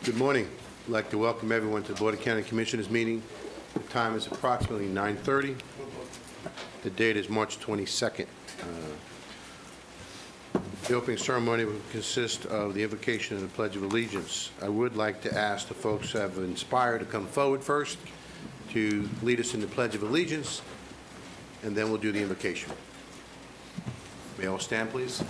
Good morning. I'd like to welcome everyone to the Board of County Commissioners meeting. The time is approximately 9:30. The date is March 22nd. The opening ceremony will consist of the invocation and the Pledge of Allegiance. I would like to ask the folks who have inspired to come forward first to lead us in the Pledge of Allegiance, and then we'll do the invocation. May all stand, please?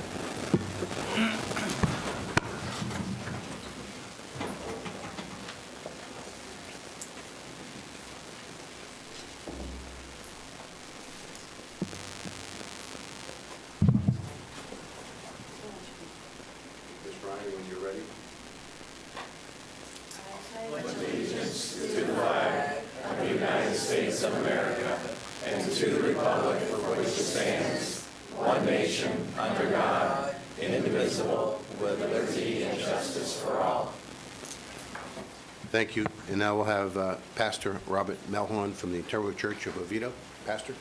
Thank you. And now we'll have Pastor Robert Melhorn from the Eternal Church of Oviedo. Pastor.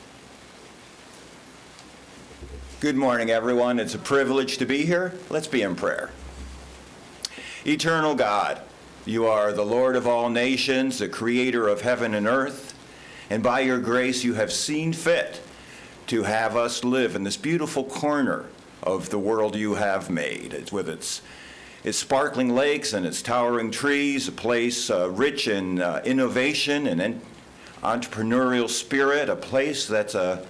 Good morning, everyone. It's a privilege to be here. Let's be in prayer. Eternal God, you are the Lord of all nations, the creator of heaven and earth, and by your grace you have seen fit to have us live in this beautiful corner of the world you have made. It's with its sparkling lakes and its towering trees, a place rich in innovation and entrepreneurial spirit, a place that's a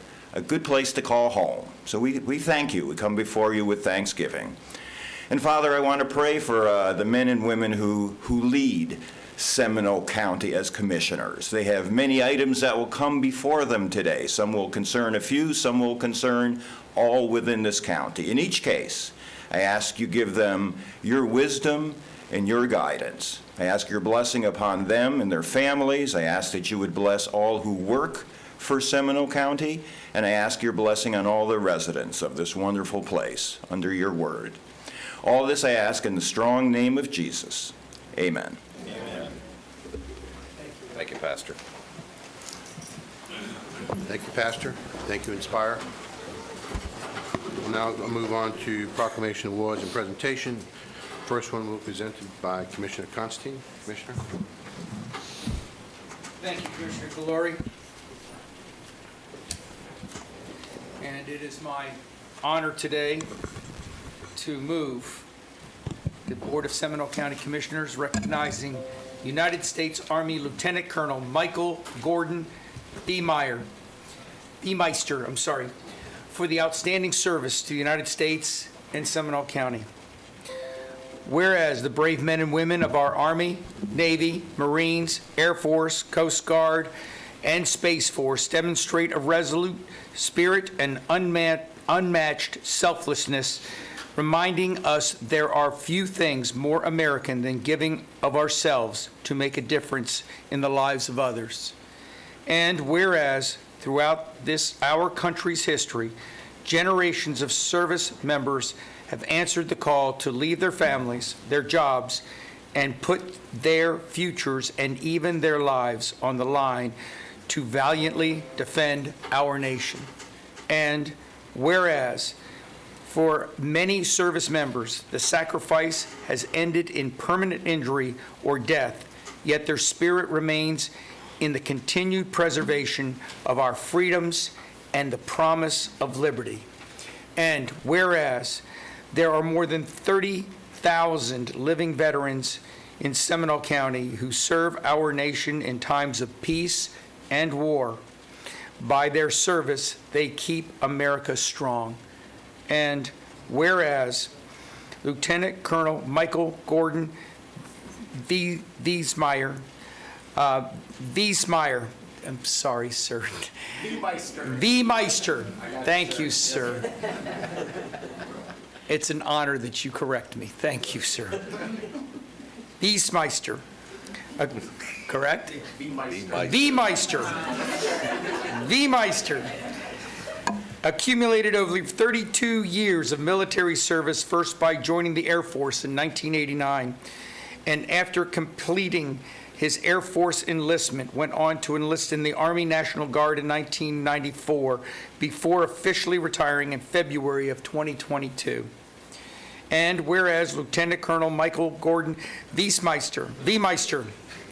good place to call home. So we thank you. We come before you with thanksgiving. And Father, I want to pray for the men and women who lead Seminole County as commissioners. They have many items that will come before them today. Some will concern a few, some will concern all within this county. In each case, I ask you give them your wisdom and your guidance. I ask your blessing upon them and their families. I ask that you would bless all who work for Seminole County, and I ask your blessing on all the residents of this wonderful place under your word. All this I ask in the strong name of Jesus. Amen. Amen. Thank you, Pastor. Thank you, Pastor. Thank you, Inspire. Now I'll move on to proclamation awards and presentation. First one will be presented by Commissioner Constantine. Commissioner. Thank you, Commissioner Galori. And it is my honor today to move the Board of Seminole County Commissioners recognizing United States Army Lieutenant Colonel Michael Gordon Beemeister, for the outstanding service to the United States and Seminole County. Whereas the brave men and women of our Army, Navy, Marines, Air Force, Coast Guard, and Space Force demonstrate a resolute spirit and unmatched selflessness, reminding us there are few things more American than giving of ourselves to make a difference in the lives of others. And whereas throughout our country's history, generations of service members have answered the call to leave their families, their jobs, and put their futures and even their lives on the line to valiantly defend our nation. And whereas for many service members, the sacrifice has ended in permanent injury or death, yet their spirit remains in the continued preservation of our freedoms and the promise of liberty. And whereas there are more than 30,000 living veterans in Seminole County who serve our nation in times of peace and war, by their service they keep America strong. And whereas Lieutenant Colonel Michael Gordon Wiesmeyer, I'm sorry, sir. Wiemeister. Thank you, sir. It's an honor that you correct me. Thank you, sir. Wiesmeister. Correct? Wiemeister. Accumulated over 32 years of military service, first by joining the Air Force in 1989, and after completing his Air Force enlistment, went on to enlist in the Army National Guard in 1994, before officially retiring in February of 2022. And whereas Lieutenant Colonel Michael Gordon Wiemeister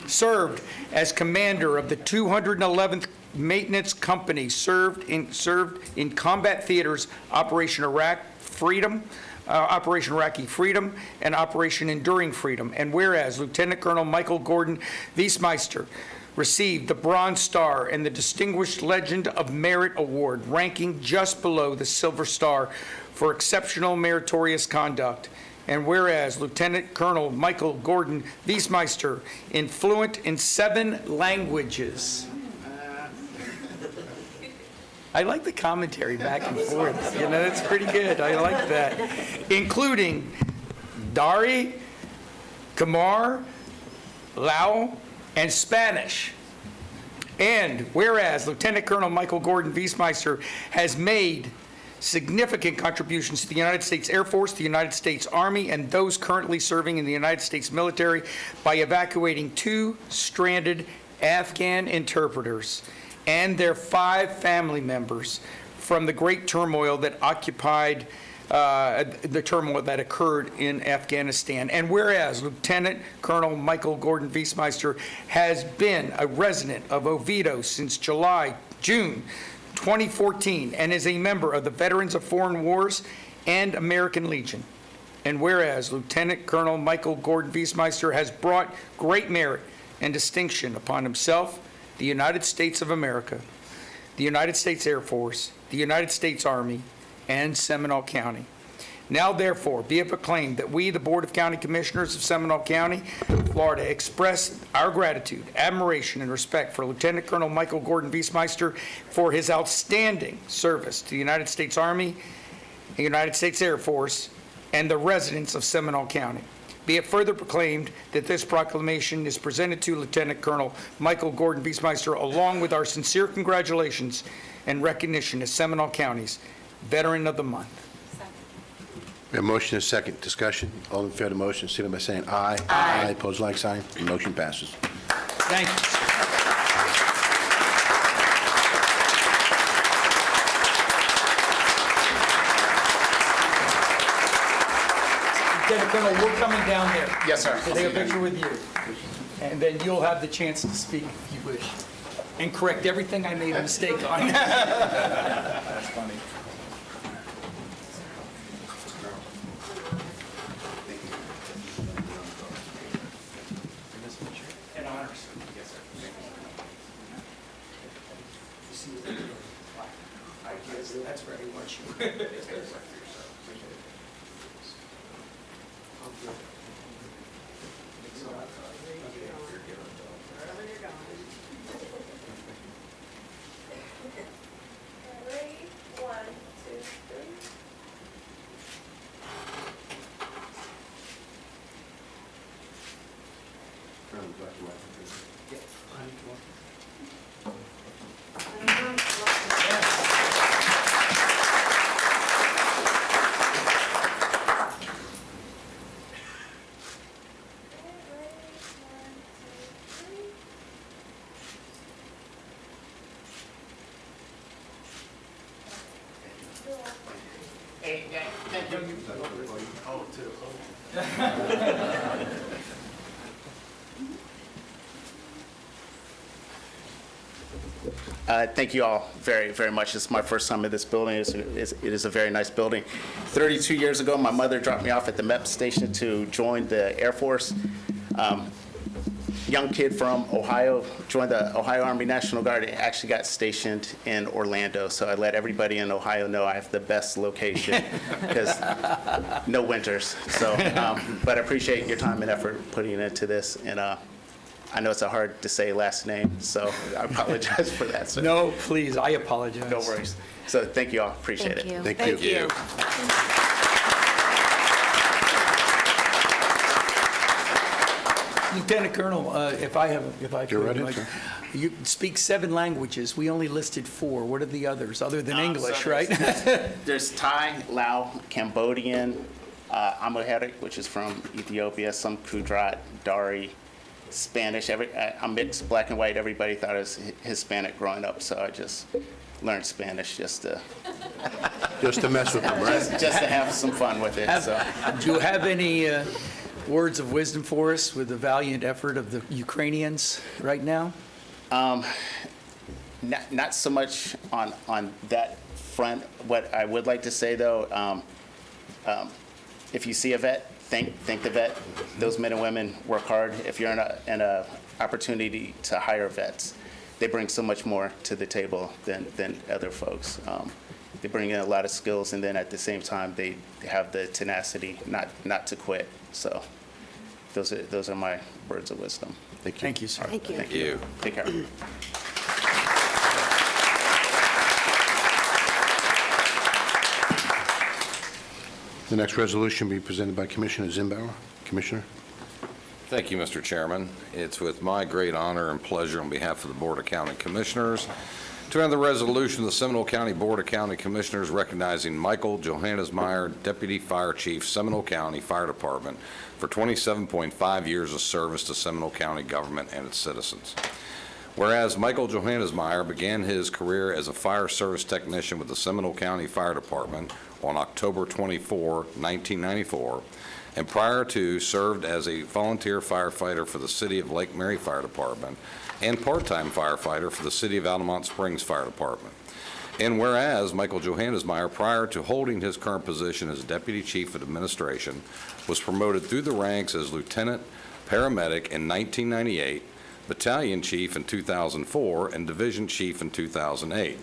served as commander of the 211th Maintenance Company, served in combat theaters, Operation Iraqi Freedom, and Operation Enduring Freedom. And whereas Lieutenant Colonel Michael Gordon Wiemeister received the Bronze Star and the Distinguished Legend of Merit Award, ranking just below the Silver Star for exceptional meritorious conduct. And whereas Lieutenant Colonel Michael Gordon Wiemeister, fluent in 7 languages. I like the commentary back and forth. You know, that's pretty good. I like that. Including Dari, Khmer, Lao, and Spanish. And whereas Lieutenant Colonel Michael Gordon Wiemeister has made significant contributions to the United States Air Force, the United States Army, and those currently serving in the United States military by evacuating 2 stranded Afghan interpreters and their 5 family members from the great turmoil that occupied the turmoil that occurred in Afghanistan. And whereas Lieutenant Colonel Michael Gordon Wiemeister has been a resident of Oviedo since June 2014, and is a member of the Veterans of Foreign Wars and American Legion. And whereas Lieutenant Colonel Michael Gordon Wiemeister has brought great merit and distinction upon himself, the United States of America, the United States Air Force, the United States Army, and Seminole County. Now therefore, be it proclaimed that we, the Board of County Commissioners of Seminole County, Florida, express our gratitude, admiration, and respect for Lieutenant Colonel Michael Gordon Wiemeister for his outstanding service to the United States Army, the United States Air Force, and the residents of Seminole County. Be it further proclaimed that this proclamation is presented to Lieutenant Colonel Michael Gordon Wiemeister along with our sincere congratulations and recognition as Seminole County's Veteran of the Month. We have a motion and a second. Discussion. All in favor of the motion, signify by saying aye. Aye. Opposed, like sign. The motion passes. Thank you. Lieutenant Colonel, we're coming down there Yes, sir. to take a picture with you. And then you'll have the chance to speak if you wish. And correct everything I made a mistake on. That's funny. And honors. Yes, sir. I guess that's very much you. Ready? 1, 2, 3. Thank you all very, very much. This is my first time in this building. It is a very nice building. 32 years ago, my mother dropped me off at the MEP station to join the Air Force. Young kid from Ohio, joined the Ohio Army National Guard, and actually got stationed in Orlando. So I let everybody in Ohio know I have the best location because no winters. So, but I appreciate your time and effort putting into this. And I know it's a hard to say last name, so I apologize for that. So No, please, I apologize. no worries. So thank you all. Appreciate it. Thank you. Thank you. Lieutenant Colonel, if I could. You're right, like, sir. You speak 7 languages. We only listed 4. What are the others, other than English, So right? There's Thai, Lao, Cambodian, Amharic, which is from Ethiopia, some Kudrat, Dari, Spanish. I'm mixed, black and white. Everybody thought I was Hispanic growing up, so I just learned Spanish just to mess with them, right? just to have some fun with it. So. Do you have any words of wisdom for us with the valiant effort of the Ukrainians right now? Not so much on that front. What I would like to say, though, if you see a vet, thank the vet. Those men and women work hard. If you're in a opportunity to hire vets, they bring so much more to the table than other folks. They bring in a lot of skills, and then at the same time, they have the tenacity not to quit. So those are my words of wisdom. Thank you. Thank you, sir. Thank you. Thank you. Take care. The next resolution will be presented by Commissioner Zimbauer. Commissioner? Thank you, Mr. Chairman. It's with my great honor and pleasure on behalf of the Board of County Commissioners to enter the resolution of the Seminole County Board of County Commissioners recognizing Michael Johannesmeyer, Deputy Fire Chief, Seminole County Fire Department, for 27.5 years of service to Seminole County government and its citizens. Whereas Michael Johannesmeyer began his career as a fire service technician with the Seminole County Fire Department on October 24, 1994, and prior to served as a volunteer firefighter for the City of Lake Mary Fire Department and part-time firefighter for the City of Altamont Springs Fire Department. And whereas Michael Johannesmeyer, prior to holding his current position as Deputy Chief of Administration, was promoted through the ranks as Lieutenant Paramedic in 1998, Battalion Chief in 2004, and Division Chief in 2008.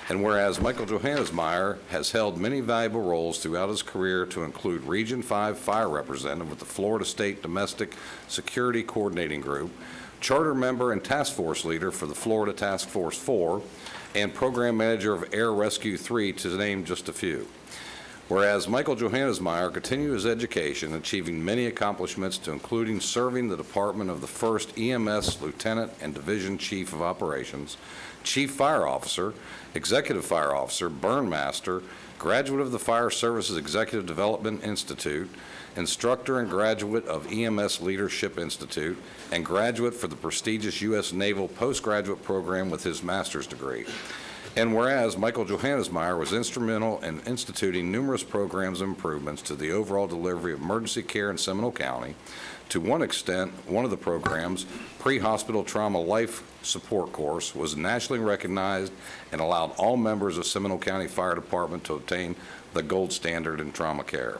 And whereas Michael Johannesmeyer has held many valuable roles throughout his career to include Region 5 Fire Representative with the Florida State Domestic Security Coordinating Group, Charter Member and Task Force Leader for the Florida Task Force 4, and Program Manager of Air Rescue 3, to name just a few. Whereas Michael Johannesmeyer continued his education, achieving many accomplishments to including serving the Department of the 1st EMS Lieutenant and Division Chief of Operations, Chief Fire Officer, Executive Fire Officer, Burn Master, graduate of the Fire Services Executive Development Institute, instructor and graduate of EMS Leadership Institute, and graduate for the prestigious U.S. Naval Postgraduate Program with his master's degree. And whereas Michael Johannesmeyer was instrumental in instituting numerous programs and improvements to the overall delivery of emergency care in Seminole County, to one extent, one of the programs, Pre-Hospital Trauma Life Support Course, was nationally recognized and allowed all members of Seminole County Fire Department to obtain the gold standard in trauma care.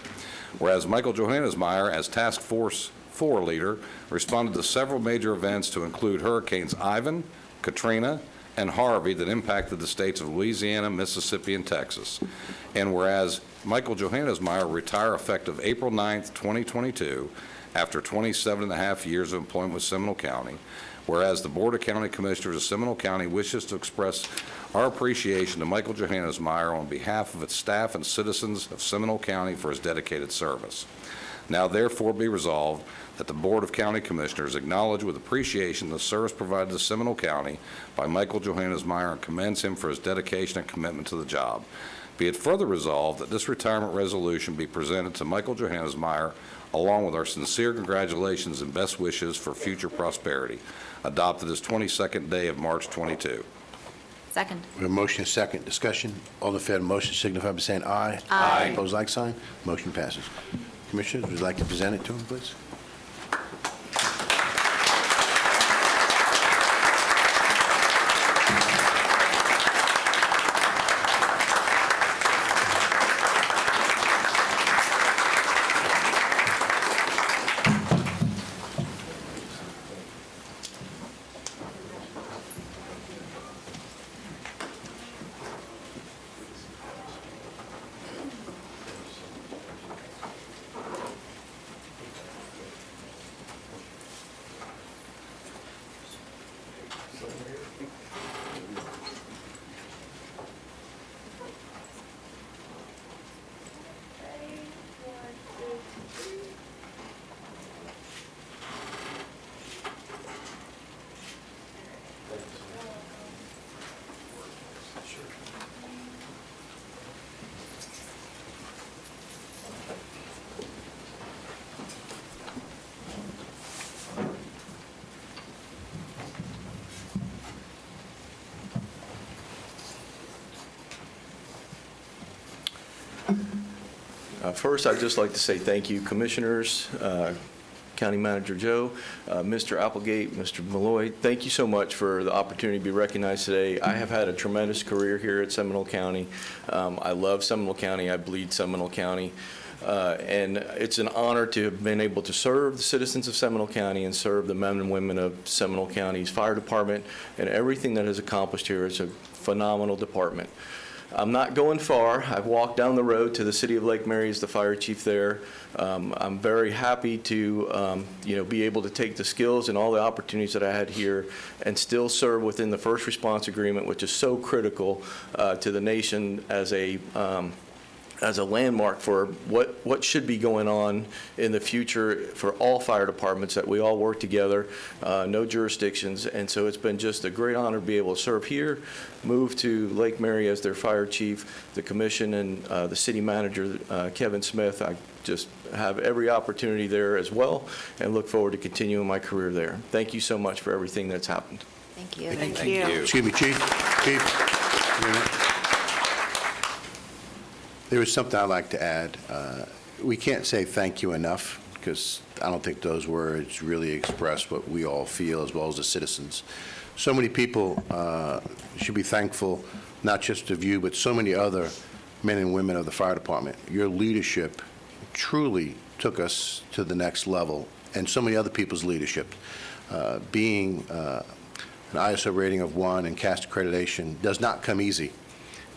Whereas Michael Johannesmeyer, as Task Force 4 leader, responded to several major events to include Hurricanes Ivan, Katrina, and Harvey that impacted the states of Louisiana, Mississippi, and Texas. And whereas Michael Johannesmeyer retired effective April 9th, 2022, after 27 and a half years of employment with Seminole County, whereas the Board of County Commissioners of Seminole County wishes to express our appreciation to Michael Johannesmeyer on behalf of its staff and citizens of Seminole County for his dedicated service. Now therefore be resolved that the Board of County Commissioners acknowledge with appreciation the service provided to Seminole County by Michael Johannesmeyer and commends him for his dedication and commitment to the job. Be it further resolved that this retirement resolution be presented to Michael Johannesmeyer along with our sincere congratulations and best wishes for future prosperity. Adopted this 22nd day of March 22. Second. We have a motion and second. Discussion. All in favor of the motion signify by saying aye. Aye. Opposed, like sign. Motion passes. Commissioners, would you like to present it to him, please? First, I'd just like to say thank you, Commissioners, County Manager Joe, Mr. Applegate, Mr. Malloy. Thank you so much for the opportunity to be recognized today. I have had a tremendous career here at Seminole County. I love Seminole County. I bleed Seminole County. And it's an honor to have been able to serve the citizens of Seminole County and serve the men and women of Seminole County's fire department, and everything that is accomplished here. It's a phenomenal department. I'm not going far. I've walked down the road to the city of Lake Mary as the fire chief there. I'm very happy to be able to take the skills and all the opportunities that I had here and still serve within the first response agreement, which is so critical to the nation as a landmark for what should be going on in the future for all fire departments, that we all work together, no jurisdictions. And so it's been just a great honor to be able to serve here, move to Lake Mary as their fire chief, the commission, and the city manager, Kevin Smith. I just have every opportunity there as well and look forward to continuing my career there. Thank you so much for everything that's happened. Thank you. Thank you. Excuse me, Chief. There was something I'd like to add. We can't say thank you enough, because I don't think those words really express what we all feel, as well as the citizens. So many people should be thankful, not just of you, but so many other men and women of the fire department. Your leadership truly took us to the next level, and so many other people's leadership. Being an ISO rating of 1 and CAST accreditation does not come easy.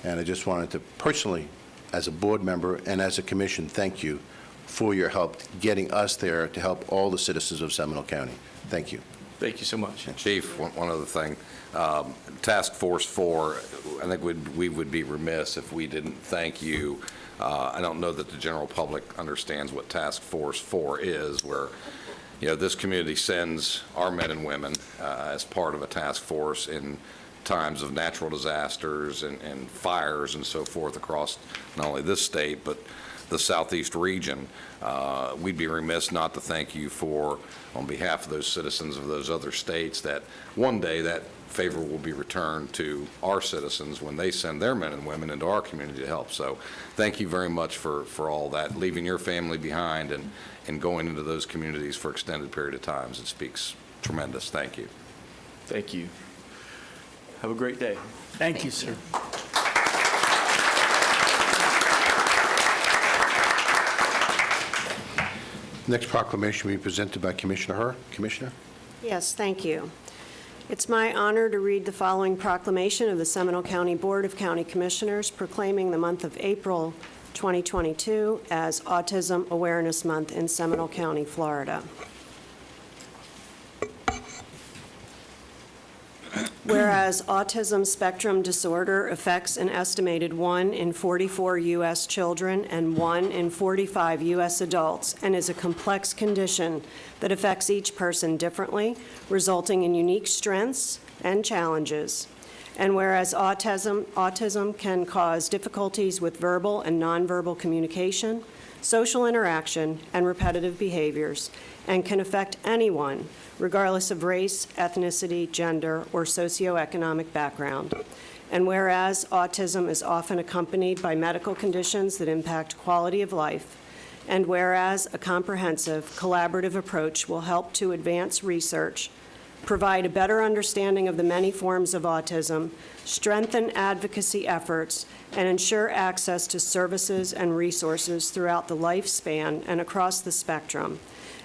And I just wanted to personally, as a board member and as a commission, thank you for your help getting us there to help all the citizens of Seminole County. Thank you. Thank you so much. Chief, one other thing. Task Force 4, I think we would be remiss if we didn't thank you. I don't know that the general public understands what Task Force 4 is, where this community sends our men and women as part of a task force in times of natural disasters and fires and so forth across not only this state, but the southeast region. We'd be remiss not to thank you for, on behalf of those citizens of those other states, that one day that favor will be returned to our citizens when they send their men and women into our community to help. So thank you very much for all that, leaving your family behind and going into those communities for extended period of times. It speaks tremendous. Thank you. Thank you. Have a great day. Thank you, sir. Next proclamation will be presented by Commissioner Herr. Commissioner? Yes, thank you. It's my honor to read the following proclamation of the Seminole County Board of County Commissioners proclaiming the month of April 2022 as Autism Awareness Month in Seminole County, Florida. Whereas autism spectrum disorder affects an estimated 1 in 44 U.S. children and 1 in 45 U.S. adults, and is a complex condition that affects each person differently, resulting in unique strengths and challenges. And whereas autism can cause difficulties with verbal and nonverbal communication, social interaction, and repetitive behaviors, and can affect anyone, regardless of race, ethnicity, gender, or socioeconomic background. And whereas autism is often accompanied by medical conditions that impact quality of life, and whereas a comprehensive, collaborative approach will help to advance research, provide a better understanding of the many forms of autism, strengthen advocacy efforts, and ensure access to services and resources throughout the lifespan and across the spectrum.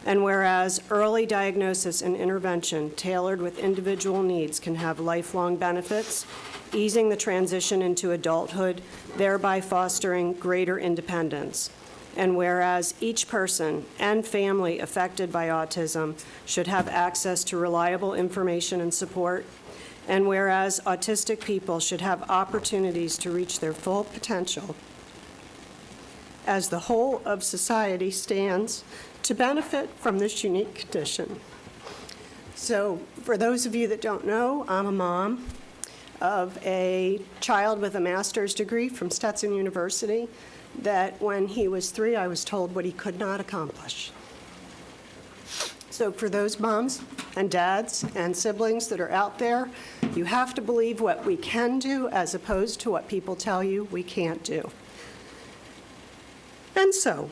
And whereas early diagnosis and intervention tailored with individual needs can have lifelong benefits, easing the transition into adulthood, thereby fostering greater independence. And whereas each person and family affected by autism should have access to reliable information and support. And whereas autistic people should have opportunities to reach their full potential as the whole of society stands to benefit from this unique condition. So for those of you that don't know, I'm a mom of a child with a master's degree from Stetson University that when he was 3, I was told what he could not accomplish. So for those moms and dads and siblings that are out there, you have to believe what we can do as opposed to what people tell you we can't do. And so,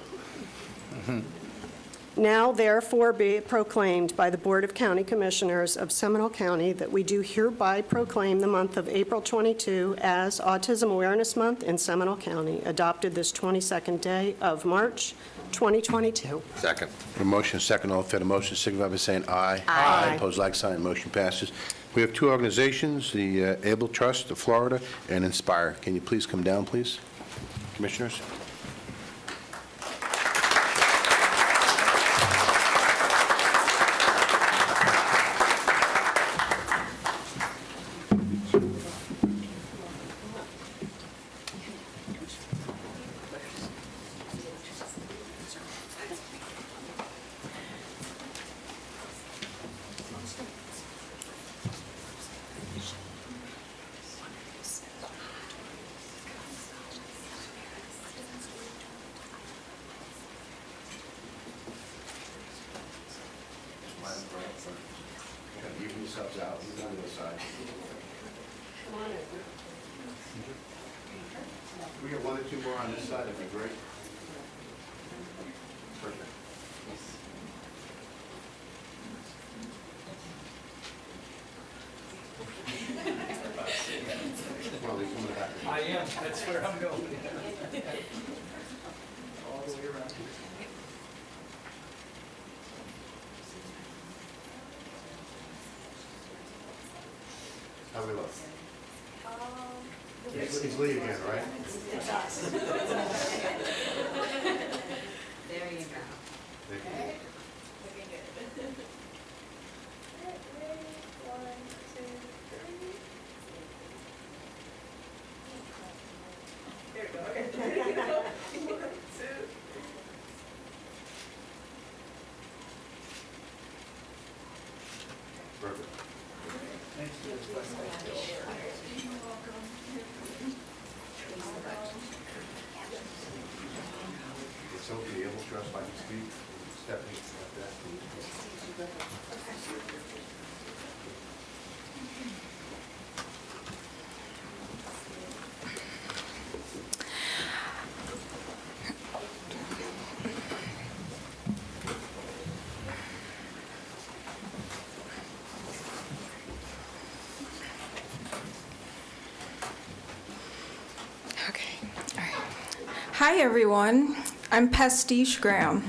now therefore be it proclaimed by the Board of County Commissioners of Seminole County that we do hereby proclaim the month of April 22 as Autism Awareness Month in Seminole County, adopted this 22nd day of March 2022. Second. A motion, second, all in favor of the motion, signify by saying aye. Aye. Opposed, like sign, motion passes. We have two organizations, the Able Trust of Florida and Inspire. Can you please come down, please, Commissioners? Even yourselves out, move on to the side. We get one or two more on this side, that'd be great. Perfect. Well, they come back. I am, that's where I'm going. All the way around. How we look? He's Lee again, right? There you go. Thank you. Ready? 1, 2, 3. There we go. Okay. 1, 2. Perfect. It's open, the Able Trust, like you speak, Stephanie, like that, please. Okay. All right. Hi, everyone. I'm Pastiche Graham.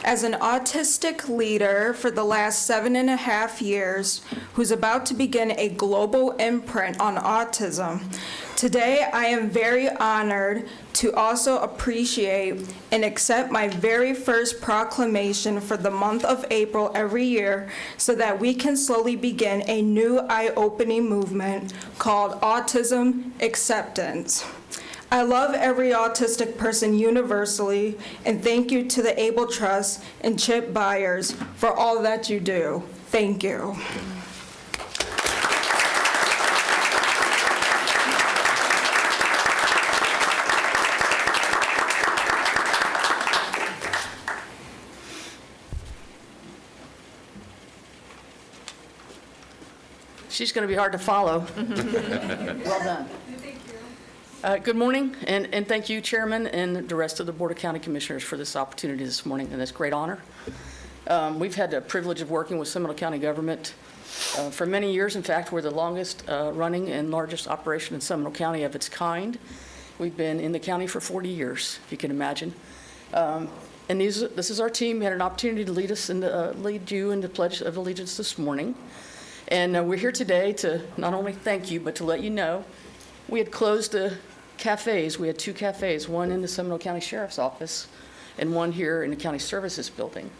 As an autistic leader for the last 7.5 years, who's about to begin a global imprint on autism, today I am very honored to also appreciate and accept my very first proclamation for the month of April every year so that we can slowly begin a new eye-opening movement called Autism Acceptance. I love every autistic person universally, and thank you to the Able Trust and Chip Byers for all that you do. Thank you. She's going to be hard to follow. Well done. Good morning, and thank you, Chairman, and the rest of the Board of County Commissioners for this opportunity this morning and this great honor. We've had the privilege of working with Seminole County government for many years. In fact, we're the longest running and largest operation in Seminole County of its kind. We've been in the county for 40 years, if you can imagine. And this is our team. We had an opportunity to lead you in the Pledge of Allegiance this morning. And we're here today to not only thank you, but to let you know we had closed the cafes. We had 2 cafes, one in the Seminole County Sheriff's Office and one here in the County Services Building.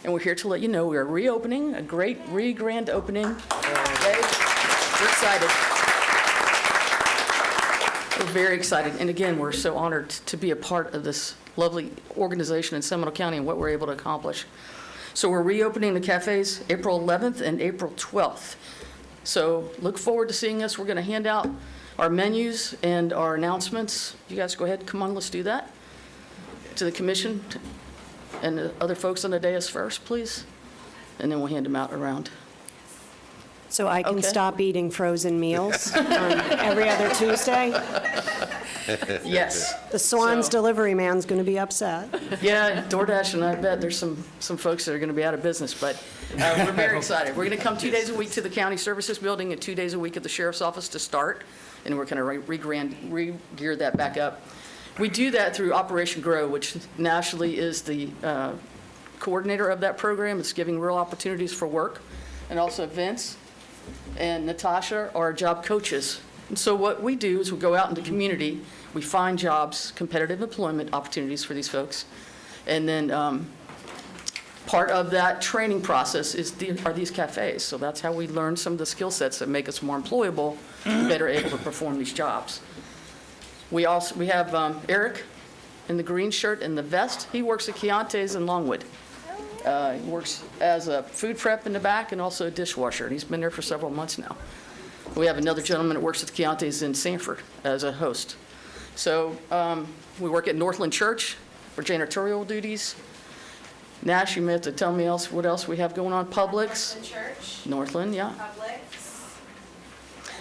And we're here to let you know we are reopening, a great grand opening. Okay? We're excited. We're very excited. And again, we're so honored to be a part of this lovely organization in Seminole County and what we're able to accomplish. So we're reopening the cafes April 11th and April 12th. So look forward to seeing us. We're going to hand out our menus and our announcements. You guys go ahead. Come on, let's do that. To the commission and the other folks on the dais first, please. And then we'll hand them out around. So I can Okay. stop eating frozen meals on every other Tuesday? Yes. The Swan's So- delivery man's going to be upset. Yeah, DoorDash, and I bet there's some folks that are going to be out of business, but we're very excited. We're going to come 2 days a week to the county services building and 2 days a week at the sheriff's office to start, and we're going to re-gear that back up. We do that through Operation Grow, which nationally is the coordinator of that program. It's giving real opportunities for work, and also Vince and Natasha are job coaches. And so what we do is we go out in the community, we find jobs, competitive employment opportunities for these folks. And then part of that training process are these cafes. So that's how we learn some of the skill sets that make us more employable, better able to perform these jobs. We have Eric in the green shirt and the vest. He works at Chianti's in Longwood. He works as a food prep in the back and also a dishwasher, and he's been there for several months now. We have another gentleman that works at the Chianti's in Sanford as a host. So we work at Northland Church for janitorial duties. Nash, you may have to tell me what else we have going on. Publix. Northland Church, Northland, yeah. Publix.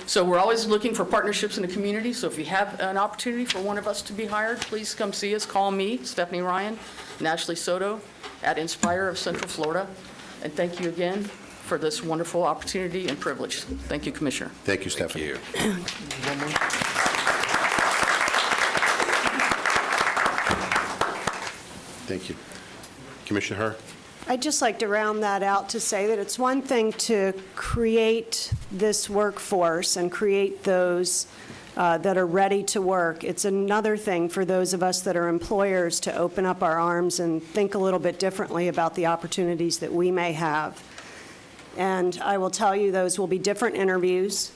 So we're always looking for partnerships in the community. So if you have an opportunity for one of us to be hired, please come see us. Call me, Stephanie Ryan, and Ashley Soto at Inspire of Central Florida. And thank you again for this wonderful opportunity and privilege. Thank you, Commissioner. Thank you, Stephanie. Thank you. Commissioner Herr? I'd just like to round that out to say that it's one thing to create this workforce and create those that are ready to work. It's another thing for those of us that are employers to open up our arms and think a little bit differently about the opportunities that we may have. And I will tell you, those will be different interviews,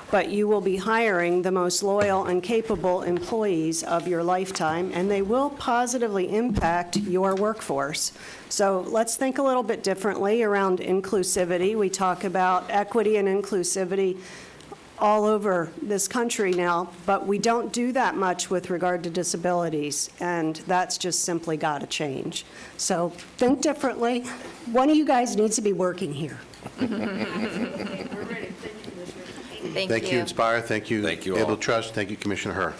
but you will be hiring the most loyal and capable employees of your lifetime, and they will positively impact your workforce. So let's think a little bit differently around inclusivity. We talk about equity and inclusivity all over this country now, but we don't do that much with regard to disabilities, and that's just simply got to change. So think differently. One of you guys needs to be working here. Thank you, Inspire. Thank you, Thank you all. Able Trust. Thank you, Commissioner Herr.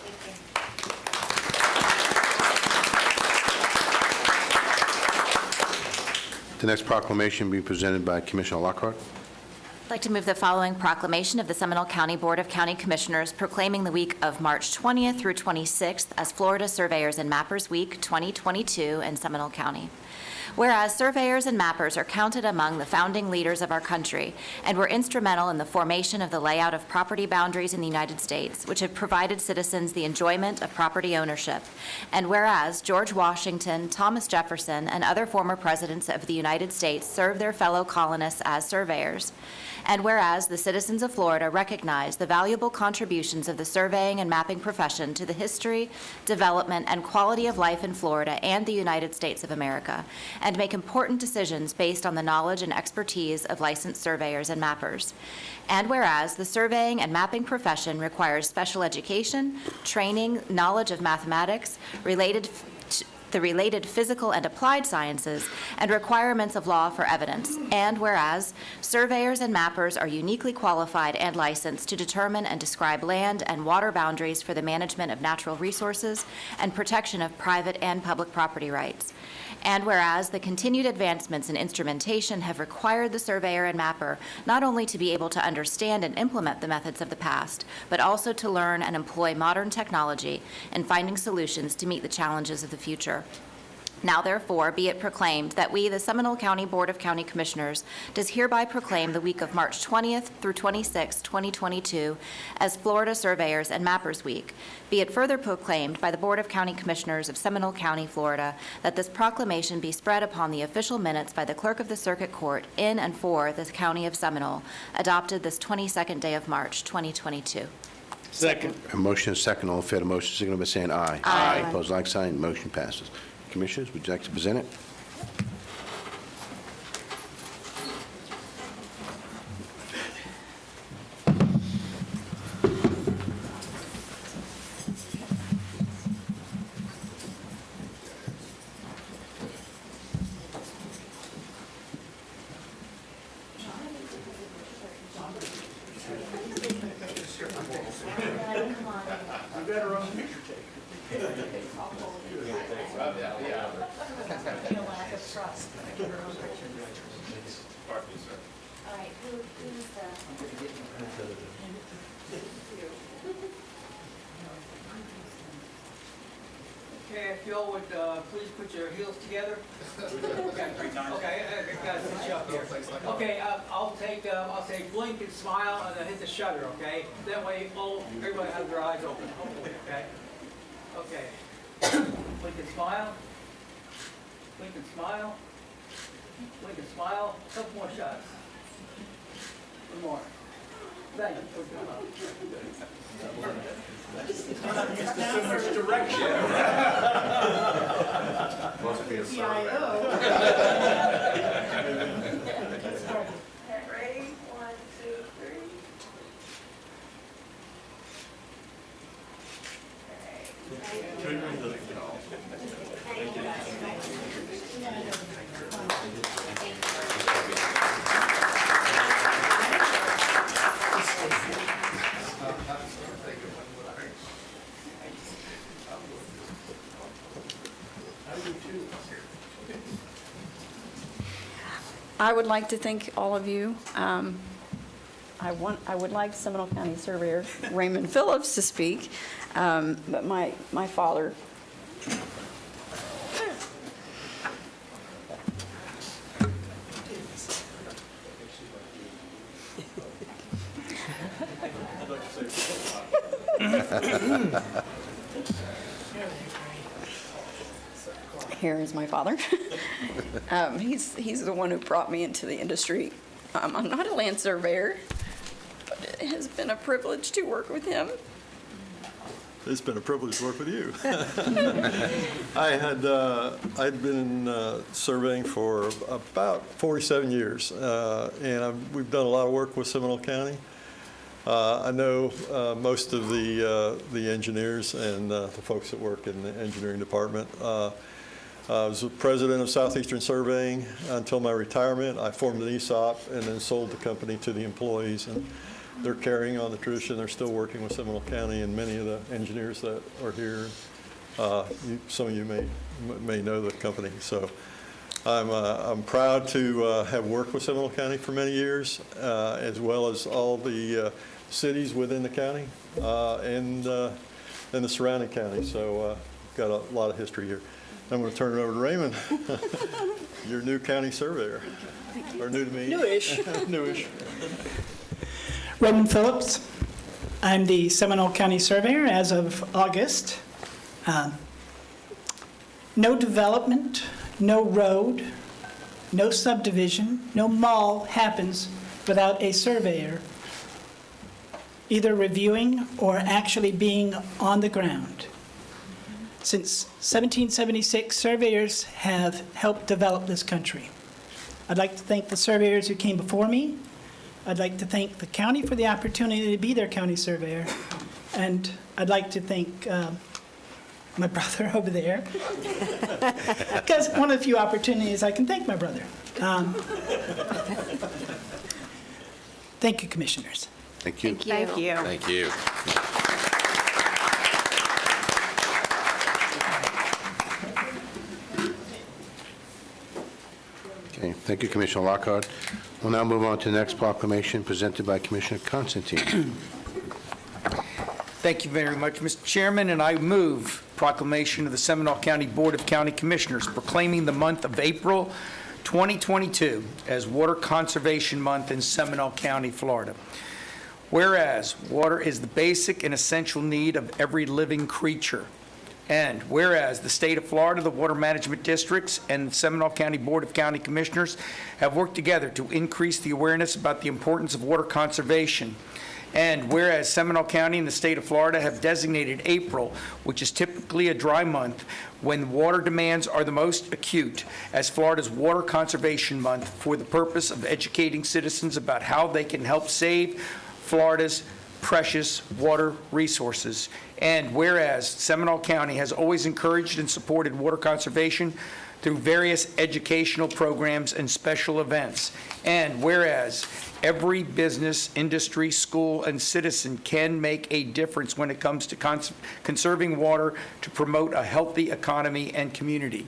The next proclamation will be presented by Commissioner Lockhart. I'd like to move the following proclamation of the Seminole County Board of County Commissioners proclaiming the week of March 20th through 26th as Florida Surveyors and Mappers Week 2022 in Seminole County. Whereas surveyors and mappers are counted among the founding leaders of our country and were instrumental in the formation of the layout of property boundaries in the United States, which have provided citizens the enjoyment of property ownership. And whereas George Washington, Thomas Jefferson, and other former presidents of the United States served their fellow colonists as surveyors. And whereas the citizens of Florida recognize the valuable contributions of the surveying and mapping profession to the history, development, and quality of life in Florida and the United States of America, and make important decisions based on the knowledge and expertise of licensed surveyors and mappers. And whereas the surveying and mapping profession requires special education, training, knowledge of mathematics, the related physical and applied sciences, and requirements of law for evidence. And whereas surveyors and mappers are uniquely qualified and licensed to determine and describe land and water boundaries for the management of natural resources and protection of private and public property rights. And whereas the continued advancements in instrumentation have required the surveyor and mapper not only to be able to understand and implement the methods of the past, but also to learn and employ modern technology in finding solutions to meet the challenges of the future. Now therefore be it proclaimed that we, the Seminole County Board of County Commissioners, does hereby proclaim the week of March 20th through 26th, 2022 as Florida Surveyors and Mappers Week. Be it further proclaimed by the Board of County Commissioners of Seminole County, Florida, that this proclamation be spread upon the official minutes by the Clerk of the Circuit Court in and for the County of Seminole, adopted this 22nd day of March, 2022. Second. A motion and a second. All in favor of the motion, signal by saying aye. Aye. Opposed, like sign. Motion passes. Commissioners, would you like to present it? All right, who's the... Okay, if y'all would please put your heels together. Okay, I gotta put you up here. Okay, I'll say blink and smile and then hit the shutter, okay? That way, everybody has their eyes open, hopefully, okay? Okay. Blink and smile. Blink and smile. Blink and smile. Couple more shots. One more. Thank you. Ready? 1, 2, 3. I would like to thank all of you. I would like Seminole County Surveyor Raymond Phillips to speak, but my father. Here is my father. He's the one who brought me into the industry. I'm not a land surveyor, but it has been a privilege to work with him. It's been a privilege to work with you. I'd been surveying for about 47 years, and we've done a lot of work with Seminole County. I know most of the engineers and the folks that work in the engineering department. I was the president of Southeastern Surveying until my retirement. I formed an ESOP and then sold the company to the employees, and they're carrying on the tradition. They're still working with Seminole County, and many of the engineers that are here, some of you may know the company. So I'm proud to have worked with Seminole County for many years, as well as all the cities within the county and the surrounding counties. So got a lot of history here. I'm going to turn it over to Raymond, your new county surveyor, or new to me. Newish. Newish. Raymond Phillips. I'm the Seminole County Surveyor as of August. No development, no road, no subdivision, no mall happens without a surveyor either reviewing or actually being on the ground. Since 1776, surveyors have helped develop this country. I'd like to thank the surveyors who came before me. I'd like to thank the county for the opportunity to be their county surveyor. And I'd like to thank my brother over there, because one of the few opportunities I can thank my brother. Thank you, commissioners. Thank you. Thank you. Thank you. Okay, thank you, Commissioner Lockhart. We'll now move on to the next proclamation presented by Commissioner Constantine. Thank you very much, Mr. Chairman, and I move proclamation of the Seminole County Board of County Commissioners proclaiming the month of April 2022 as Water Conservation Month in Seminole County, Florida. Whereas water is the basic and essential need of every living creature. And whereas the state of Florida, the Water Management Districts, and the Seminole County Board of County Commissioners have worked together to increase the awareness about the importance of water conservation. And whereas Seminole County and the state of Florida have designated April, which is typically a dry month, when water demands are the most acute, as Florida's Water Conservation Month for the purpose of educating citizens about how they can help save Florida's precious water resources. And whereas Seminole County has always encouraged and supported water conservation through various educational programs and special events. And whereas every business, industry, school, and citizen can make a difference when it comes to conserving water to promote a healthy economy and community.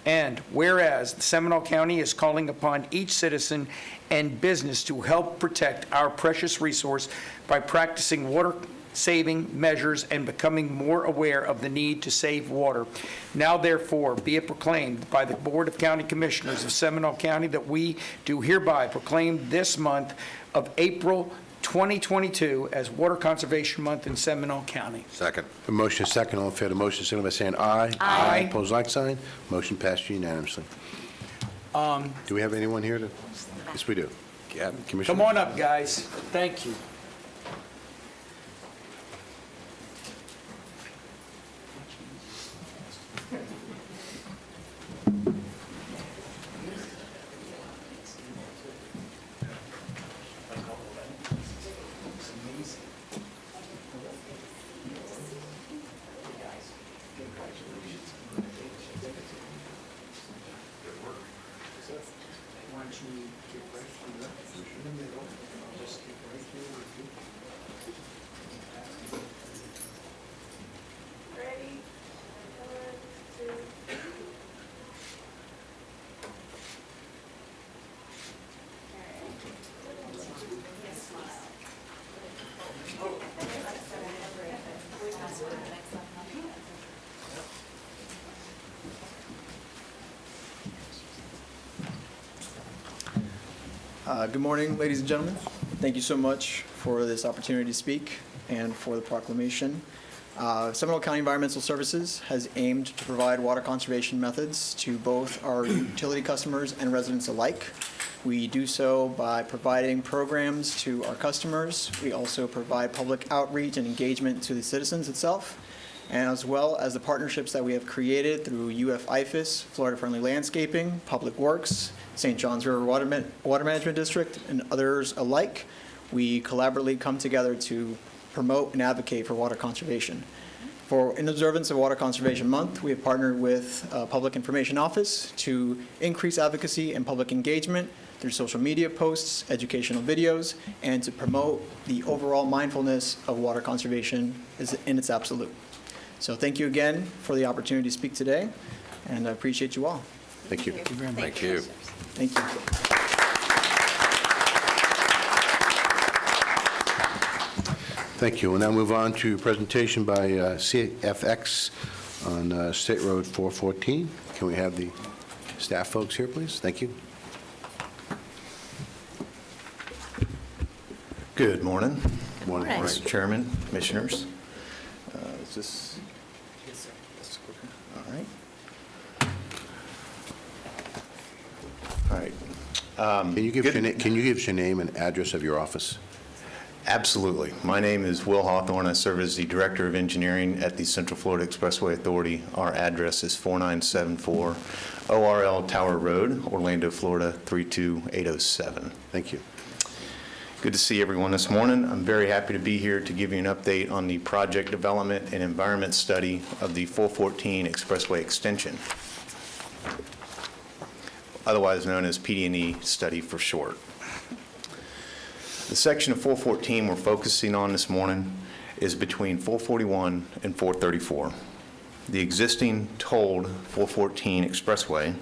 And whereas the Seminole County is calling upon each citizen and business to help protect our precious resource by practicing water-saving measures and becoming more aware of the need to save water. Now therefore be it proclaimed by the Board of County Commissioners of Seminole County that we do hereby proclaim this month of April 2022 as Water Conservation Month in Seminole County. Second. A motion is second. All in favor of the motion, signify by saying aye. Aye. Opposed, like sign. Motion passed unanimously. Do we have anyone here to? Yes, we do. Yeah, Commissioner. Come on up, guys. Thank you. Ready? 1, 2, 3. Good morning, ladies and gentlemen. Thank you so much for this opportunity to speak and for the proclamation. Seminole County Environmental Services has aimed to provide water conservation methods to both our utility customers and residents alike. We do so by providing programs to our customers. We also provide public outreach and engagement to the citizens itself, and as well as the partnerships that we have created through UF-IFAS, Florida Friendly Landscaping, Public Works, St. Johns River Water Management District, and others alike. We collaboratively come together to promote and advocate for water conservation. In observance of Water Conservation Month, we have partnered with Public Information Office to increase advocacy and public engagement through social media posts, educational videos, and to promote the overall mindfulness of water conservation in its absolute. So thank you again for the opportunity to speak today, and I appreciate you all. Thank you. Thank you. Thank you. Thank you. We'll now move on to presentation by CFX on State Road 414. Can we have the staff folks here, please? Thank you. Good morning. Morning. Mr. Chairman, Commissioners. Is this? All right. All right. Can you give us your name and address of your office? Absolutely. My name is Will Hawthorne. I serve as the Director of Engineering at the Central Florida Expressway Authority. Our address is 4974 ORL Tower Road, Orlando, Florida 32807. Thank you. Good to see everyone this morning. I'm very happy to be here to give you an update on the project development and environment study of the 414 Expressway Extension, otherwise known as PD&E study for short. The section of 414 we're focusing on this morning is between 441 and 434. The existing tolled 414 Expressway,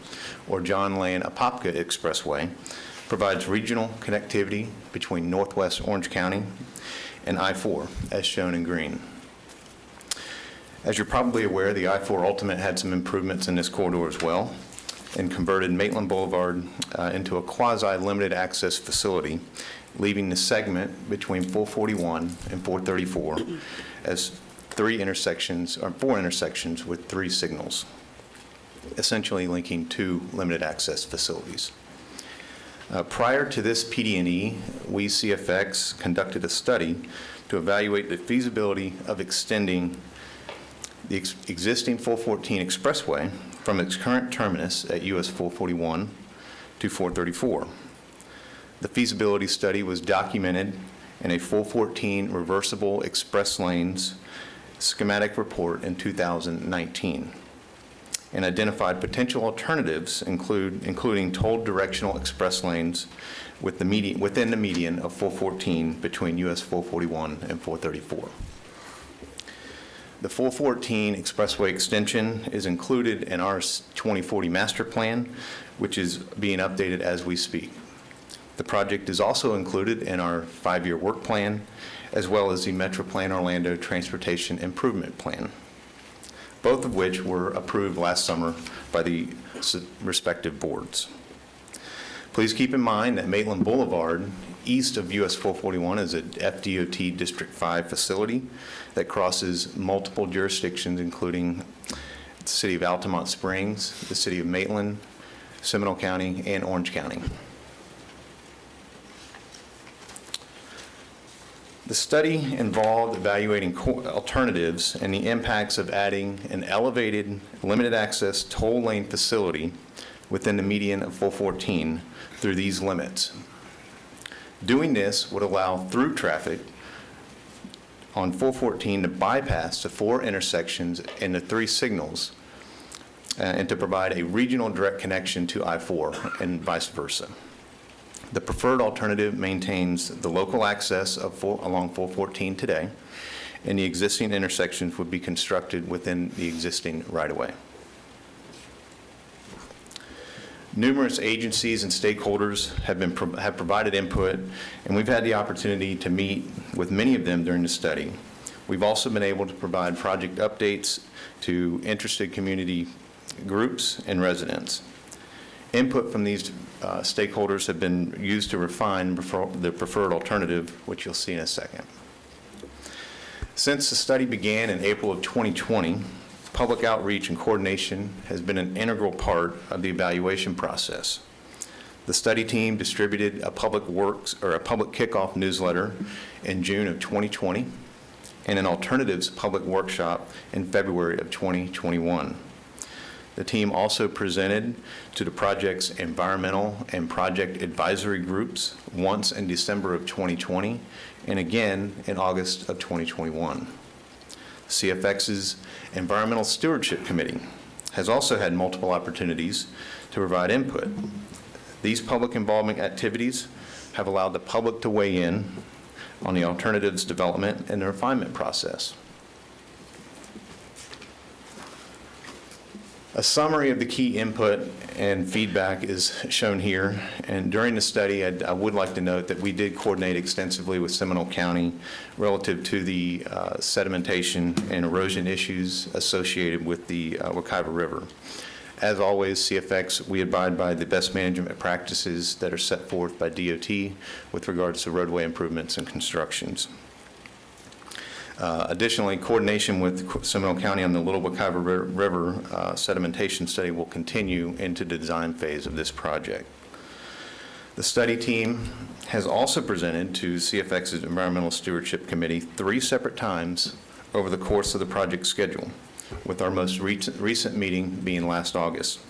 or John Lane Apopka Expressway, provides regional connectivity between Northwest Orange County and I-4, as shown in green. As you're probably aware, the I-4 Ultimate had some improvements in this corridor as well and converted Maitland Boulevard into a quasi-limited access facility, leaving the segment between 441 and 434 as four intersections with 3 signals, essentially linking 2 limited access facilities. Prior to this PD&E, we, CFX, conducted a study to evaluate the feasibility of extending the existing 414 Expressway from its current terminus at US 441 to 434. The feasibility study was documented in a 414 reversible express lanes schematic report in 2019. And identified potential alternatives including tolled directional express lanes within the median of 414 between US 441 and 434. The 414 Expressway extension is included in our 2040 master plan, which is being updated as we speak. The project is also included in our 5-year work plan, as well as the Metro Plan Orlando Transportation Improvement Plan, both of which were approved last summer by the respective boards. Please keep in mind that Maitland Boulevard, east of US 441, is a FDOT District 5 facility that crosses multiple jurisdictions, including the city of Altamont Springs, the city of Maitland, Seminole County, and Orange County. The study involved evaluating alternatives and the impacts of adding an elevated limited access toll lane facility within the median of 414 through these limits. Doing this would allow through traffic on 414 to bypass the 4 intersections and the 3 signals and to provide a regional direct connection to I-4 and vice versa. The preferred alternative maintains the local access along 414 today, and the existing intersections would be constructed within the existing right-of-way. Numerous agencies and stakeholders have provided input, and we've had the opportunity to meet with many of them during the study. We've also been able to provide project updates to interested community groups and residents. Input from these stakeholders have been used to refine the preferred alternative, which you'll see in a second. Since the study began in April of 2020, public outreach and coordination has been an integral part of the evaluation process. The study team distributed a public kickoff newsletter in June of 2020 and an alternatives public workshop in February of 2021. The team also presented to the project's environmental and project advisory groups once in December of 2020 and again in August of 2021. CFX's Environmental Stewardship Committee has also had multiple opportunities to provide input. These public involvement activities have allowed the public to weigh in on the alternatives development and the refinement process. A summary of the key input and feedback is shown here, and during the study I would like to note that we did coordinate extensively with Seminole County relative to the sedimentation and erosion issues associated with the Wekiva River. As always, CFX, we abide by the best management practices that are set forth by DOT with regards to roadway improvements and constructions. Additionally, coordination with Seminole County on the Little Wekiva River sedimentation study will continue into the design phase of this project. The study team has also presented to CFX's Environmental Stewardship Committee 3 separate times over the course of the project schedule, with our most recent meeting being last August.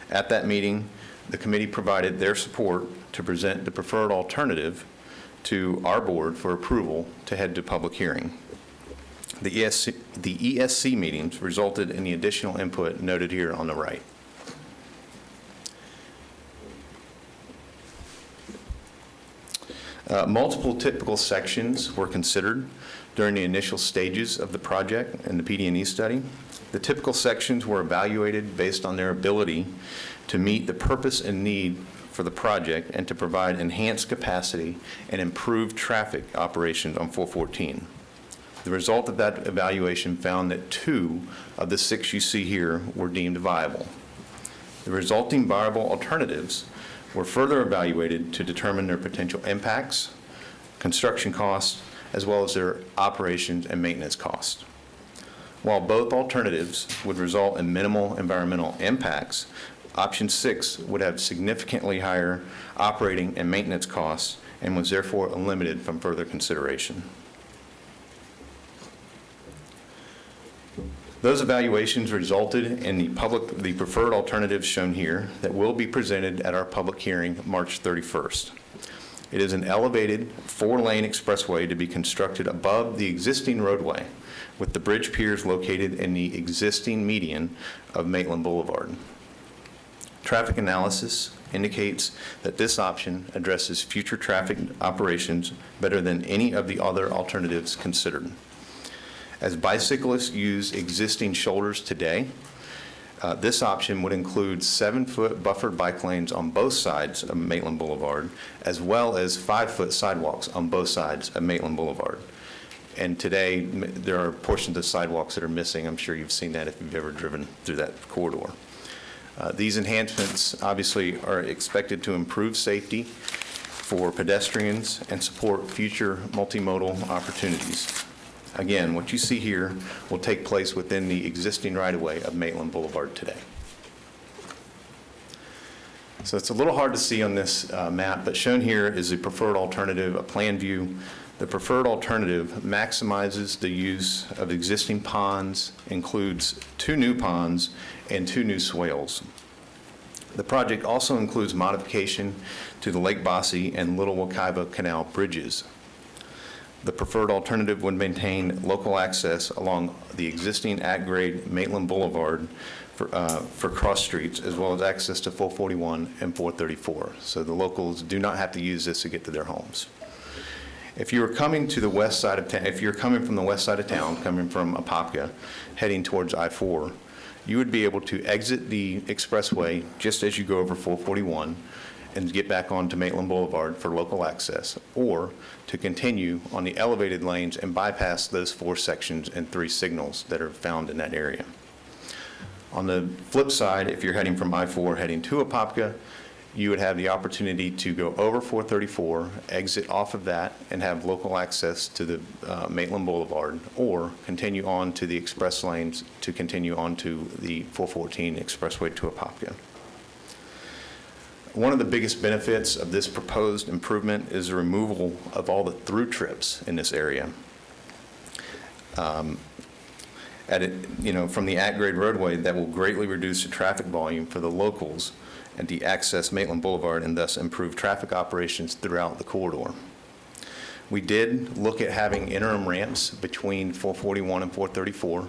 At that meeting, the committee provided their support to present the preferred alternative to our board for approval to head to public hearing. The ESC meetings resulted in the additional input noted here on the right. Multiple typical sections were considered during the initial stages of the project and the PD&E study. The typical sections were evaluated based on their ability to meet the purpose and need for the project and to provide enhanced capacity and improved traffic operations on 414. The result of that evaluation found that 2 of the 6 you see here were deemed viable. The resulting viable alternatives were further evaluated to determine their potential impacts, construction costs, as well as their operations and maintenance costs. While both alternatives would result in minimal environmental impacts, option 6 would have significantly higher operating and maintenance costs and was therefore limited from further consideration. Those evaluations resulted in the preferred alternatives shown here that will be presented at our public hearing March 31st. It is an elevated 4-lane expressway to be constructed above the existing roadway, with the bridge piers located in the existing median of Maitland Boulevard. Traffic analysis indicates that this option addresses future traffic operations better than any of the other alternatives considered. As bicyclists use existing shoulders today, this option would include 7-foot buffered bike lanes on both sides of Maitland Boulevard, as well as 5-foot sidewalks on both sides of Maitland Boulevard. And today, there are portions of sidewalks that are missing. I'm sure you've seen that if you've ever driven through that corridor. These enhancements obviously are expected to improve safety for pedestrians and support future multimodal opportunities. Again, what you see here will take place within the existing right-of-way of Maitland Boulevard today. So it's a little hard to see on this map, but shown here is the preferred alternative, a plan view. The preferred alternative maximizes the use of existing ponds, includes 2 new ponds and 2 new swales. The project also includes modification to the Lake Bosse and Little Wekiva Canal bridges. The preferred alternative would maintain local access along the existing at-grade Maitland Boulevard for cross streets, as well as access to 441 and 434. So the locals do not have to use this to get to their homes. If you are coming to the west side of town, if you're coming from the west side of town, coming from Apopka, heading towards I-4, you would be able to exit the expressway just as you go over 441 and get back onto Maitland Boulevard for local access, or to continue on the elevated lanes and bypass those 4 sections and 3 signals that are found in that area. On the flip side, if you're heading from I-4 heading to Apopka, you would have the opportunity to go over 434, exit off of that, and have local access to the Maitland Boulevard, or continue on to the express lanes to continue on to the 414 expressway to Apopka. One of the biggest benefits of this proposed improvement is the removal of all the through trips in this area. From the at-grade roadway, that will greatly reduce the traffic volume for the locals and to access Maitland Boulevard and thus improve traffic operations throughout the corridor. We did look at having interim ramps between 441 and 434,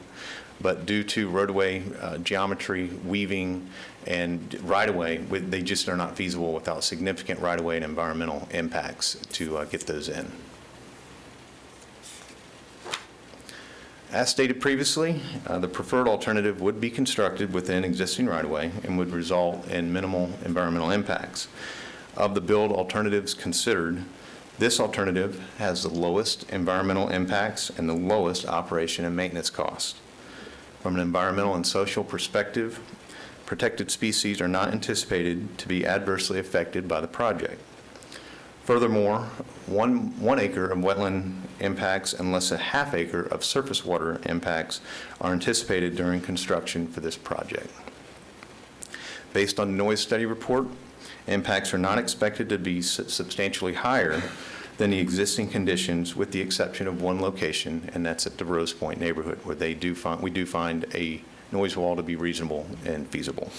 but due to roadway geometry, weaving, and right-of-way, they just are not feasible without significant right-of-way and environmental impacts to get those in. As stated previously, the preferred alternative would be constructed within existing right-of-way and would result in minimal environmental impacts. Of the build alternatives considered, this alternative has the lowest environmental impacts and the lowest operation and maintenance costs. From an environmental and social perspective, protected species are not anticipated to be adversely affected by the project. Furthermore, one acre of wetland impacts and less than ½ acre of surface water impacts are anticipated during construction for this project. Based on the noise study report, impacts are not expected to be substantially higher than the existing conditions, with the exception of one location, and that's at the Rose Point neighborhood, where we do find a noise wall to be reasonable and feasible.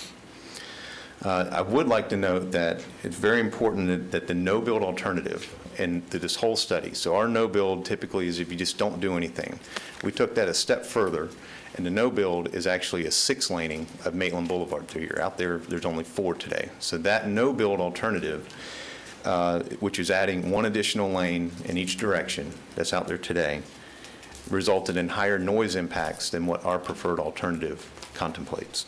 I would like to note that it's very important that the no-build alternative in this whole study, so our no-build typically is if you just don't do anything. We took that a step further, and the no-build is actually a 6-laning of Maitland Boulevard through here. Out there, there's only 4 today. So that no-build alternative, which is adding 1 additional lane in each direction that's out there today, resulted in higher noise impacts than what our preferred alternative contemplates.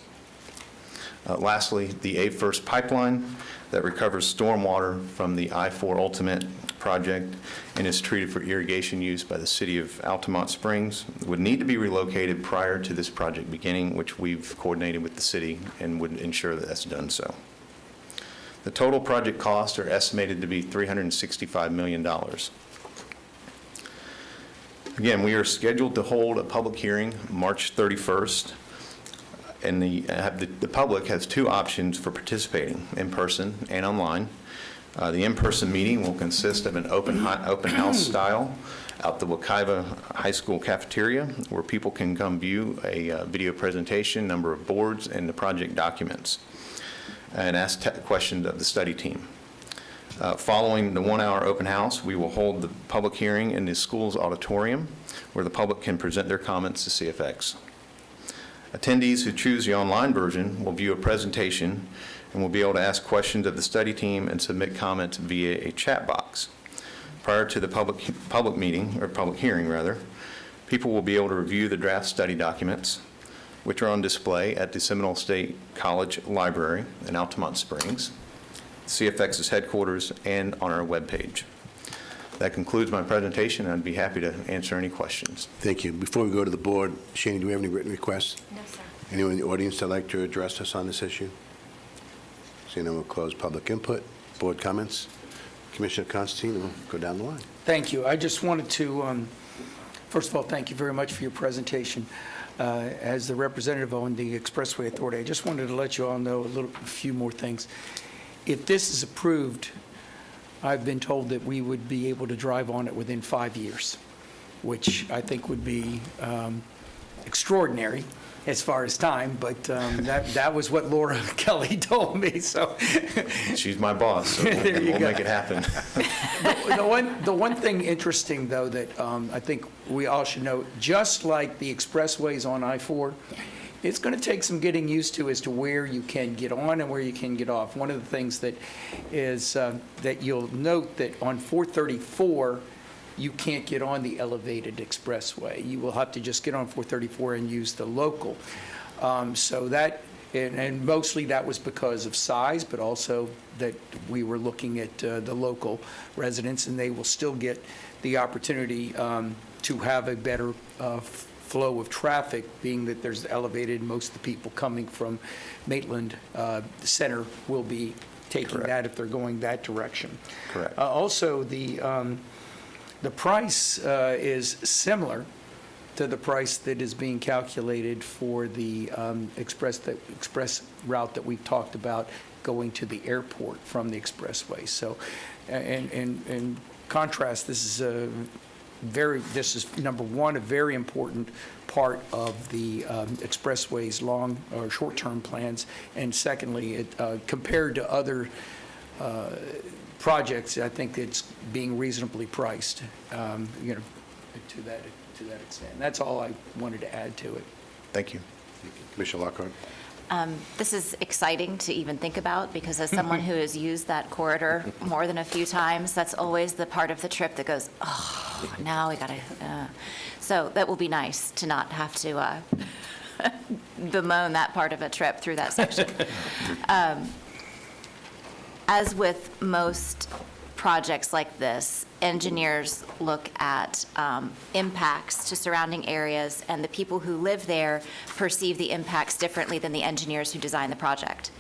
Lastly, the A-First pipeline that recovers stormwater from the I-4 Ultimate project and is treated for irrigation use by the city of Altamont Springs would need to be relocated prior to this project beginning, which we've coordinated with the city and would ensure that that's done so. The total project costs are estimated to be $365 million. Again, we are scheduled to hold a public hearing March 31st. And the public has 2 options for participating, in person and online. The in-person meeting will consist of an open house style out the Wekiva High School cafeteria, where people can come view a video presentation, number of boards, and the project documents, and ask questions of the study team. Following the 1-hour open house, we will hold the public hearing in the school's auditorium, where the public can present their comments to CFX. Attendees who choose the online version will view a presentation and will be able to ask questions of the study team and submit comments via a chat box. Prior to the public meeting, or public hearing rather, People will be able to review the draft study documents, which are on display at the Seminole State College Library in Altamont Springs, CFX's headquarters, and on our webpage. That concludes my presentation. I'd be happy to answer any questions. Thank you. Before we go to the board, Shane, do we have any written requests? No, sir. Anyone in the audience that'd like to address us on this issue? Seeing none, we'll close public input. Board comments? Commissioner Constantine, we'll go down the line. Thank you. I just wanted to, first of all, thank you very much for your presentation. As the representative on the Expressway Authority, I just wanted to let you all know a few more things. If this is approved, I've been told that we would be able to drive on it within 5 years, which I think would be extraordinary as far as time, but that was what Laura Kelly told me, so. She's my boss, so There you we'll go. make it happen. The one thing interesting, though, that I think we all should know, just like the expressways on I-4, it's going to take some getting used to as to where you can get on and where you can get off. One of the things that is that you'll note that on 434, you can't get on the elevated expressway. You will have to just get on 434 and use the local. So that, and mostly that was because of size, but also that we were looking at the local residents, and they will still get the opportunity to have a better flow of traffic, being that there's elevated. Most of the people coming from Maitland Center will be taking Correct. that if they're going that direction. Correct. Also, the price is similar to the price that is being calculated for the express route that we've talked about going to the airport from the expressway. So, in contrast, this is number one, a very important part of the expressway's long or short-term plans, and secondly, it compared to other projects, I think it's being reasonably priced, to that extent. That's all I wanted to add to it. Thank you. Commissioner Lockhart? This is exciting to even think about, because as someone who has used that corridor more than a few times, that's always the part of the trip that goes, oh, now we got to, so that will be nice to not have to bemoan that part of a trip through that section. As with most projects like this, engineers look at impacts to surrounding areas, and the people who live there perceive the impacts differently than the engineers who design the project.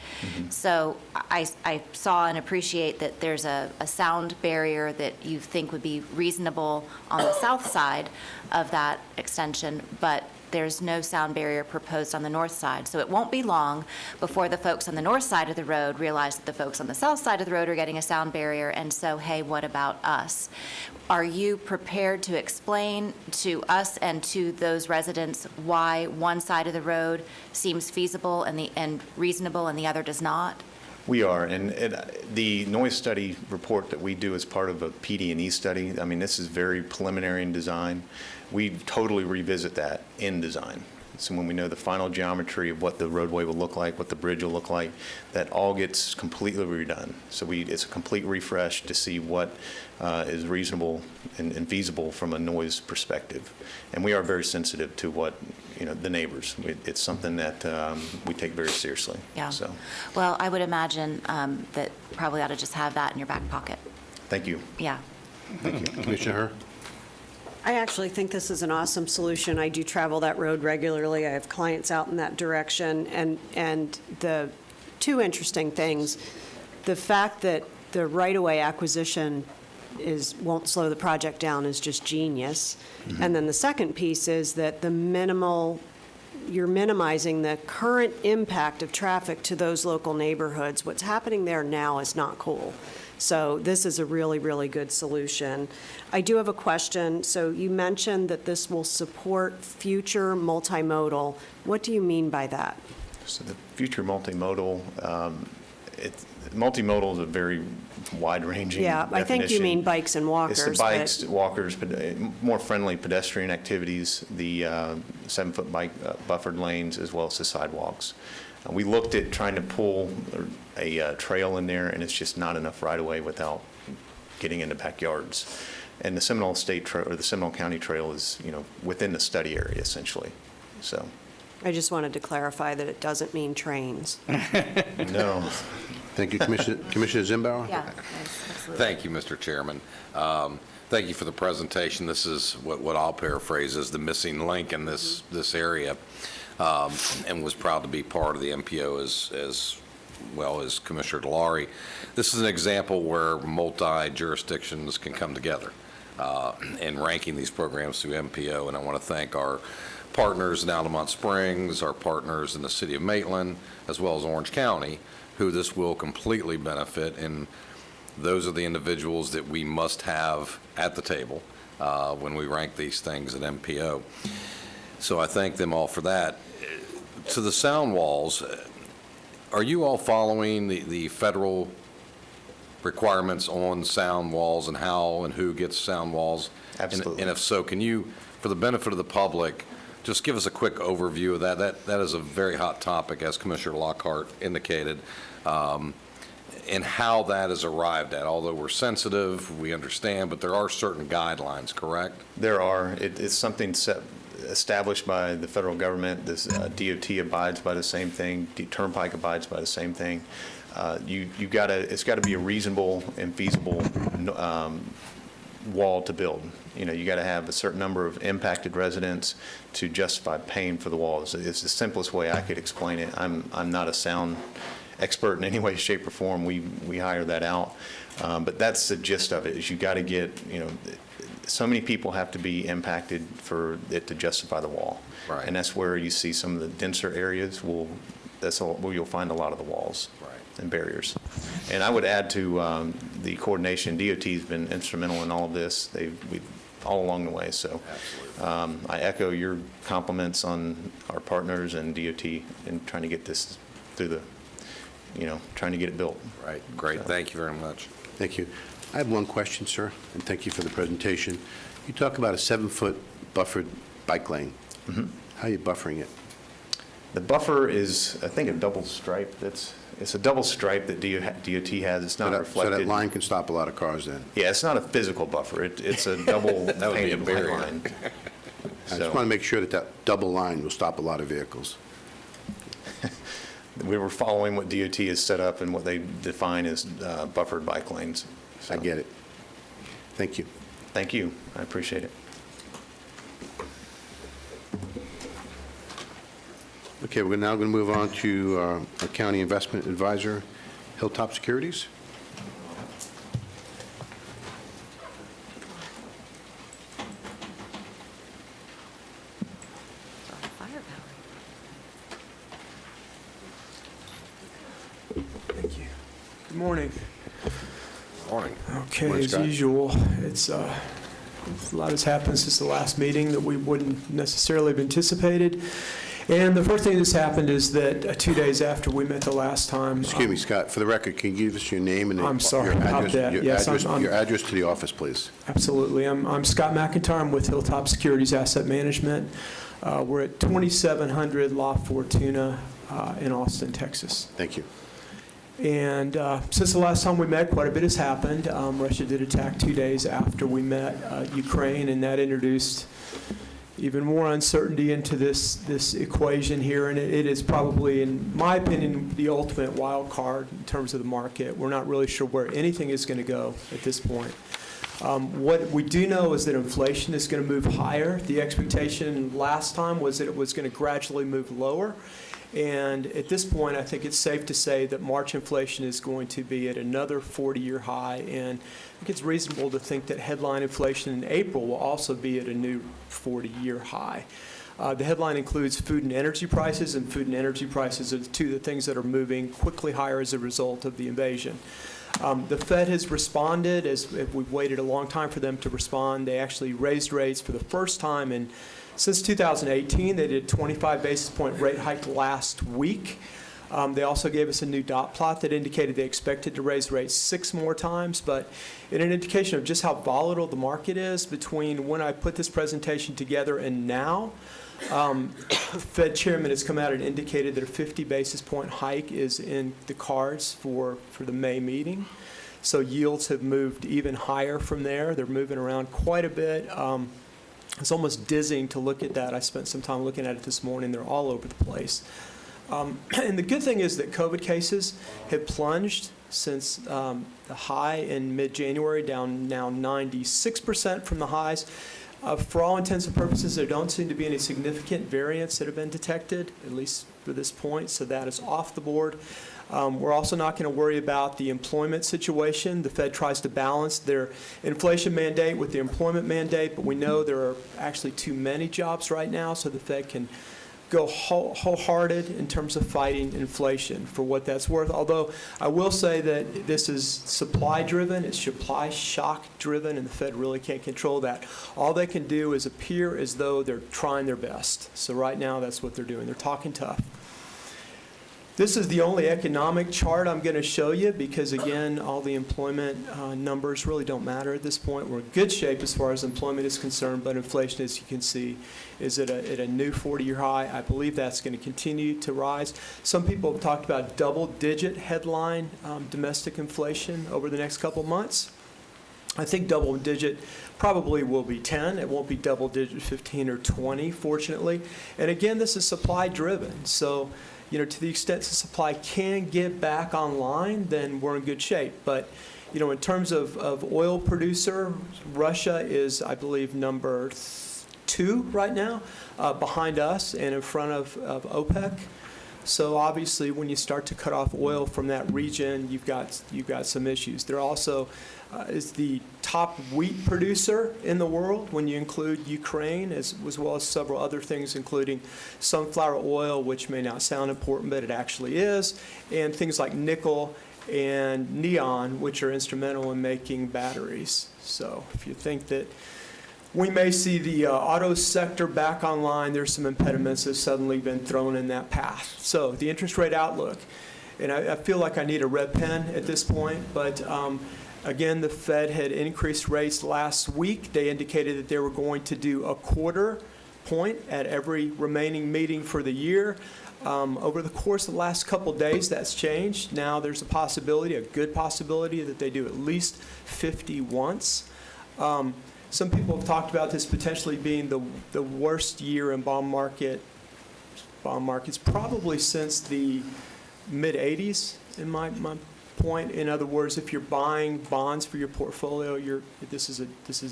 So I saw and appreciate that there's a sound barrier that you think would be reasonable on the south side of that extension, but there's no sound barrier proposed on the north side. So it won't be long before the folks on the north side of the road realize that the folks on the south side of the road are getting a sound barrier, and so, hey, what about us? Are you prepared to explain to us and to those residents why one side of the road seems feasible and reasonable and the other does not? We are, and the noise study report that we do as part of a PD&E study, I mean, this is very preliminary in design. We totally revisit that in design. So when we know the final geometry of what the roadway will look like, what the bridge will look like, that all gets completely redone. So it's a complete refresh to see what is reasonable and feasible from a noise perspective. And we are very sensitive to what, the neighbors. It's something that we take very seriously. Yeah. So, Well, I would imagine that probably ought to just have that in your back pocket. thank you. Yeah. Thank you. Commissioner Herr? I actually think this is an awesome solution. I do travel that road regularly. I have clients out in that direction. And the two interesting things, the fact that the right-of-way acquisition won't slow the project down is just genius. And then the second piece is that you're minimizing the current impact of traffic to those local neighborhoods. What's happening there now is not cool. So this is a really, really good solution. I do have a question. So you mentioned that this will support future multimodal. What do you mean by that? So the future multimodal, multimodal is a very wide-ranging Yeah, I think you definition. mean bikes and walkers. It's the bikes, walkers, more friendly pedestrian activities, the 7-foot bike buffered lanes, as well as the sidewalks. We looked at trying to pull a trail in there, and it's just not enough right-of-way without getting into backyards. And the Seminole State Trail, or the Seminole County Trail is, within the study area essentially, so. I just wanted to clarify that it doesn't mean trains. No. Thank you, Commissioner Zimbauer. Yeah, absolutely. Thank you, Mr. Chairman. Thank you for the presentation. This is what I'll paraphrase as the missing link in this area, and was proud to be part of the MPO as well as Commissioner DeLaurie. This is an example where multi-jurisdictions can come together in ranking these programs through MPO, and I want to thank our partners in Altamont Springs, our partners in the city of Maitland, as well as Orange County, who this will completely benefit, and those are the individuals that we must have at the table when we rank these things at MPO. So I thank them all for that. To the sound walls, are you all following the federal requirements on sound walls and how and who gets sound walls? Absolutely. And if so, can you, for the benefit of the public, just give us a quick overview of that? That is a very hot topic, as Commissioner Lockhart indicated, and how that is arrived at. Although we're sensitive, we understand, but there are certain guidelines, correct? There are. It's something established by the federal government. This DOT abides by the same thing. Turnpike abides by the same thing. It's got to be a reasonable and feasible wall to build. You got to have a certain number of impacted residents to justify paying for the walls. It's the simplest way I could explain it. I'm not a sound expert in any way, shape, or form. We hire that out, but that's the gist of it. Is you got to get so many people have to be impacted for it to justify the wall, Right. and that's where you see some of the denser areas. That's where you'll find a lot of the walls. Right. And barriers. And I would add to the coordination. DOT has been instrumental in all of this. We've all along the way. So I echo your compliments on our partners and DOT in trying to get this through the, trying to get it built. Right. Great. So. Thank you very much. Thank you. I have one question, sir, and thank you for the presentation. You talk about a 7-foot buffered bike lane. Mm-hmm. How are you buffering it? The buffer is, I think, a double stripe. It's a double stripe that DOT has. It's not reflected. So that line can stop a lot of cars then? Yeah, it's not a physical buffer. It's a double That would be a painted barrier. line. I just want to make sure that double line will stop a lot of vehicles. We were following what DOT has set up and what they define as buffered bike lanes. So. I get it. Thank you. Thank you. I appreciate it. Okay, we're now going to move on to our county investment advisor, Hilltop Securities. Thank you. Good morning. Morning. Okay, Morning, as Scott. usual, it's a lot has happened since the last meeting that we wouldn't necessarily have anticipated. And the first thing that's happened is that 2 days after we met the last time. Excuse me, Scott, for the record, can you give us your name and I'm sorry your about address, that. Yes, I'm- your address to the office, please? Absolutely. I'm Scott McIntyre. I'm with Hilltop Securities Asset Management. We're at 2700 La Fortuna in Austin, Texas. Thank you. And since the last time we met, quite a bit has happened. Russia did attack 2 days after we met Ukraine, and that introduced even more uncertainty into this equation here. And it is probably, in my opinion, the ultimate wild card in terms of the market. We're not really sure where anything is going to go at this point. What we do know is that inflation is going to move higher. The expectation last time was that it was going to gradually move lower. And at this point, I think it's safe to say that March inflation is going to be at another 40-year high. And I think it's reasonable to think that headline inflation in April will also be at a new 40-year high. The headline includes food and energy prices, and food and energy prices are two of the things that are moving quickly higher as a result of the invasion. The Fed has responded, as we've waited a long time for them to respond. They actually raised rates for the first time since 2018. They did a 25 basis point rate hike last week. They also gave us a new dot plot that indicated they expected to raise rates 6 more times. But in an indication of just how volatile the market is between when I put this presentation together and now, Fed chairman has come out and indicated that a 50 basis point hike is in the cards for the May meeting. So yields have moved even higher from there. They're moving around quite a bit. It's almost dizzying to look at that. I spent some time looking at it this morning. They're all over the place. And the good thing is that COVID cases have plunged since the high in mid-January, down now 96% from the highs. For all intents and purposes, there don't seem to be any significant variants that have been detected, at least for this point, so that is off the board. We're also not going to worry about the employment situation. The Fed tries to balance their inflation mandate with the employment mandate, but we know there are actually too many jobs right now, so the Fed can go wholehearted in terms of fighting inflation for what that's worth. Although I will say that this is supply-driven, it's supply shock-driven, and the Fed really can't control that. All they can do is appear as though they're trying their best. So right now, that's what they're doing. They're talking tough. This is the only economic chart I'm going to show you because, again, all the employment numbers really don't matter at this point. We're in good shape as far as employment is concerned, but inflation, as you can see, is at a new 40-year high. I believe that's going to continue to rise. Some people have talked about double-digit headline domestic inflation over the next couple months. I think double-digit probably will be 10. It won't be double-digit 15 or 20, fortunately. And again, this is supply-driven. So, to the extent the supply can get back online, then we're in good shape. But, in terms of oil producer, Russia is, I believe, number 2 right now, behind us and in front of OPEC. So obviously, when you start to cut off oil from that region, you've got some issues. There also is the top wheat producer in the world when you include Ukraine, as well as several other things, including sunflower oil, which may not sound important, but it actually is, and things like nickel and neon, which are instrumental in making batteries. So if you think that we may see the auto sector back online, there's some impediments that have suddenly been thrown in that path. So the interest rate outlook, and I feel like I need a red pen at this point, but again, the Fed had increased rates last week. They indicated that they were going to do a quarter point at every remaining meeting for the year. Over the course of the last couple days, that's changed. Now there's a possibility, a good possibility, that they do at least 50 once. Some people have talked about this potentially being the worst year in bond markets probably since the mid-'80s, in my point. In other words, if you're buying bonds for your portfolio, this is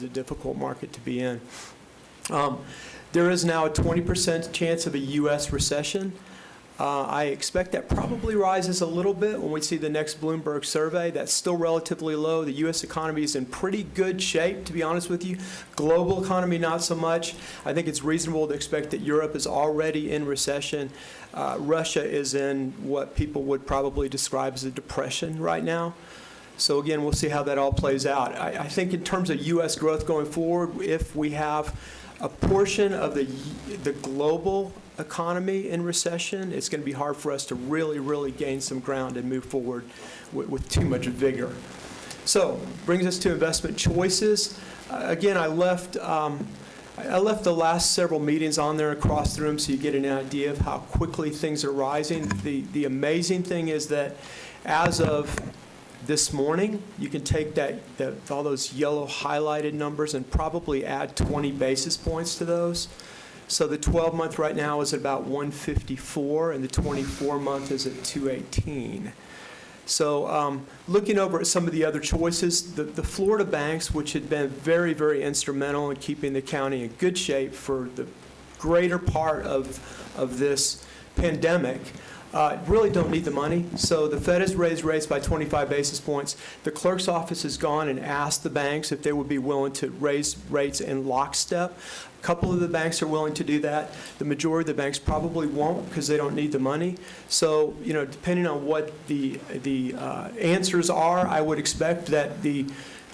a difficult market to be in. There is now a 20% chance of a U.S. recession. I expect that probably rises a little bit when we see the next Bloomberg survey. That's still relatively low. The U.S. economy is in pretty good shape, to be honest with you. Global economy, not so much. I think it's reasonable to expect that Europe is already in recession. Russia is in what people would probably describe as a depression right now. So again, we'll see how that all plays out. I think in terms of U.S. growth going forward, if we have a portion of the global economy in recession, it's going to be hard for us to really gain some ground and move forward with too much vigor. So, brings us to investment choices. Again, I left the last several meetings on there across the room so you get an idea of how quickly things are rising. The amazing thing is that as of this morning, you can take all those yellow highlighted numbers and probably add 20 basis points to those. So the 12-month right now is at about 154, and the 24-month is at 218. So looking over at some of the other choices, the Florida banks, which had been very instrumental in keeping the county in good shape for the greater part of this pandemic, really don't need the money. So the Fed has raised rates by 25 basis points. The clerk's office has gone and asked the banks if they would be willing to raise rates in lockstep. A couple of the banks are willing to do that. The majority of the banks probably won't because they don't need the money. So, depending on what the answers are, I would expect that the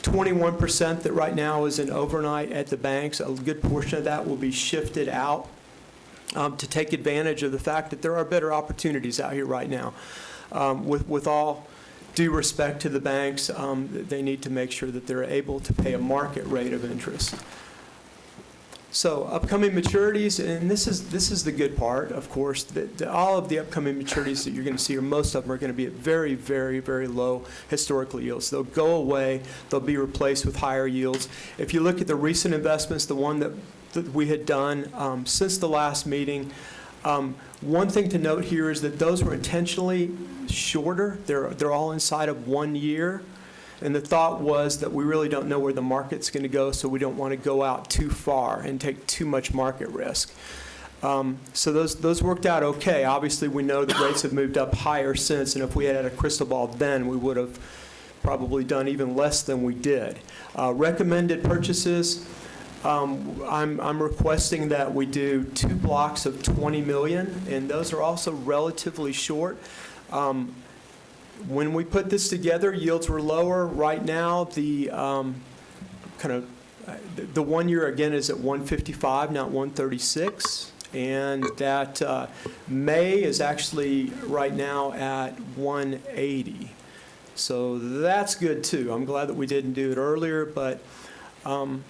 21% that right now is in overnight at the banks, a good portion of that will be shifted out to take advantage of the fact that there are better opportunities out here right now. With all due respect to the banks, they need to make sure that they're able to pay a market rate of interest. So upcoming maturities, and this is the good part, of course, that all of the upcoming maturities that you're going to see, or most of them, are going to be at very, very, very low historical yields. They'll go away. They'll be replaced with higher yields. If you look at the recent investments, the one that we had done since the last meeting, one thing to note here is that those were intentionally shorter. They're all inside of 1 year. And the thought was that we really don't know where the market's going to go, so we don't want to go out too far and take too much market risk. So those worked out okay. Obviously, we know that rates have moved up higher since, and if we had a crystal ball then, we would have probably done even less than we did. Recommended purchases, I'm requesting that we do 2 blocks of $20 million, and those are also relatively short. When we put this together, yields were lower. Right now, the 1 year, again, is at 155, not 136. And that May is actually right now at 180. So that's good, too. I'm glad that we didn't do it earlier, but and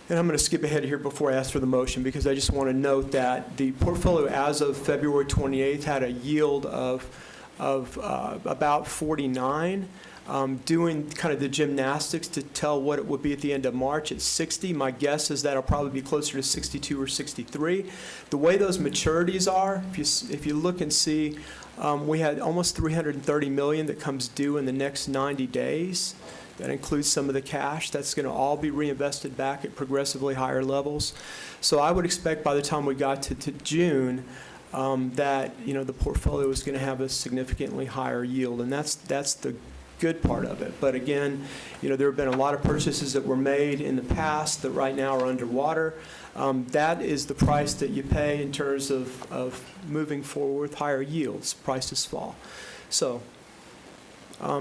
I'm going to skip ahead here before I ask for the motion, because I just want to note that the portfolio as of February 28th had a yield of about 49. Doing kind of the gymnastics to tell what it would be at the end of March, it's 60. My guess is that'll probably be closer to 62 or 63. The way those maturities are, if you look and see, we had almost $330 million that comes due in the next 90 days. That includes some of the cash. That's going to all be reinvested back at progressively higher levels. So I would expect by the time we got to June, that the portfolio is going to have a significantly higher yield, and that's the good part of it. But again, there have been a lot of purchases that were made in the past that right now are underwater. That is the price that you pay in terms of moving forward with higher yields. Prices fall. So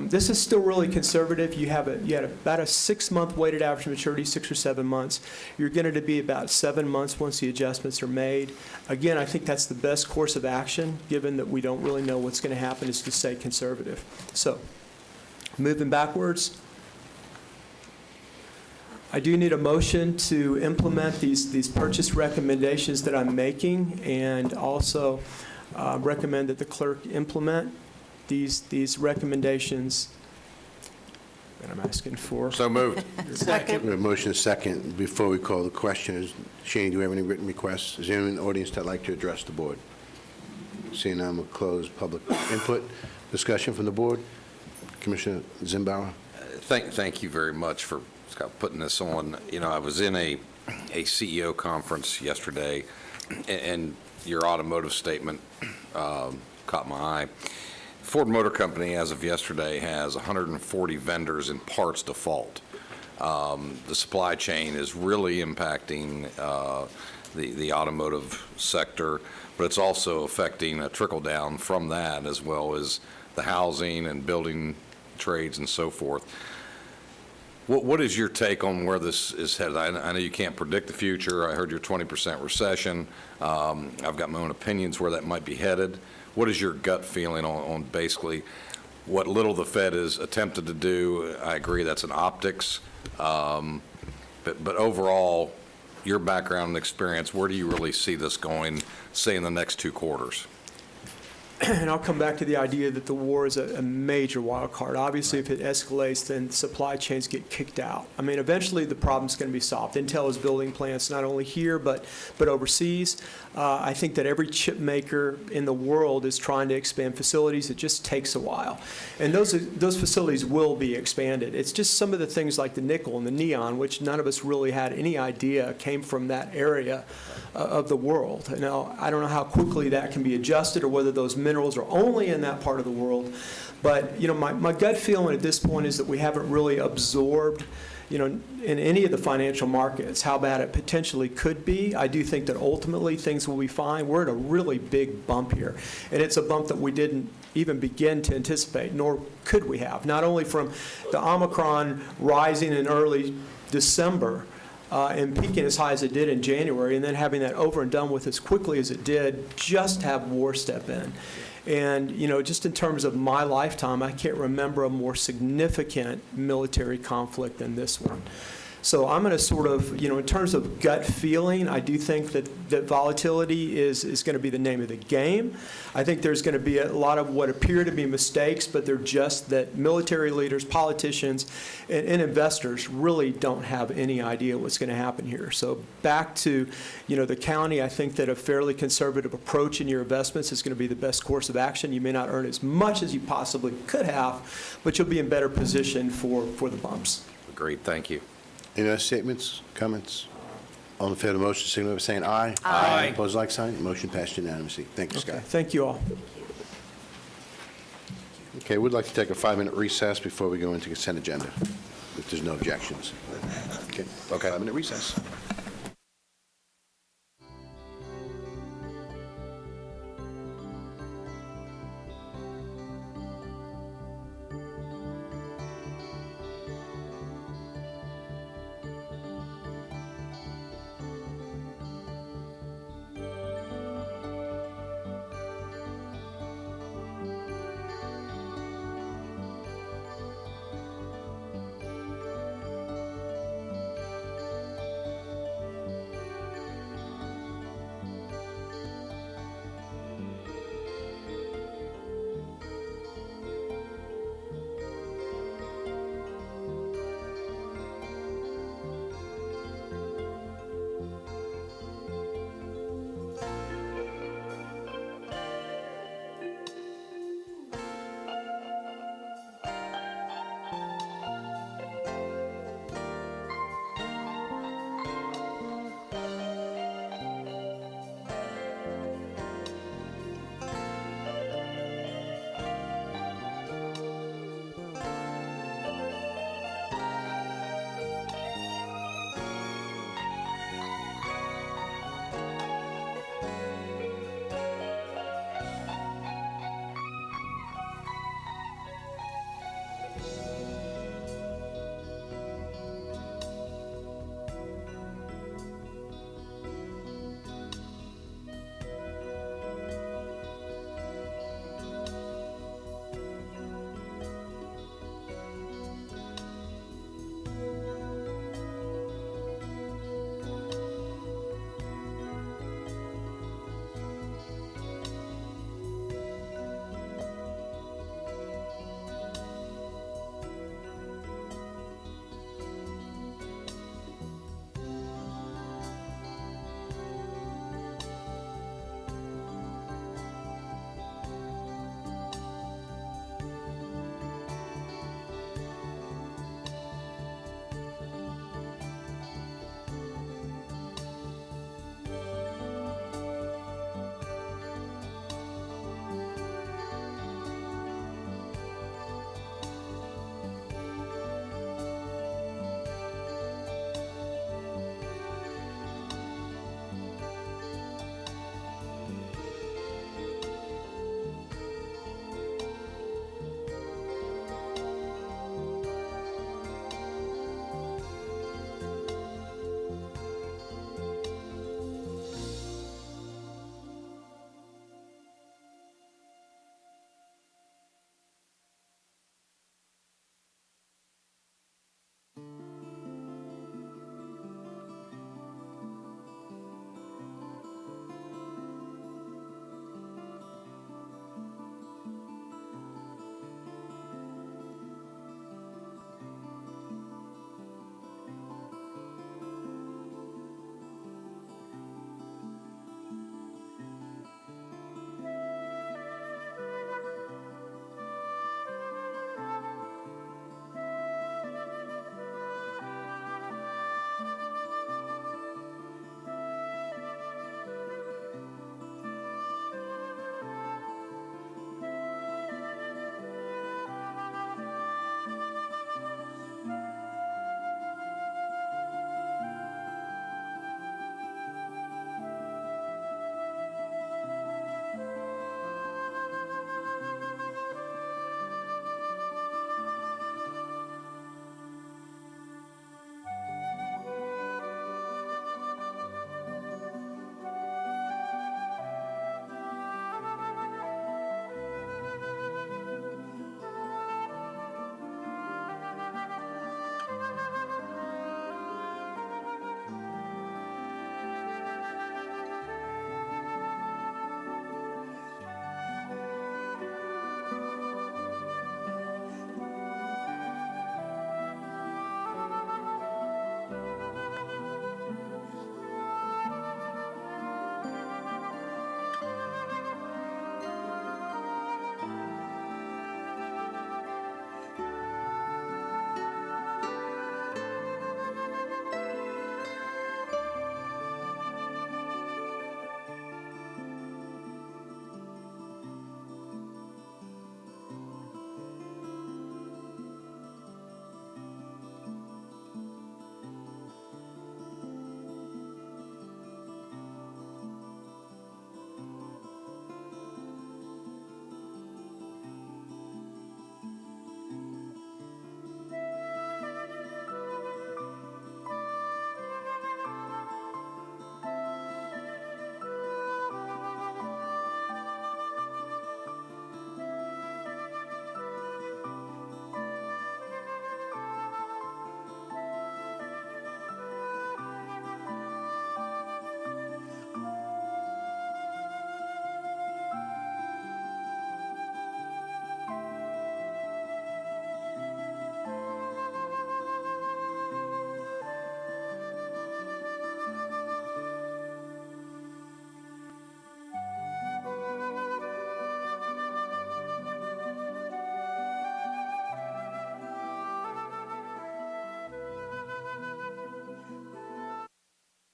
this is still really conservative. You had about a 6-month weighted average maturity, 6 or 7 months. You're going to be about 7 months once the adjustments are made. Again, I think that's the best course of action, given that we don't really know what's going to happen, is to stay conservative. So, moving backwards, I do need a motion to implement these purchase recommendations that I'm making, and also recommend that the clerk implement these recommendations that I'm asking for. So moved. Second. We have a motion and a second. Before we call the question, Shane, do we have any written requests? Is there anyone in the audience that'd like to address the board? Seeing none, we'll close public input. Discussion from the board. Commissioner Zimbauer. Thank you very much for, Scott, putting this on. I was in a CEO conference yesterday, and your automotive statement caught my eye. Ford Motor Company, as of yesterday, has 140 vendors in parts default. The supply chain is really impacting the automotive sector, but it's also affecting a trickle-down from that, as well as the housing and building trades and so forth. What is your take on where this is headed? I know you can't predict the future. I heard your 20% recession. I've got my own opinions where that might be headed. What is your gut feeling on basically what little the Fed has attempted to do? I agree that's an optics. But overall, your background and experience, where do you really see this going, say, in the next 2 quarters? And I'll come back to the idea that the war is a major wild card. Obviously, if it escalates, then supply chains get kicked out. I mean, eventually the problem's going to be solved. Intel is building plants not only here but overseas. I think that every chip maker in the world is trying to expand facilities. It just takes a while. And those facilities will be expanded. It's just some of the things like the nickel and the neon, which none of us really had any idea came from that area of the world. Now, I don't know how quickly that can be adjusted or whether those minerals are only in that part of the world. But, my gut feeling at this point is that we haven't really absorbed, in any of the financial markets, how bad it potentially could be. I do think that ultimately things will be fine. We're at a really big bump here. And it's a bump that we didn't even begin to anticipate, nor could we have. Not only from the Omicron rising in early December, and peaking as high as it did in January, and then having that over and done with as quickly as it did, just have war step in. And, just in terms of my lifetime, I can't remember a more significant military conflict than this one. So I'm going to sort of, in terms of gut feeling, I do think that volatility is going to be the name of the game. I think there's going to be a lot of what appear to be mistakes, but they're just that military leaders, politicians, and investors really don't have any idea what's going to happen here. So back to, the county, I think that a fairly conservative approach in your investments is going to be the best course of action. You may not earn as much as you possibly could have, but you'll be in better position for the bumps. Great, thank you. Any other statements, comments? All in favor of the motion, signify by saying aye. Aye. Opposed, like sign. Motion passed unanimously. Thank you, Okay, Scott. thank you all. Okay, we'd like to take a 5-minute recess before we go into consent agenda, if there's no objections. Okay, 5-minute recess.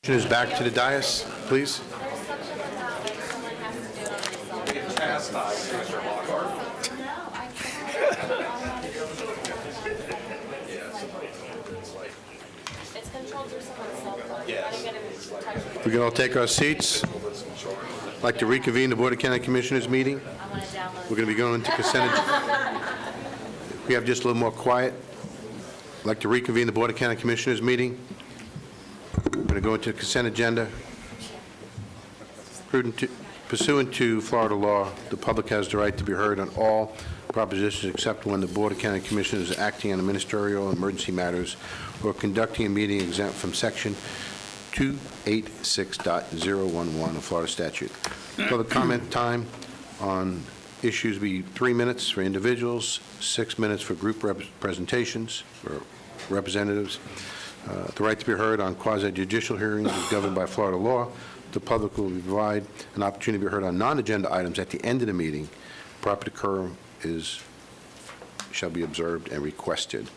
Is back to the dais, please. We can all take our seats. I'd like to reconvene the Board of County Commissioners meeting. We're going to be going into consent. We have just a little more quiet. I'd like to reconvene the Board of County Commissioners meeting. We're going to go into the consent agenda. Pursuant to Florida law, the public has the right to be heard on all propositions except when the Board of County Commissioners is acting on ministerial emergency matters or conducting a meeting exempt from Section 286.011 of Florida statute. Public comment time on issues will be 3 minutes for individuals, 6 minutes for group presentations or representatives. The right to be heard on quasi-judicial hearings is governed by Florida law. The public will provide an opportunity to be heard on non-agenda items at the end of the meeting. Proper decorum shall be observed and requested.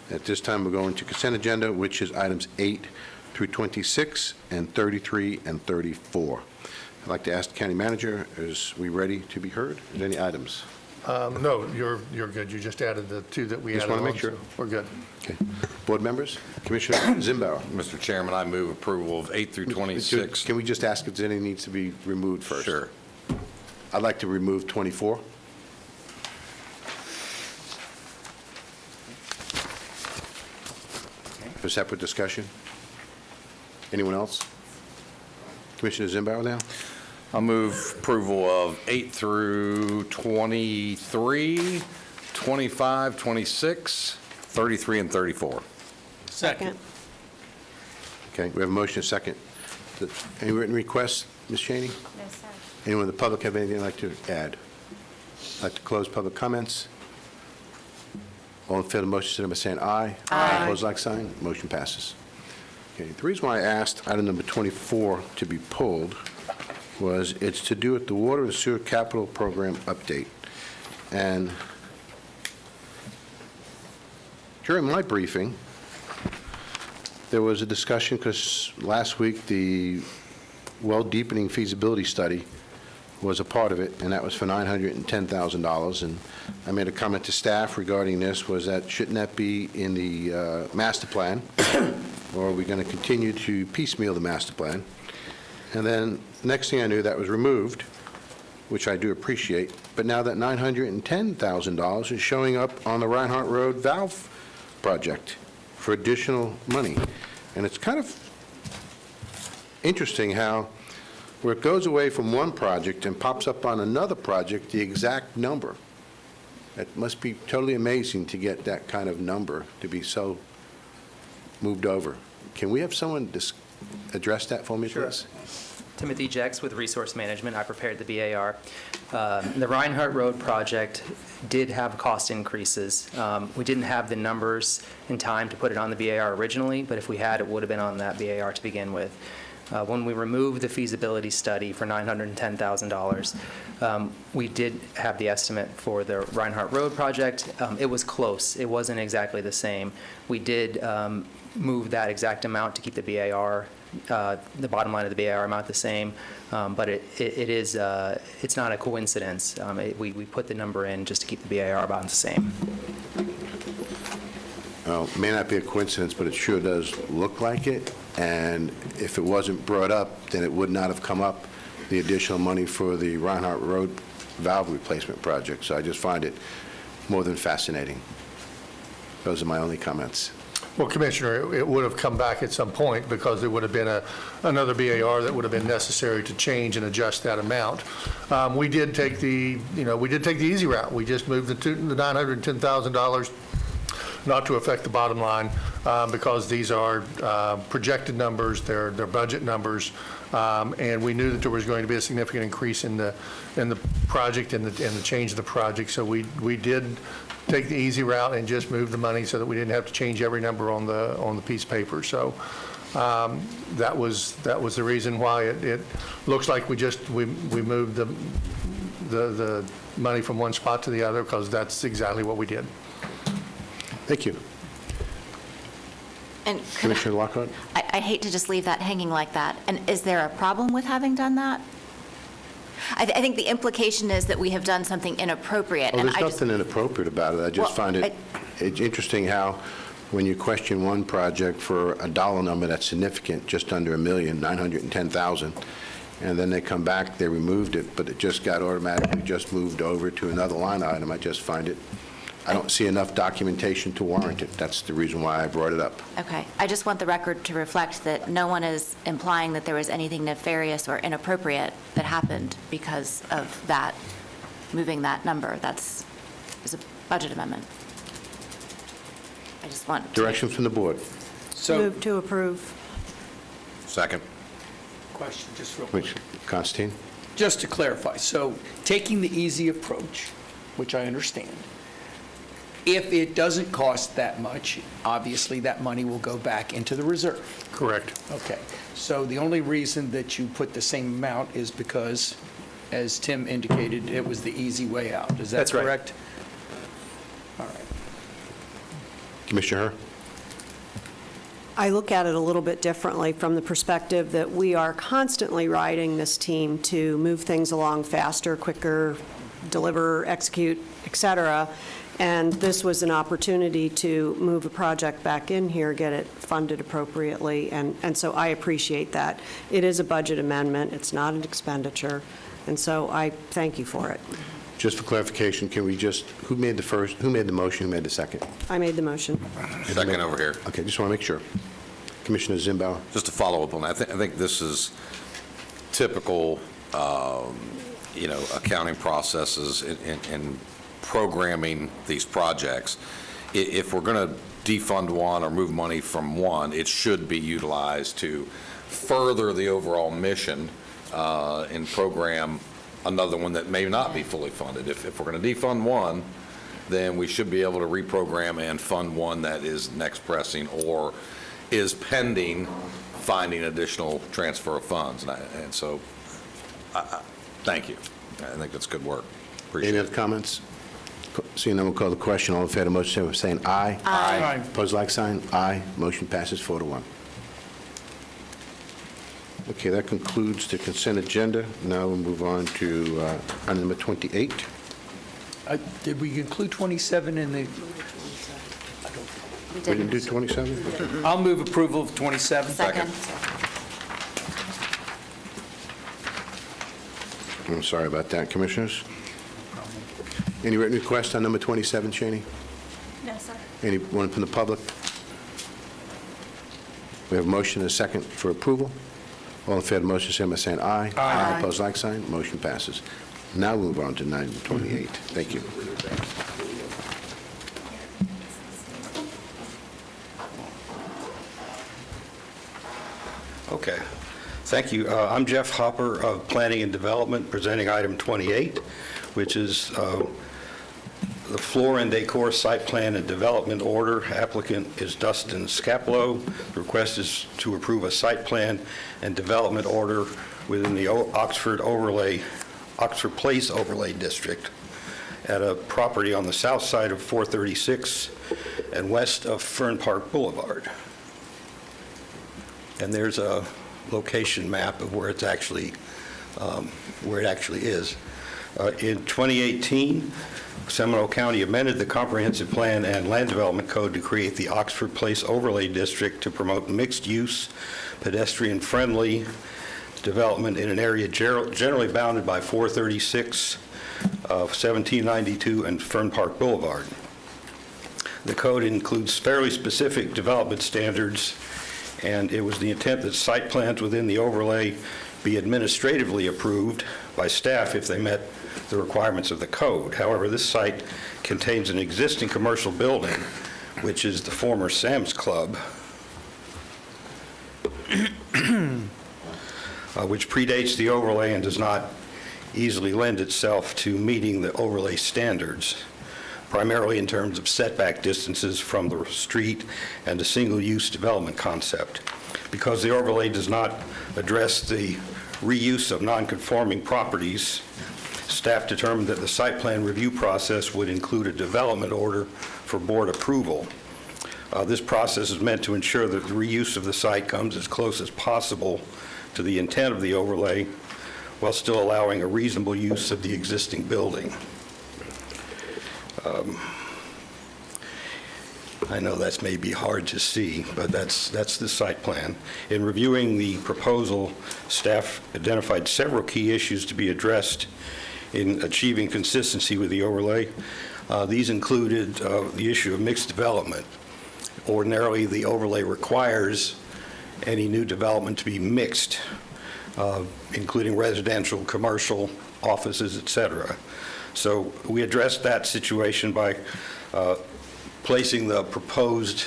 At this time, we're going to consent agenda, which is items 8 through 26 and 33 and 34. I'd like to ask the county manager, is we ready to be heard? Is there any items? No, you're good. You just added the two that we added Just want to on, make sure. so we're good. Okay. Board members? Commissioner Zimbauer. Mr. Chairman, I move approval of 8 through 26. Can we just ask if anything needs to be removed first? Sure. I'd like to remove 24. For separate discussion. Anyone else? Commissioner Zimbauer now? I'll move approval of 8 through 23, 25, 26, 33, and 34. Second. Okay, we have a motion, a second. Any written requests, Ms. Cheney? No, sir. Anyone in the public have anything they'd like to add? Like to close public comments? All in favor of the motion, signify by saying aye. Aye. Opposed, like sign. Motion passes. Okay, the reason why I asked item number 24 to be pulled was it's to do with the Water and Sewer Capital Program update. And during my briefing, there was a discussion because last week the well deepening feasibility study was a part of it, and that was for $910,000. And I made a comment to staff regarding this, was that shouldn't that be in the master plan, or are we going to continue to piecemeal the master plan? And then next thing I knew, that was removed, which I do appreciate. But now that $910,000 is showing up on the Reinhardt Road valve project for additional money. And it's kind of interesting how where it goes away from one project and pops up on another project, the exact number. It must be totally amazing to get that kind of number to be so moved over. Can we have someone address that for me, please? Timothy Jex with Resource Management. I prepared the BAR. The Reinhardt Road project did have cost increases. We didn't have the numbers in time to put it on the BAR originally, but if we had, it would have been on that BAR to begin with. When we removed the feasibility study for $910,000, we did have the estimate for the Reinhardt Road project. It was close. It wasn't exactly the same. We did move that exact amount to keep the BAR, the bottom line of the BAR amount the same, but it's not a coincidence. We put the number in just to keep the BAR about the same. Well, it may not be a coincidence, but it sure does look like it. And if it wasn't brought up, then it would not have come up, the additional money for the Reinhardt Road valve replacement project. So I just find it more than fascinating. Those are my only comments. Well, Commissioner, it would have come back at some point because there would have been another BAR that would have been necessary to change and adjust that amount. We did take the easy route. We just moved the $910,000 not to affect the bottom line because these are projected numbers, they're budget numbers, and we knew that there was going to be a significant increase in the project and the change of the project. So we did take the easy route and just move the money so that we didn't have to change every number on the piece of paper. So that was the reason why it looks like we moved the money from one spot to the other, because that's exactly what we did. Thank you. And Commissioner Lockhart? I hate to just leave that hanging like that. And is there a problem with having done that? I think the implication is that we have done something inappropriate. Oh, and there's I just- nothing inappropriate about it. I just Well, find it's interesting how when you question one project for a dollar number that's significant, just under $1,910,000, and then they come back, they removed it, but it just got automatically just moved over to another line item. I just find I don't see enough documentation to warrant it. That's the reason why I brought it up. Okay. I just want the record to reflect that no one is implying that there was anything nefarious or inappropriate that happened because of that, moving that number. That's a budget amendment. I just want Direction from the board. Move to approve. Second. Question, just real quick. Constantine? Just to clarify, so taking the easy approach, which I understand, if it doesn't cost that much, obviously that money will go back into the reserve. Correct. Okay, so the only reason that you put the same amount is because, as Tim indicated, it was the easy way out. Is that That's right. correct? All right. Commissioner Herr? I look at it a little bit differently from the perspective that we are constantly riding this team to move things along faster, quicker, deliver, execute, et cetera. And this was an opportunity to move a project back in here, get it funded appropriately, and so I appreciate that. It is a budget amendment, it's not an expenditure, and so I thank you for it. Just for clarification, can we just, who made the motion, who made the second? I made the motion. Second over here. Okay, just want to make sure. Commissioner Zimbauer? Just to follow up on that, I think this is typical, accounting processes in programming these projects. If we're going to defund one or move money from one, it should be utilized to further the overall mission and program another one that may not be fully funded. If we're going to defund one, then we should be able to reprogram and fund one that is next pressing or is pending finding additional transfer of funds. And so, thank you. I think that's good work. Appreciate Any it. other comments? Seeing none, we'll call the question. All in favor of the motion, saying aye. Aye. Opposed, like sign. Aye. Motion passes 4-1. Okay, that concludes the consent agenda. Now we'll move on to item number 28. Did we include 27 in the? We didn't do 27? I'll move approval of 27. Second. I'm sorry about that, Commissioners. Any written requests on number 27, Shani? No, sir. Anyone from the public? We have a motion and a second for approval. All in favor of the motion, say by saying aye. Aye. Opposed, like sign. Motion passes. Now we'll move on to 928. Thank you. Okay. Thank you. I'm Jeff Hopper of Planning and Development, presenting item 28, which is the floor and decor site plan and development order. Applicant is Dustin Scaplo. The request is to approve a site plan and development order within the Oxford Place Overlay District at a property on the south side of 436 and west of Fern Park Boulevard. And there's a location map of where it actually is. In 2018, Seminole County amended the Comprehensive Plan and Land Development Code to create the Oxford Place Overlay District to promote mixed-use, pedestrian-friendly development in an area generally bounded by 436, 1792, and Fern Park Boulevard. The code includes fairly specific development standards, and it was the intent that site plans within the overlay be administratively approved by staff if they met the requirements of the code. However, this site contains an existing commercial building, which is the former Sam's Club, which predates the overlay and does not easily lend itself to meeting the overlay standards, primarily in terms of setback distances from the street and a single-use development concept. Because the overlay does not address the reuse of non-conforming properties, staff determined that the site plan review process would include a development order for board approval. This process is meant to ensure that the reuse of the site comes as close as possible to the intent of the overlay while still allowing a reasonable use of the existing building. I know that's maybe hard to see, but that's the site plan. In reviewing the proposal, staff identified several key issues to be addressed in achieving consistency with the overlay. These included the issue of mixed development. Ordinarily, the overlay requires any new development to be mixed, including residential, commercial, offices, et cetera. So we addressed that situation by placing the proposed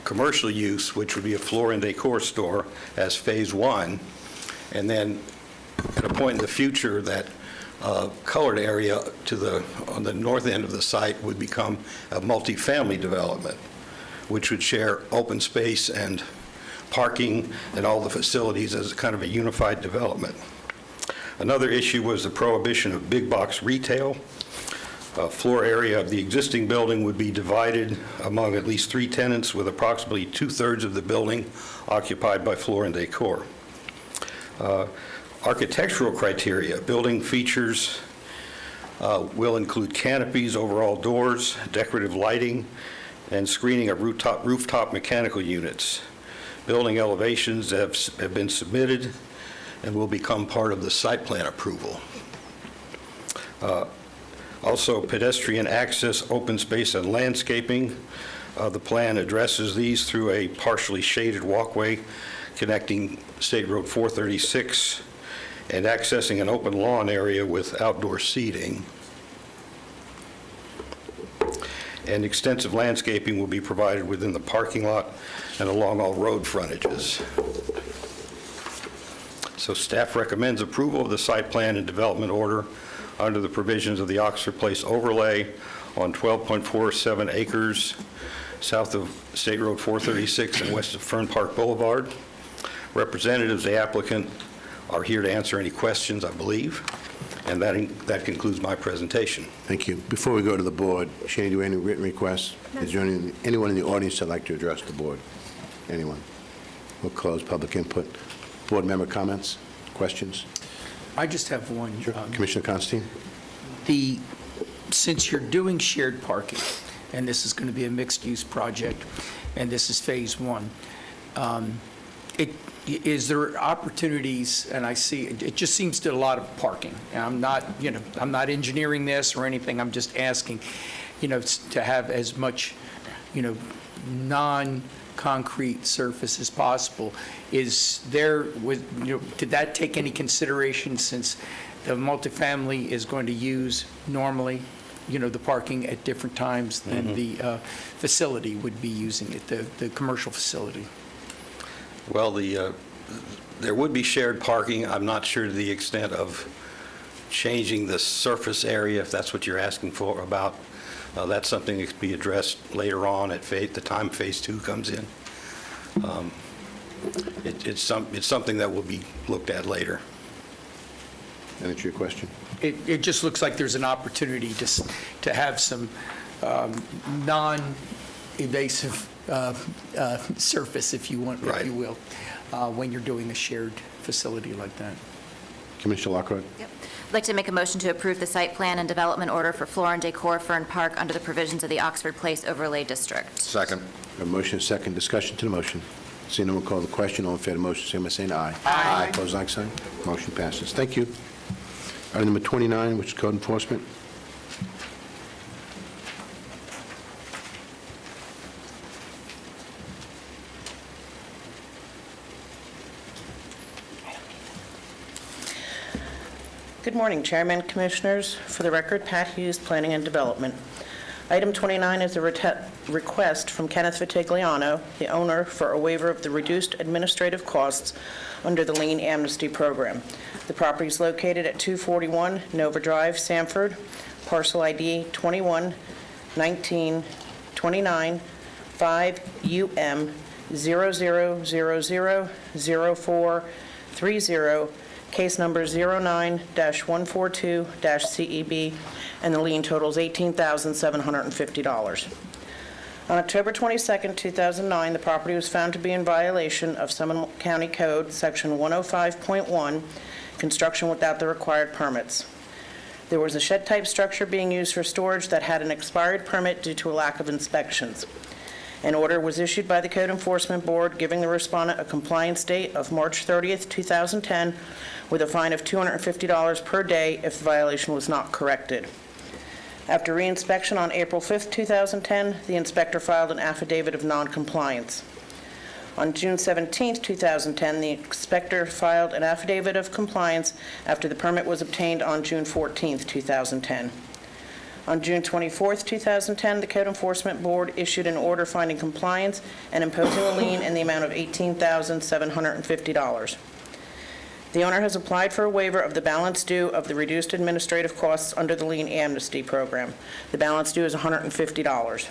commercial use, which would be a floor and decor store, as phase one, and then at a point in the future, that colored area on the north end of the site would become a multifamily development, which would share open space and parking and all the facilities as kind of a unified development. Another issue was the prohibition of big box retail. Floor area of the existing building would be divided among at least 3 tenants, with approximately 2/3 of the building occupied by floor and decor. Architectural criteria. Building features will include canopies over all doors, decorative lighting, and screening of rooftop mechanical units. Building elevations have been submitted and will become part of the site plan approval. Also, pedestrian access, open space, and landscaping. The plan addresses these through a partially shaded walkway connecting State Road 436 and accessing an open lawn area with outdoor seating. And extensive landscaping will be provided within the parking lot and along all road frontages. So staff recommends approval of the site plan and development order under the provisions of the Oxford Place overlay on 12.47 acres south of State Road 436 and west of Fern Park Boulevard. Representatives of the applicant are here to answer any questions, I believe, and that concludes my presentation. Thank you. Before we go to the board, Shane, do you have any written requests? Is there anyone in the audience that'd like to address the board? Anyone? We'll close public input. Board member comments, questions? I just have one. Commissioner Constantine? Since you're doing shared parking, and this is going to be a mixed-use project, and this is phase one, is there opportunities, and I see, it just seems to a lot of parking. And I'm not engineering this or anything, I'm just asking, to have as much, non-concrete surface as possible. Is there, did that take any consideration, since the multifamily is going to use normally, the parking at different times than the facility would be using it, the commercial facility? Well, there would be shared parking. I'm not sure to the extent of changing the surface area, if that's what you're asking for about. That's something that could be addressed later on at the time phase two comes in. It's something that will be looked at later. That answer your question? It just looks like there's an opportunity to have some non-invasive surface, if you want, if you will, when you're doing a shared facility like that. Commissioner Lockhart? Yep. I'd like to make a motion to approve the site plan and development order for Floor and Decor Fern Park under the provisions of the Oxford Place Overlay District. Second. A motion, second. Discussion to the motion. Seeing no one call the question, all in favor of the motion, say by saying aye. Aye. Opposed, like sign. Motion passes. Thank you. Item number 29, which is code enforcement. Good morning, Chairman, Commissioners. For the record, Pat Hughes, Planning and Development. Item 29 is a request from Kenneth Vitigliano, the owner, for a waiver of the reduced administrative costs under the lien amnesty program. The property is located at 241 Nova Drive, Sanford, parcel ID 211929 5UM 00000430, case number 09-142-CEB, and the lien totals $18,750. On October 22, 2009, the property was found to be in violation of Seminole County Code, Section 105.1, construction without the required permits. There was a shed-type structure being used for storage that had an expired permit due to a lack of inspections. An order was issued by the Code Enforcement Board giving the respondent a compliance date of March 30, 2010, with a fine of $250 per day if the violation was not corrected. After reinspection on April 5, 2010, the inspector filed an affidavit of noncompliance. On June 17, 2010, the inspector filed an affidavit of compliance after the permit was obtained on June 14, 2010. On June 24, 2010, the Code Enforcement Board issued an order finding compliance and imposing a lien in the amount of $18,750. The owner has applied for a waiver of the balance due of the reduced administrative costs under the lien amnesty program. The balance due is $150.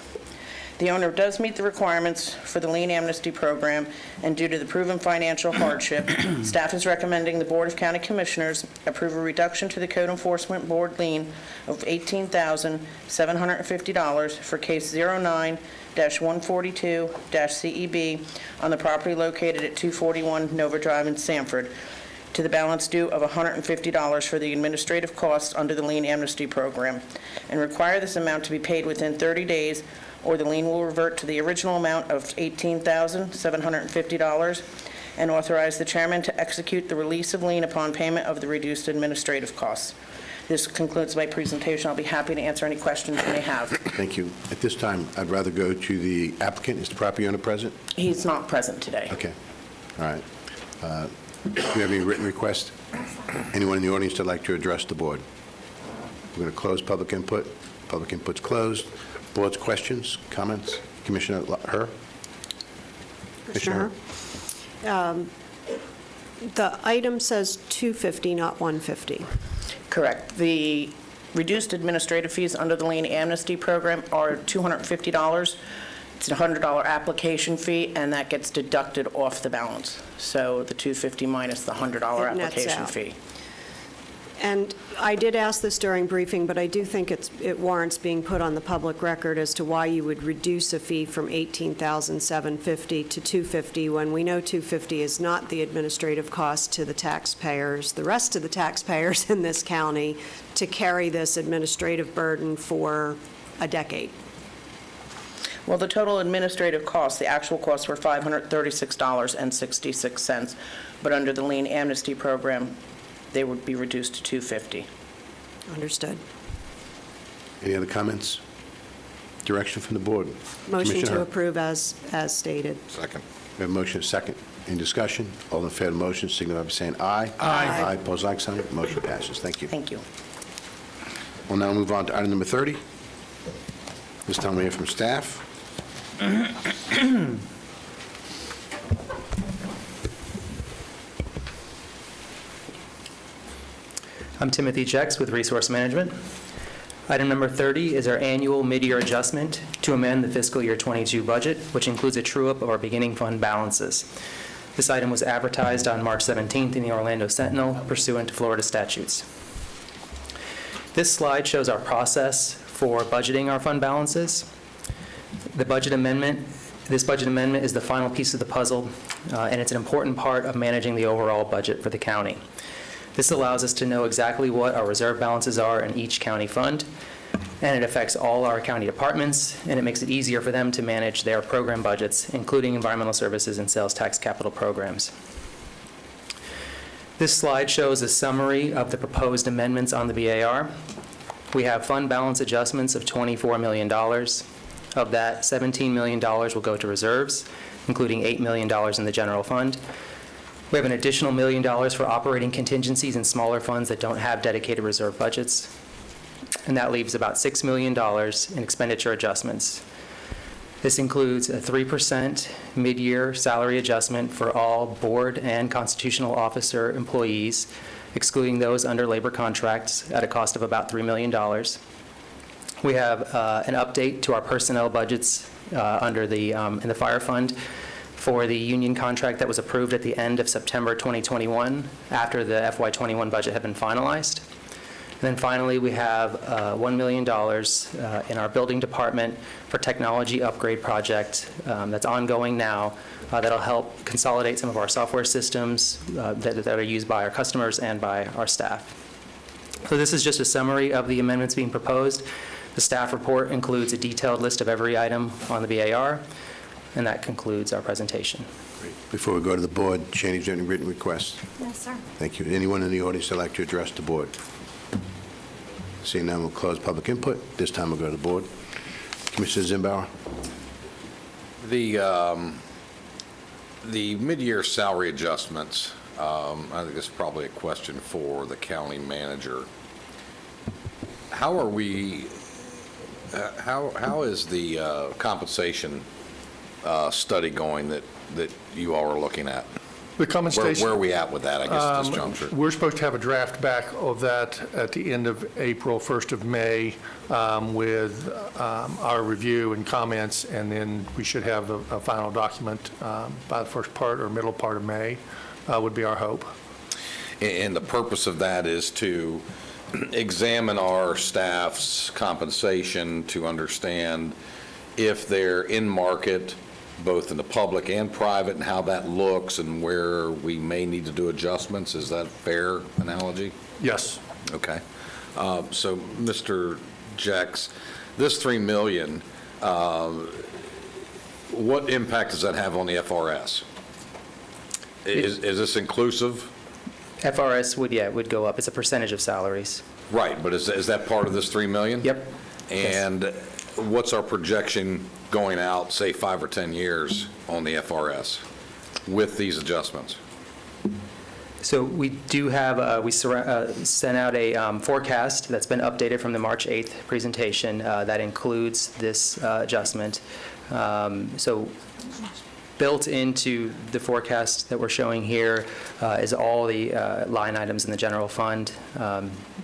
The owner does meet the requirements for the lien amnesty program, and due to the proven financial hardship, staff is recommending the Board of County Commissioners approve a reduction to the Code Enforcement Board lien of $18,750 for case 09-142-CEB on the property located at 241 Nova Drive in Sanford, to the balance due of $150 for the administrative costs under the lien amnesty program, and require this amount to be paid within 30 days, or the lien will revert to the original amount of $18,750, and authorize the chairman to execute the release of lien upon payment of the reduced administrative costs. This concludes my presentation. I'll be happy to answer any questions you may have. Thank you. At this time, I'd rather go to the applicant. Is the property owner present? He's not present today. Okay. All right. Do you have any written requests? Anyone in the audience that'd like to address the board? We're going to close public input. Public input's closed. Board's questions, comments? Commissioner Herr? Commissioner Herr? The item says $250, not $150. Correct. The reduced administrative fees under the lien amnesty program are $250. It's a $100 application fee, and that gets deducted off the balance. So the $250 minus the $100 application fee. And I did ask this during briefing, but I do think it warrants being put on the public record as to why you would reduce a fee from $18,750 to $250 when we know $250 is not the administrative cost to the taxpayers, the rest of the taxpayers in this county, to carry this administrative burden for a decade. Well, the total administrative costs, the actual costs were $536.66, but under the lien amnesty program, they would be reduced to $250. Understood. Any other comments? Direction from the board? Motion Commissioner to Herr? approve as stated. Second. We have a motion, a second. Any discussion? All in favor of the motion, signify by saying aye. Aye. Aye, pose like sign. Motion passes. Thank you. Thank you. We'll now move on to item number 30. This time we hear from staff. I'm Timothy Jex with Resource Management. Item number 30 is our annual mid-year adjustment to amend the fiscal year 22 budget, which includes a true-up of our beginning fund balances. This item was advertised on March 17th in the Orlando Sentinel pursuant to Florida statutes. This slide shows our process for budgeting our fund balances. This budget amendment is the final piece of the puzzle, and it's an important part of managing the overall budget for the county. This allows us to know exactly what our reserve balances are in each county fund, and it affects all our county departments, and it makes it easier for them to manage their program budgets, including environmental services and sales tax capital programs. This slide shows a summary of the proposed amendments on the BAR. We have fund balance adjustments of $24 million. Of that, $17 million will go to reserves, including $8 million in the general fund. We have an additional $1 million for operating contingencies in smaller funds that don't have dedicated reserve budgets. And that leaves about $6 million in expenditure adjustments. This includes a 3% mid-year salary adjustment for all board and constitutional officer employees, excluding those under labor contracts, at a cost of about $3 million. We have an update to our personnel budgets in the fire fund for the union contract that was approved at the end of September 2021 after the FY21 budget had been finalized. And then finally, we have $1 million in our building department for technology upgrade project that's ongoing now that'll help consolidate some of our software systems that are used by our customers and by our staff. So this is just a summary of the amendments being proposed. The staff report includes a detailed list of every item on the BAR, and that concludes our presentation. Before we go to the board, Shani, is there any written requests? Yes, sir. Thank you. Anyone in the audience that'd like to address the board? Seeing none, we'll close public input. This time we'll go to the board. Commissioner Zimbauer. The mid-year salary adjustments, I think it's probably a question for the county manager. How are we, how is the compensation study going that you all are looking at? The compensation. Where are we at with that, I guess, at this juncture? We're supposed to have a draft back of that at the end of April, 1st of May, with our review and comments, and then we should have a final document by the first part or middle part of May, would be our hope. And the purpose of that is to examine our staff's compensation to understand if they're in market, both in the public and private, and how that looks and where we may need to do adjustments. Is that a fair analogy? Yes. Okay. So, Mr. Jex, this $3 million, what impact does that have on the FRS? Is this inclusive? FRS would go up. It's a percentage of salaries. Right, but is that part of this $3 million? Yep. And what's our projection going out, say, 5 or 10 years on the FRS with these adjustments? So we do have, we sent out a forecast that's been updated from the March 8th presentation that includes this adjustment. So built into the forecast that we're showing here is all the line items in the general fund.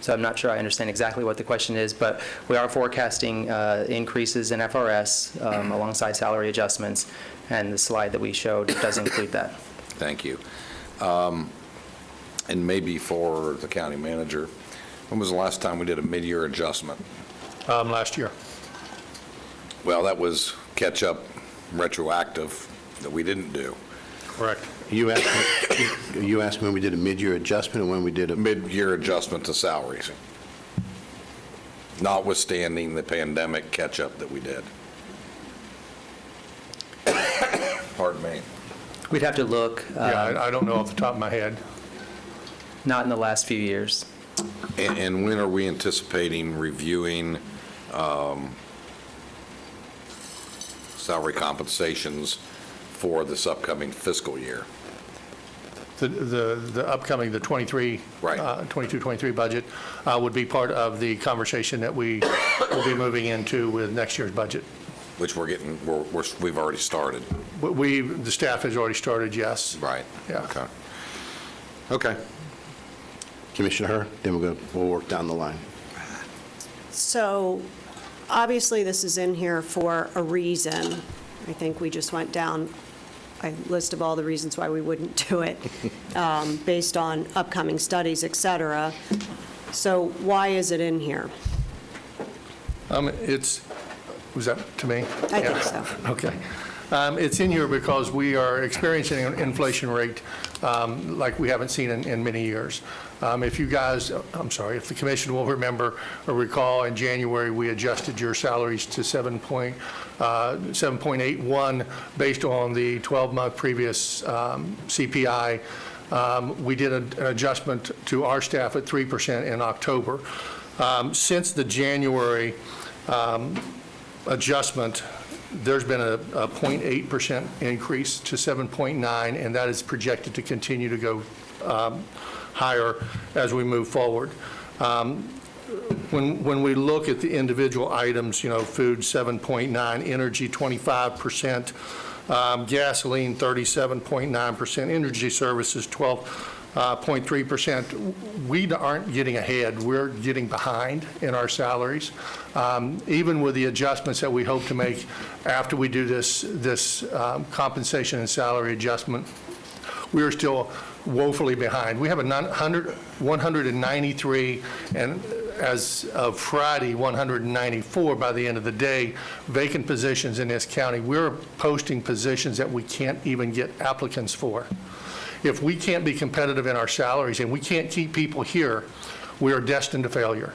So I'm not sure I understand exactly what the question is, but we are forecasting increases in FRS alongside salary adjustments, and the slide that we showed does include that. Thank you. And maybe for the county manager, when was the last time we did a mid-year adjustment? Last year. Well, that was catch-up retroactive that we didn't do. Correct. You asked when we did a mid-year adjustment and when we did a mid-year adjustment to salaries, notwithstanding the pandemic catch-up that we did. Pardon me. We'd have to look. Yeah, I don't know off the top of my head. Not in the last few years. And when are we anticipating reviewing salary compensations for this upcoming fiscal year? The upcoming, the 23, right. 22-23 budget would be part of the conversation that we will be moving into with next year's budget. Which we've already started. The staff has already started, yes. Right. Yeah. Okay. Okay. Commissioner Herr, then we'll work down the line. So obviously this is in here for a reason. I think we just went down a list of all the reasons why we wouldn't do it based on upcoming studies, et cetera. So why is it in here? Was that to me? I think so. Okay. It's in here because we are experiencing an inflation rate like we haven't seen in many years. If you guys, if the commission will remember or recall, in January, we adjusted your salaries to 7.81 based on the 12-month previous CPI. We did an adjustment to our staff at 3% in October. Since the January adjustment, there's been a 0.8% increase to 7.9, and that is projected to continue to go higher as we move forward. When we look at the individual items, food 7.9, energy 25%, gasoline 37.9%, energy services 12.3%. We aren't getting ahead. We're getting behind in our salaries. Even with the adjustments that we hope to make after we do this compensation and salary adjustment, we are still woefully behind. We have 193, and as of Friday, 194 by the end of the day, vacant positions in this county. We're posting positions that we can't even get applicants for. If we can't be competitive in our salaries and we can't keep people here, we are destined to failure.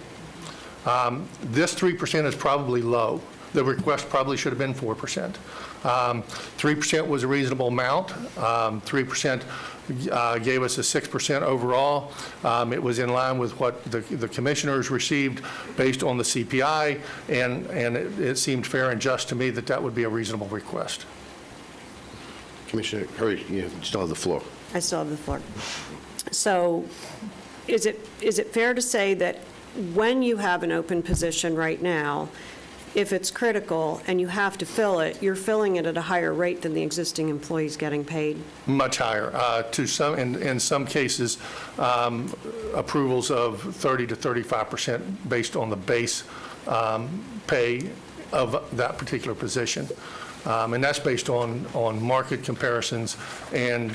This 3% is probably low. The request probably should have been 4%. 3% was a reasonable amount. 3% gave us a 6% overall. It was in line with what the commissioners received based on the CPI, and it seemed fair and just to me that that would be a reasonable request. Commissioner Hurry, you still have the floor. I still have the floor. So is it fair to say that when you have an open position right now, if it's critical and you have to fill it, you're filling it at a higher rate than the existing employees getting paid? Much higher. In some cases, approvals of 30 to 35% based on the base pay of that particular position. And that's based on market comparisons and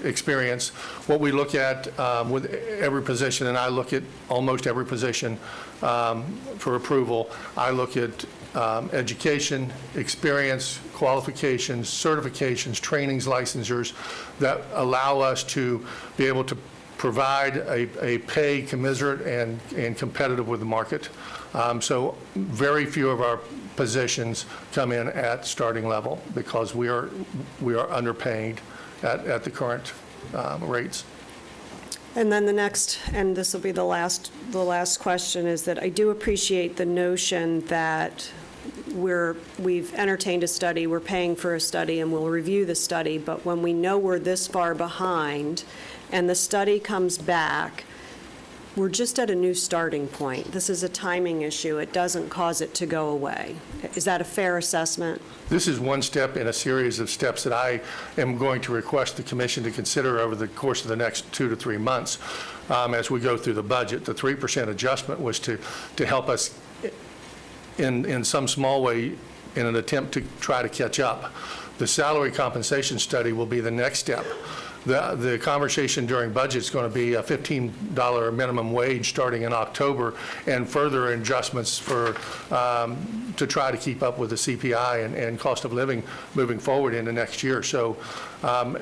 experience. What we look at with every position, and I look at almost every position for approval, I look at education, experience, qualifications, certifications, trainings, licensures that allow us to be able to provide a pay commensurate and competitive with the market. So very few of our positions come in at starting level because we are underpaid at the current rates. And then the next, and this will be the last question, is that I do appreciate the notion that we've entertained a study, we're paying for a study, and we'll review the study, but when we know we're this far behind and the study comes back, we're just at a new starting point. This is a timing issue. It doesn't cause it to go away. Is that a fair assessment? This is one step in a series of steps that I am going to request the commission to consider over the course of the next 2 to 3 months as we go through the budget. The 3% adjustment was to help us in some small way in an attempt to try to catch up. The salary compensation study will be the next step. The conversation during budget is going to be a $15 minimum wage starting in October and further adjustments to try to keep up with the CPI and cost of living moving forward into next year. So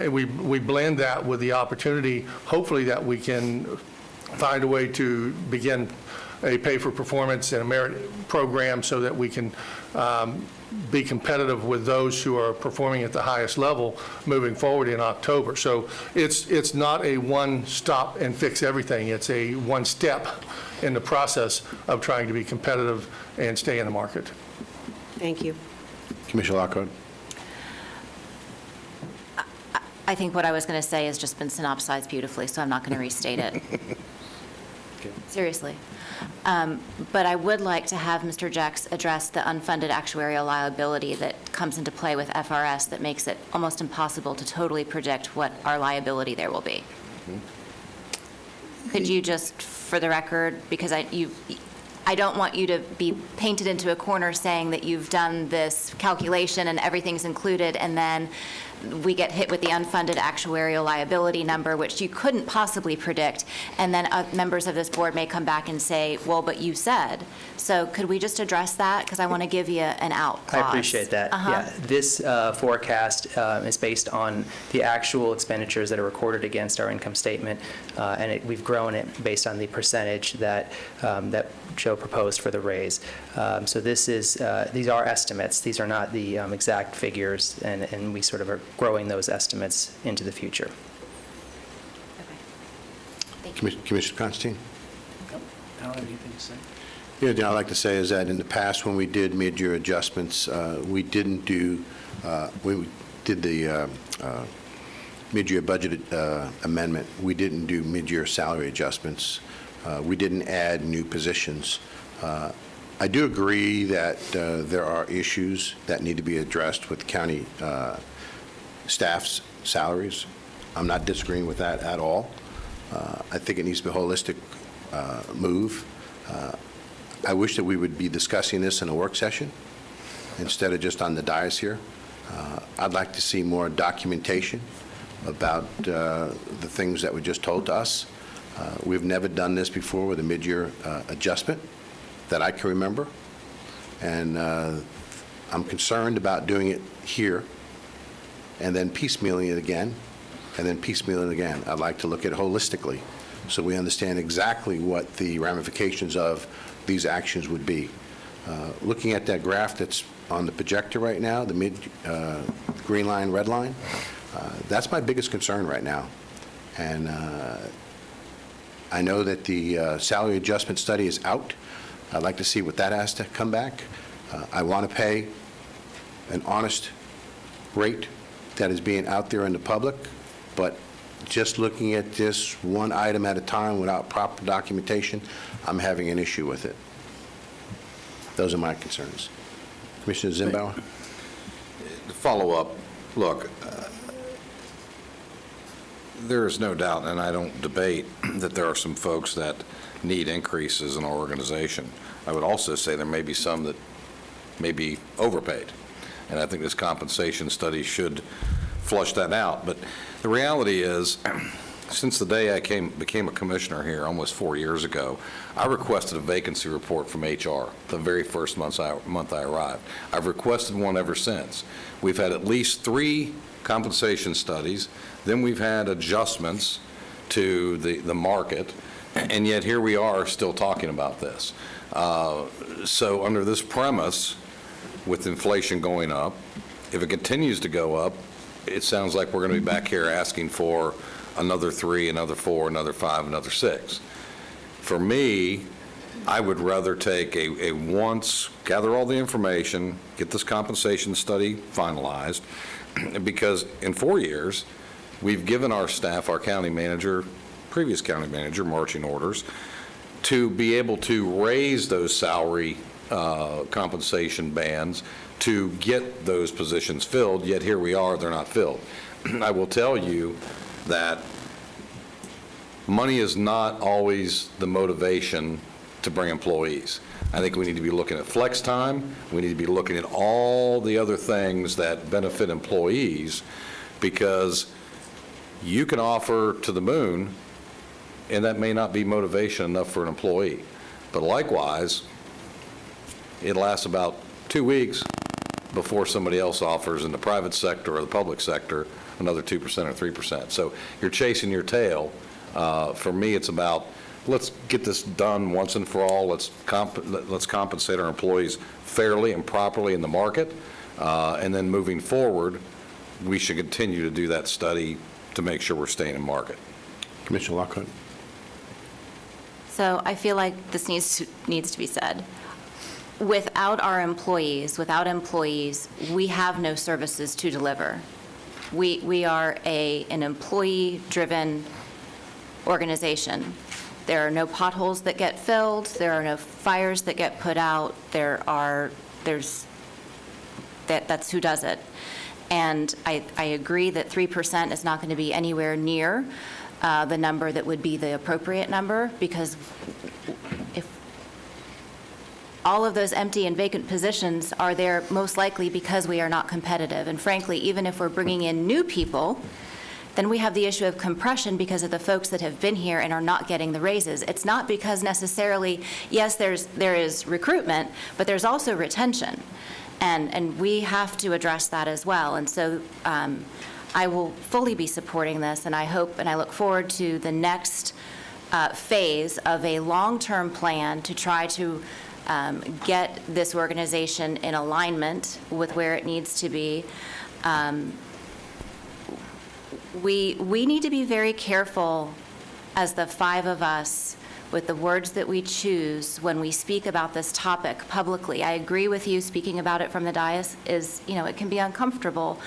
we blend that with the opportunity, hopefully, that we can find a way to begin a pay for performance and a merit program so that we can be competitive with those who are performing at the highest level moving forward in October. So it's not a one stop and fix everything. It's a one step in the process of trying to be competitive and stay in the market. Thank you. Commissioner Lockhart. I think what I was going to say has just been synopsized beautifully, so I'm not going to restate it. Seriously. But I would like to have Mr. Jex address the unfunded actuarial liability that comes into play with FRS that makes it almost impossible to totally predict what our liability there will be. Could you just, for the record, because I don't want you to be painted into a corner saying that you've done this calculation and everything's included, and then we get hit with the unfunded actuarial liability number, which you couldn't possibly predict, and then members of this board may come back and say, well, but you said. So could we just address that? Because I want to give you an out clause. I appreciate that. Yeah, this forecast is based on the actual expenditures that are recorded against our income statement, and we've grown it based on the percentage that Joe proposed for the raise. So this is these are estimates. These are not the exact figures, and we sort of are growing those estimates into the future. Commissioner Constantine? Nope, I don't have anything to say. Yeah, I'd like to say is that in the past when we did mid-year adjustments, we didn't do, when we did the mid-year budget amendment, we didn't do mid-year salary adjustments. We didn't add new positions. I do agree that there are issues that need to be addressed with county staff's salaries. I'm not disagreeing with that at all. I think it needs to be a holistic move. I wish that we would be discussing this in a work session instead of just on the dais here. I'd like to see more documentation about the things that were just told to us. We've never done this before with a mid-year adjustment that I can remember, and I'm concerned about doing it here and then piecemealing it again, and then piecemealing it again. I'd like to look at it holistically so we understand exactly what the ramifications of these actions would be. Looking at that graph that's on the projector right now, the green line, red line, that's my biggest concern right now. And I know that the salary adjustment study is out. I'd like to see what that has to come back. I want to pay an honest rate that is being out there in the public, but just looking at this one item at a time without proper documentation, I'm having an issue with it. Those are my concerns. Commissioner Zimbauer? To follow up, look, there is no doubt, and I don't debate, that there are some folks that need increases in our organization. I would also say there may be some that may be overpaid, and I think this compensation study should flush that out. But the reality is, since the day I became a commissioner here almost 4 years ago, I requested a vacancy report from HR the very first month I arrived. I've requested one ever since. We've had at least 3 compensation studies, then we've had adjustments to the market, and yet here we are still talking about this. So under this premise, with inflation going up, if it continues to go up, it sounds like we're going to be back here asking for another 3, another 4, another 5, another 6. For me, I would rather take a once, gather all the information, get this compensation study finalized, because in 4 years, we've given our staff, our county manager, previous county manager, marching orders to be able to raise those salary compensation bands to get those positions filled, yet here we are, they're not filled. I will tell you that money is not always the motivation to bring employees. I think we need to be looking at flex time. We need to be looking at all the other things that benefit employees, because you can offer to the moon, and that may not be motivation enough for an employee. But likewise, it lasts about 2 weeks before somebody else offers in the private sector or the public sector another 2% or 3%. So you're chasing your tail. For me, it's about, let's get this done once and for all. Let's compensate our employees fairly and properly in the market. And then moving forward, we should continue to do that study to make sure we're staying in market. Commissioner Lockhart? So I feel like this needs to be said. Without our employees, we have no services to deliver. We are an employee-driven organization. There are no potholes that get filled. There are no fires that get put out. That's who does it. And I agree that 3% is not going to be anywhere near the number that would be the appropriate number, because if all of those empty and vacant positions are there most likely because we are not competitive. And frankly, even if we're bringing in new people, then we have the issue of compression because of the folks that have been here and are not getting the raises. It's not because necessarily, yes, there is recruitment, but there's also retention. And we have to address that as well. And so I will fully be supporting this, and I hope and I look forward to the next phase of a long-term plan to try to get this organization in alignment with where it needs to be. We need to be very careful as the 5 of us with the words that we choose when we speak about this topic publicly. I agree with you, speaking about it from the dais is, it can be uncomfortable,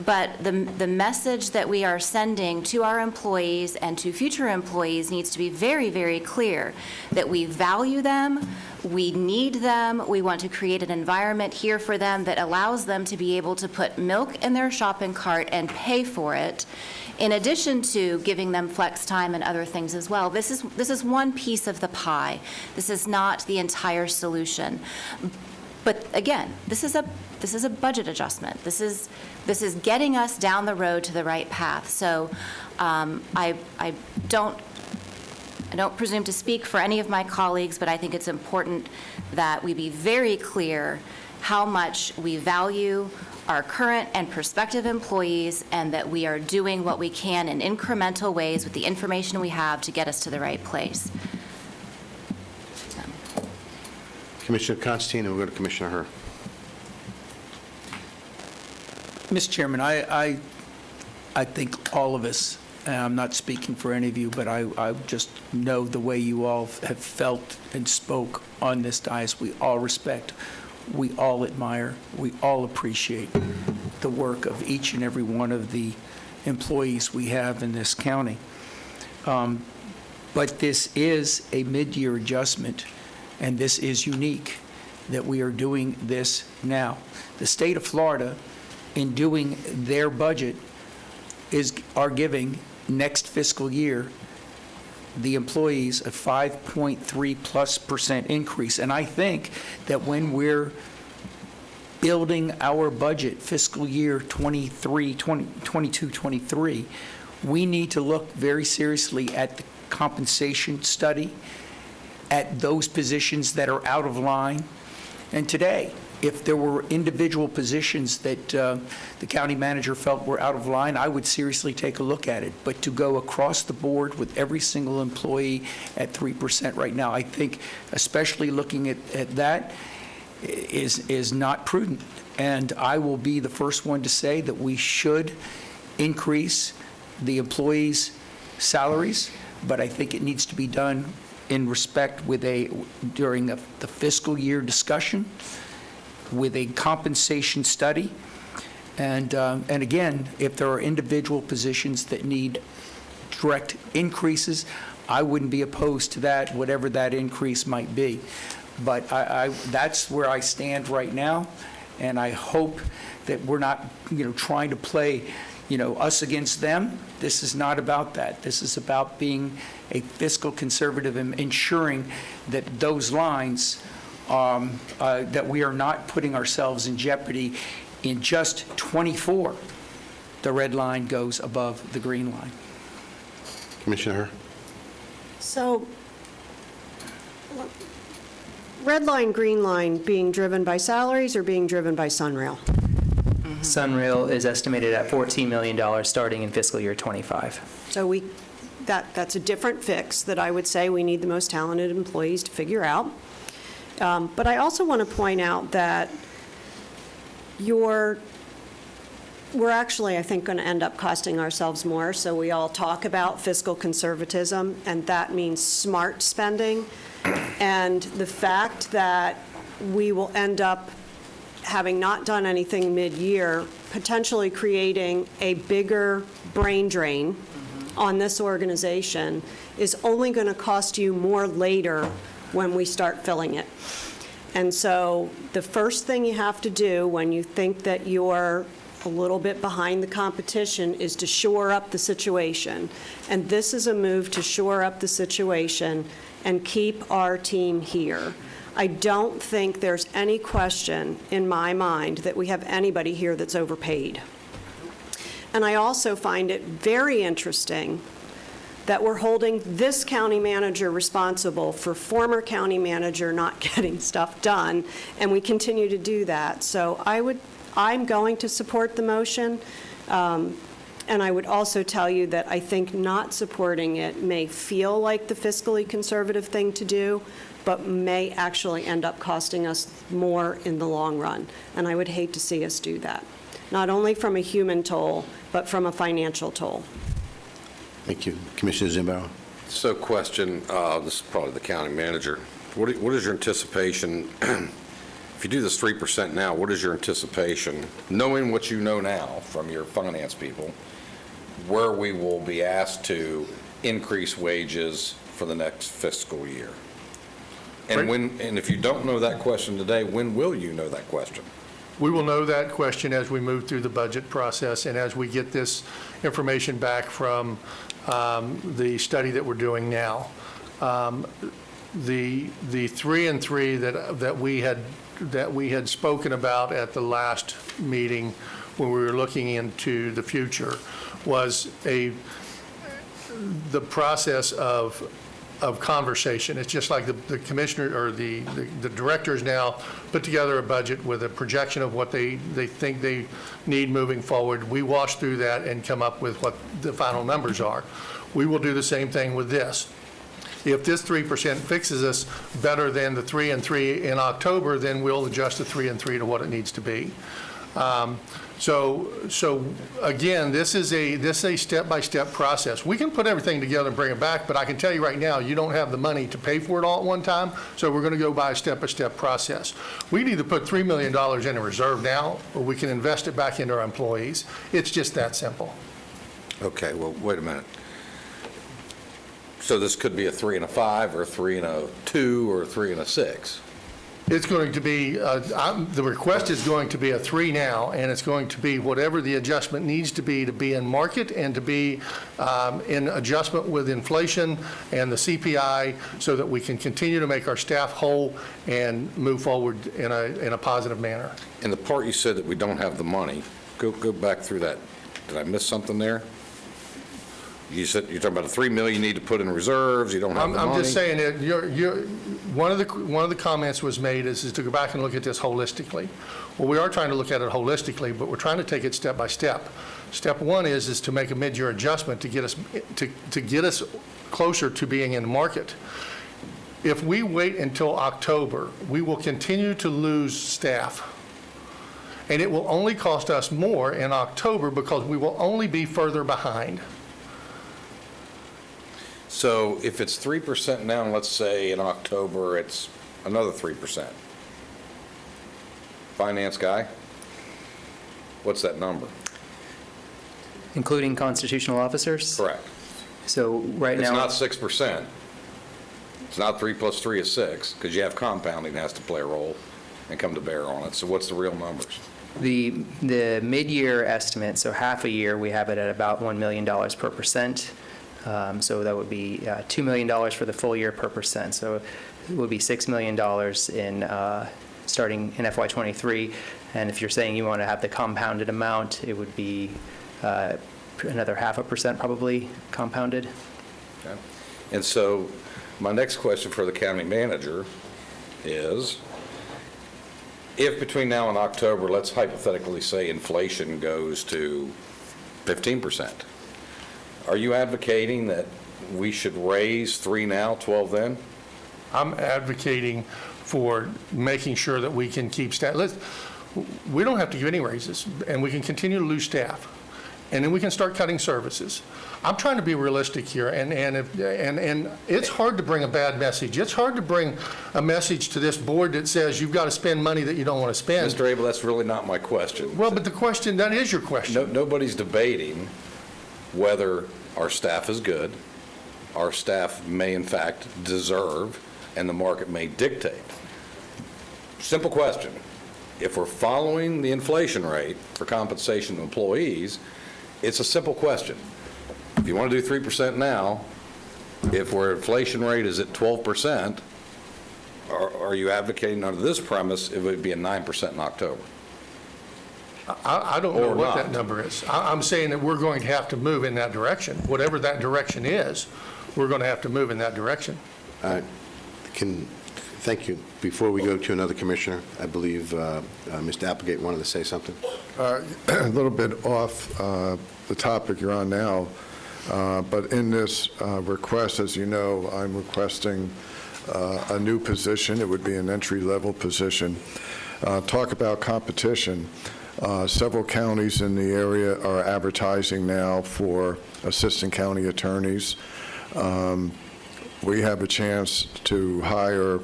but the message that we are sending to our employees and to future employees needs to be very, very clear, that we value them, we need them, we want to create an environment here for them that allows them to be able to put milk in their shopping cart and pay for it, in addition to giving them flex time and other things as well. This is one piece of the pie. This is not the entire solution. But again, this is a budget adjustment. This is getting us down the road to the right path. So I don't presume to speak for any of my colleagues, but I think it's important that we be very clear how much we value our current and prospective employees, and that we are doing what we can in incremental ways with the information we have to get us to the right place. Commissioner Constantine, and we'll go to Commissioner Herr. Mr. Chairman, I think all of us, and I'm not speaking for any of you, but I just know the way you all have felt and spoke on this dais. We all respect, we all admire, we all appreciate the work of each and every one of the employees we have in this county. But this is a mid-year adjustment, and this is unique that we are doing this now. The state of Florida, in doing their budget, are giving next fiscal year the employees a 5.3+% increase. And I think that when we're building our budget fiscal year 22-23, we need to look very seriously at the compensation study, at those positions that are out of line. And today, if there were individual positions that the county manager felt were out of line, I would seriously take a look at it. But to go across the board with every single employee at 3% right now, I think, especially looking at that, is not prudent. And I will be the first one to say that we should increase the salaries, but I think it needs to be done in respect with during the fiscal year discussion, with a compensation study. And again, if there are individual positions that need direct increases, I wouldn't be opposed to that, whatever that increase might be. But that's where I stand right now, and I hope that we're not, trying to play, us against them. This is not about that. This is about being a fiscal conservative and ensuring that those lines, that we are not putting ourselves in jeopardy. In just 24, the red line goes above the green line. Commissioner Herr. So, red line, green line being driven by salaries or being driven by Sunrail? Sunrail is estimated at $14 million starting in fiscal year '25. So that's a different fix that I would say we need the most talented employees to figure out. But I also want to point out that we're actually, I think, going to end up costing ourselves more. So we all talk about fiscal conservatism, and that means smart spending. And the fact that we will end up, having not done anything mid-year, potentially creating a bigger brain drain on this organization is only going to cost you more later when we start filling it. And so the first thing you have to do when you think that you're a little bit behind the competition is to shore up the situation. And this is a move to shore up the situation and keep our team here. I don't think there's any question in my mind that we have anybody here that's overpaid. And I also find it very interesting that we're holding this county manager responsible for former county manager not getting stuff done, and we continue to do that. So I'm going to support the motion, and I would also tell you that I think not supporting it may feel like the fiscally conservative thing to do, but may actually end up costing us more in the long run. And I would hate to see us do that, not only from a human toll, but from a financial toll. Thank you. Commissioner Zimbardo. So question, this is probably the county manager. What is your anticipation, if you do this 3% now, what is your anticipation, knowing what you know now from your finance people, where we will be asked to increase wages for the next fiscal year? And if you don't know that question today, when will you know that question? We will know that question as we move through the budget process and as we get this information back from the study that we're doing now. the 3 and 3 that we had spoken about at the last meeting when we were looking into the future was the process of conversation. It's just like the commissioner or the directors now put together a budget with a projection of what they think they need moving forward. We wash through that and come up with what the final numbers are. We will do the same thing with this. If this 3% fixes us better than the 3 and 3 in October, then we'll adjust the 3 and 3 to what it needs to be. So again, this is a step-by-step process. We can put everything together and bring it back, but I can tell you right now, you don't have the money to pay for it all at one time, so we're going to go by a step-by-step process. We need to put $3 million in a reserve now, or we can invest it back into our employees. It's just that simple. Okay, well, wait a minute. So this could be a 3 and a 5, or a 3 and a 2, or a 3 and a 6. It's going to be, the request is going to be a 3 now, and it's going to be whatever the adjustment needs to be in market and to be in adjustment with inflation and the CPI so that we can continue to make our staff whole and move forward in a positive manner. In the part you said that we don't have the money, go back through that. Did I miss something there? You said you're talking about $3 million you need to put in reserves. You don't have the money. I'm just saying that one of the comments was made is to go back and look at this holistically. Well, we are trying to look at it holistically, but we're trying to take it step by step. Step one is to make a mid-year adjustment to get us to get us closer to being in the market. If we wait until October, we will continue to lose staff. And it will only cost us more in October because we will only be further behind. So if it's 3% now, and let's say in October it's another 3%. Finance guy, what's that number? Including constitutional officers? Correct. So right now. It's not 6%. It's not 3 plus 3 is 6, because you have compounding that has to play a role and come to bear on it. So what's the real numbers? The mid-year estimate, so half a year, we have it at about $1 million per percent. So that would be $2 million for the full year per percent. So it would be $6 million in starting in FY23. And if you're saying you want to have the compounded amount, it would be another 0.5% probably compounded. Okay. And so my next question for the county manager is, if between now and October, let's hypothetically say inflation goes to 15%, are you advocating that we should raise 3 now, 12 then? I'm advocating for making sure that we can keep staff. We don't have to give any raises, and we can continue to lose staff. And then we can start cutting services. I'm trying to be realistic here, and it's hard to bring a bad message. It's hard to bring a message to this board that says you've got to spend money that you don't want to spend. Mr. Abel, that's really not my question. Well, but the question, that is your question. Nobody's debating whether our staff is good, our staff may in fact deserve, and the market may dictate. Simple question. If we're following the inflation rate for compensation to employees, it's a simple question. If you want to do 3% now, if our inflation rate is at 12%, are you advocating under this premise it would be a 9% in October? I don't know Or what that not. number is. I'm saying that we're going to have to move in that direction. Whatever that direction is, we're going to have to move in that direction. Thank you. Before we go to another commissioner, I believe Mr. Applegate wanted to say something. A little bit off the topic you're on now, but in this request, as you know, I'm requesting a new position. It would be an entry-level position. Talk about competition. Several counties in the area are advertising now for assistant county attorneys. We have a chance to hire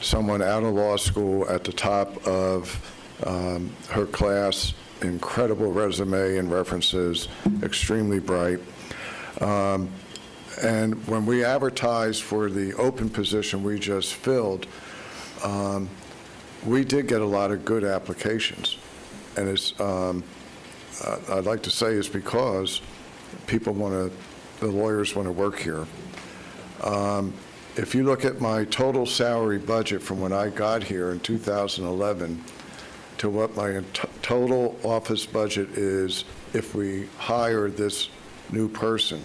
someone out of law school at the top of her class, incredible resume and references, extremely bright. And when we advertised for the open position we just filled, we did get a lot of good applications. And it's, I'd like to say it's because people want to, the lawyers want to work here. if you look at my total salary budget from when I got here in 2011 to what my total office budget is if we hire this new person,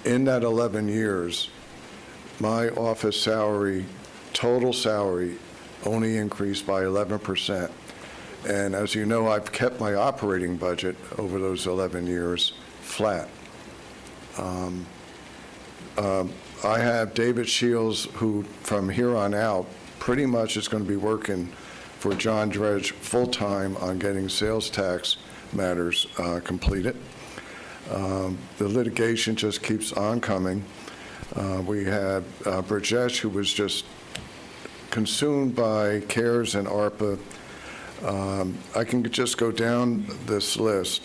in that 11 years, my office salary, total salary, only increased by 11%. And as you know, I've kept my operating budget over those 11 years flat. I have David Shields, who from here on out pretty much is going to be working for John Dredge full-time on getting sales tax matters completed. The litigation just keeps on coming. We had Brajesh, who was just consumed by CARES and ARPA. I can just go down this list.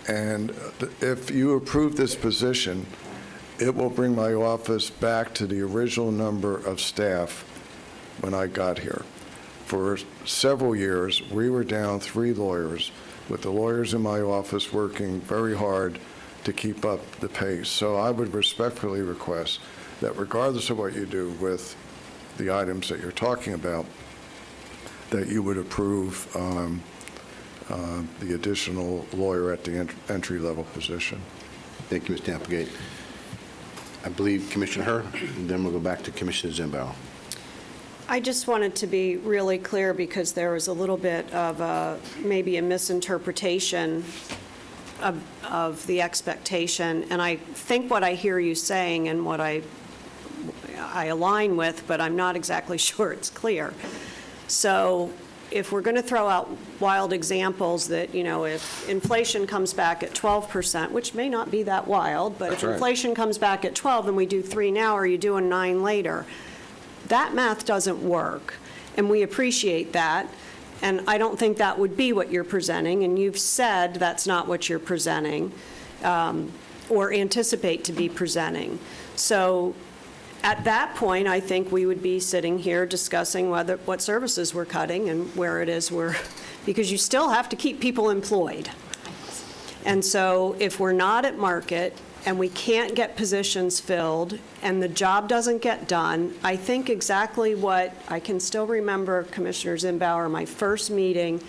And if you approve this position, it will bring my office back to the original number of staff when I got here. For several years, we were down 3 lawyers, with the lawyers in my office working very hard to keep up the pace. So I would respectfully request that regardless of what you do with the items that you're talking about, that you would approve the additional lawyer at the entry-level position. Thank you, Mr. Applegate. I believe Commissioner Herr, and then we'll go back to Commissioner Zimbow. I just wanted to be really clear because there was a little bit of maybe a misinterpretation of the expectation. And I think what I hear you saying and what I align with, but I'm not exactly sure it's clear. So if we're going to throw out wild examples that, you know, if inflation comes back at 12%, which may not be that wild, but if inflation comes back at 12 and we do 3 now, are you doing 9 later? That math doesn't work, and we appreciate that, and I don't think that would be what you're presenting, and you've said that's not what you're presenting or anticipate to be presenting. So at that point, I think we would be sitting here discussing what services we're cutting and where it is because you still have to keep people employed. And so if we're not at market and we can't get positions filled and the job doesn't get done, I think exactly what I can still remember, Commissioner Zimbauer, my first meeting,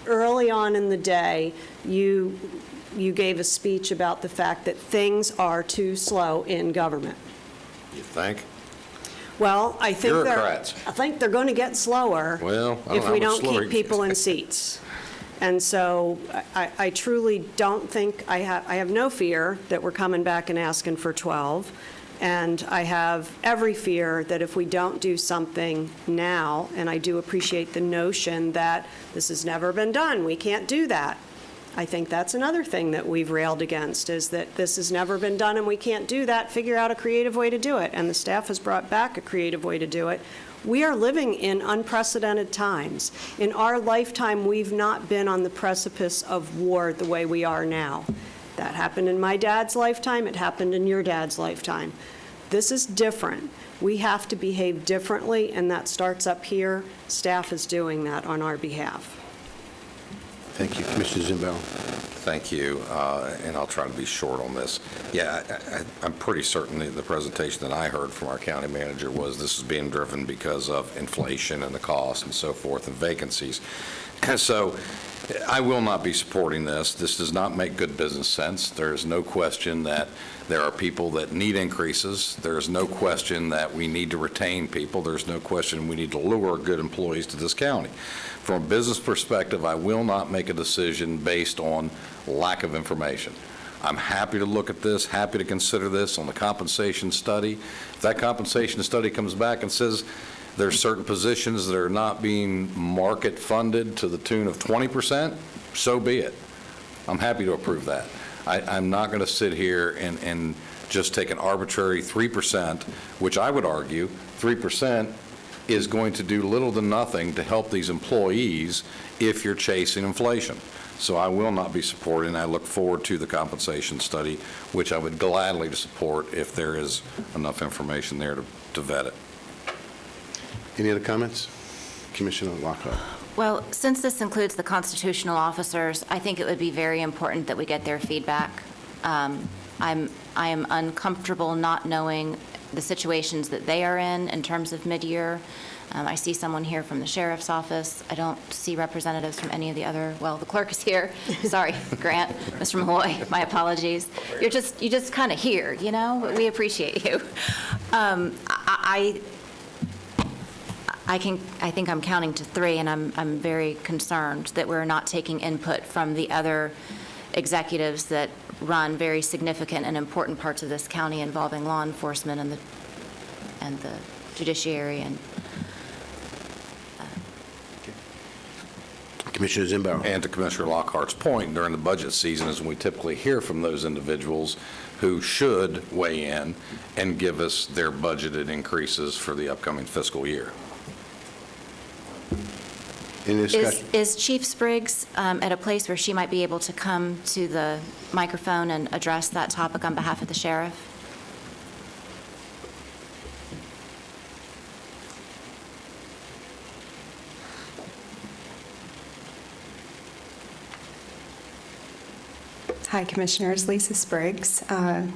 early on in the day, you gave a speech about the fact that things are too slow in government. You think? Well, I think Bureaucrats. they're going to get slower if we don't keep people in seats. And so I truly don't think, I have no fear that we're coming back and asking for 12. And I have every fear that if we don't do something now, and I do appreciate the notion that this has never been done, we can't do that. I think that's another thing that we've railed against, is that this has never been done and we can't do that. Figure out a creative way to do it. And the staff has brought back a creative way to do it. We are living in unprecedented times. In our lifetime, we've not been on the precipice of war the way we are now. That happened in my dad's lifetime. It happened in your dad's lifetime. This is different. We have to behave differently, and that starts up here. Staff is doing that on our behalf. Thank you. Commissioner Zimbow. Thank you, and I'll try to be short on this. Yeah, I'm pretty certain that the presentation that I heard from our county manager was this is being driven because of inflation and the cost and so forth and vacancies. And so I will not be supporting this. This does not make good business sense. There's no question that there are people that need increases. There's no question that we need to retain people. There's no question we need to lure good employees to this county. From a business perspective, I will not make a decision based on lack of information. I'm happy to look at this, happy to consider this on the compensation study. If that compensation study comes back and says there's certain positions that are not being market funded to the tune of 20%, so be it. I'm happy to approve that. I'm not going to sit here and just take an arbitrary 3%, which I would argue 3% is going to do little to nothing to help these employees if you're chasing inflation. So I will not be supporting. I look forward to the compensation study, which I would gladly support if there is enough information there to vet it. Any other comments? Commissioner Lockhart. Well, since this includes the constitutional officers, I think it would be very important that we get their feedback. I am uncomfortable not knowing the situations that they are in terms of mid-year. I see someone here from the sheriff's office. I don't see representatives from any of the other, well, the clerk is here. Sorry, Grant, Mr. Malloy, my apologies. You just kind of here, you know? We appreciate you. I think I'm counting to 3, and I'm very concerned that we're not taking input from the other executives that run very significant and important parts of this county involving law enforcement and the judiciary and Commissioner Zimbauer. And to Commissioner Lockhart's point, during the budget season is when we typically hear from those individuals who should weigh in and give us their budgeted increases for the upcoming fiscal year. Any discussion? Is Chief Spriggs at a place where she might be able to come to the microphone and address that topic on behalf of the sheriff? Hi, Commissioners. Lisa Spriggs,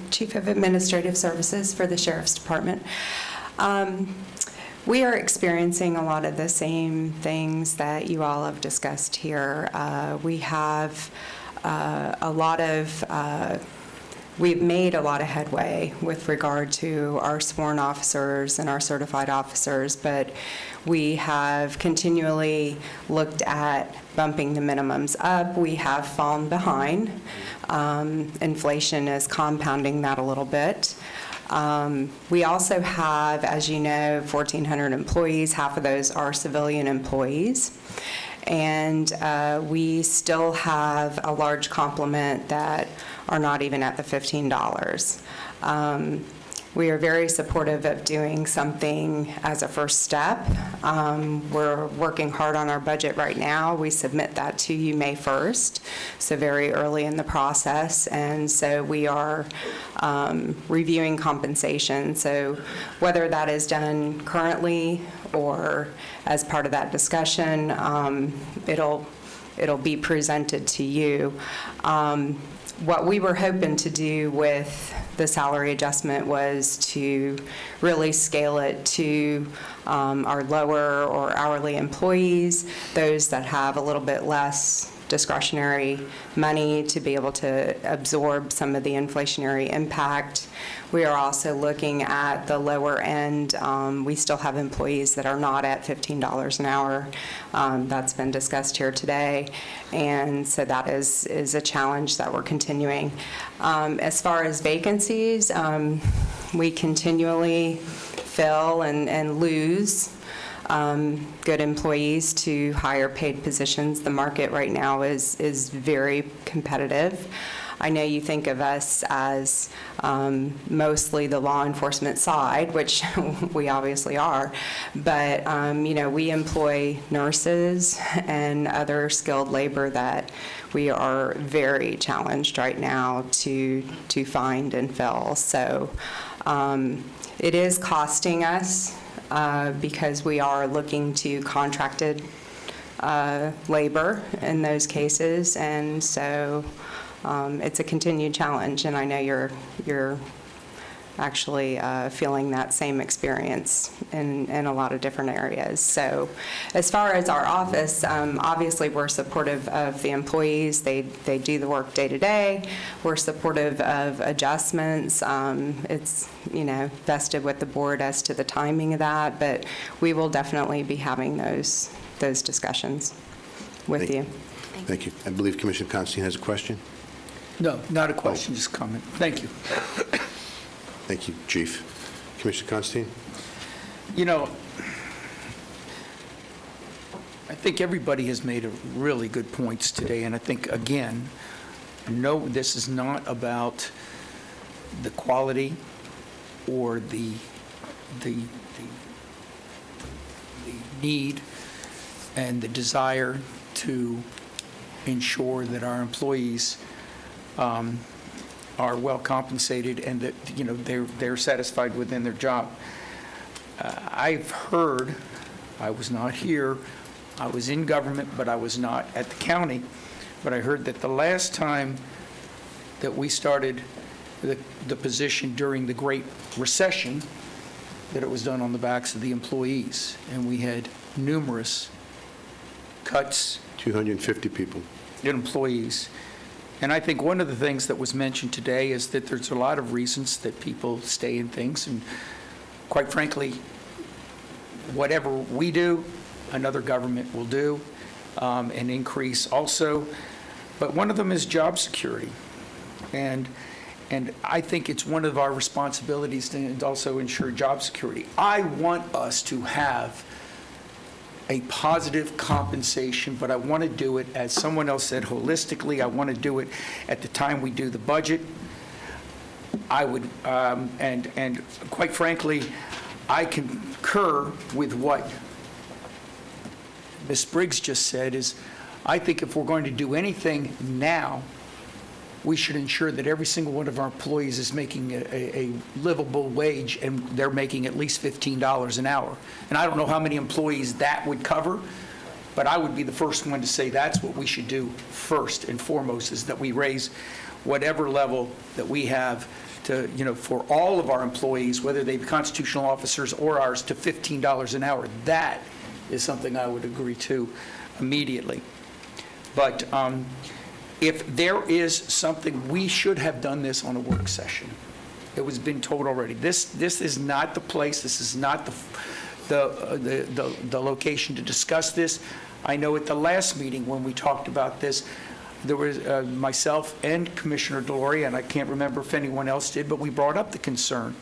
Chief of Administrative Services for the Sheriff's Department. We are experiencing a lot of the same things that you all have discussed here. We have we've made a lot of headway with regard to our sworn officers and our certified officers, but we have continually looked at bumping the minimums up. We have fallen behind. Inflation is compounding that a little bit. We also have, as you know, 1,400 employees. Half of those are civilian employees. And we still have a large complement that are not even at the $15. We are very supportive of doing something as a first step. We're working hard on our budget right now. We submit that to you May 1st, so very early in the process. And so we are reviewing compensation. So whether that is done currently or as part of that discussion, it'll be presented to you. What we were hoping to do with the salary adjustment was to really scale it to our lower or hourly employees, those that have a little bit less discretionary money to be able to absorb some of the inflationary impact. We are also looking at the lower end. We still have employees that are not at $15 an hour. That's been discussed here today. And so that is a challenge that we're continuing. As far as vacancies, we continually fill and lose good employees to higher paid positions. The market right now is very competitive. I know you think of us as mostly the law enforcement side, which we obviously are, but we employ nurses and other skilled labor that we are very challenged right now to find and fill. So it is costing us because we are looking to contracted labor in those cases, and so it's a continued challenge, and I know you're actually feeling that same experience in a lot of different areas. So as far as our office, obviously we're supportive of the employees. They do the work day to day. We're supportive of adjustments. It's vested with the board as to the timing of that, but we will definitely be having those discussions with you. Thank you. I believe Commissioner Constantine has a question. No, not a question, just a comment. Thank you. Thank you, Chief. Commissioner Constantine? I think everybody has made really good points today, and I think, again, no, this is not about the quality or the need and the desire to ensure that our employees are well compensated and that they're satisfied within their job. I've heard, I was not here, I was in government, but I was not at the county, but I heard that the last time that we started the position during the Great Recession, that it was done on the backs of the employees. And we had numerous cuts. 250 people. In employees. And I think one of the things that was mentioned today is that there's a lot of reasons that people stay in things. And quite frankly, whatever we do, another government will do, and increase also. But one of them is job security. And I think it's one of our responsibilities to also ensure job security. I want us to have a positive compensation, but I want to do it, as someone else said, holistically. I want to do it at the time we do the budget. I would, and quite frankly, I concur with what Ms. Briggs just said, is I think if we're going to do anything now, we should ensure that every single one of our employees is making a livable wage, and they're making at least $15 an hour. And I don't know how many employees that would cover, but I would be the first one to say that's what we should do first and foremost, is that we raise whatever level that we have to, for all of our employees, whether they be constitutional officers or ours, to $15 an hour. That is something I would agree to immediately. But if there is something, we should have done this on a work session. It was been told already. This is not the place. This is not the location to discuss this. I know at the last meeting when we talked about this, there was myself and Commissioner Delory, and I can't remember if anyone else did, but we brought up the concern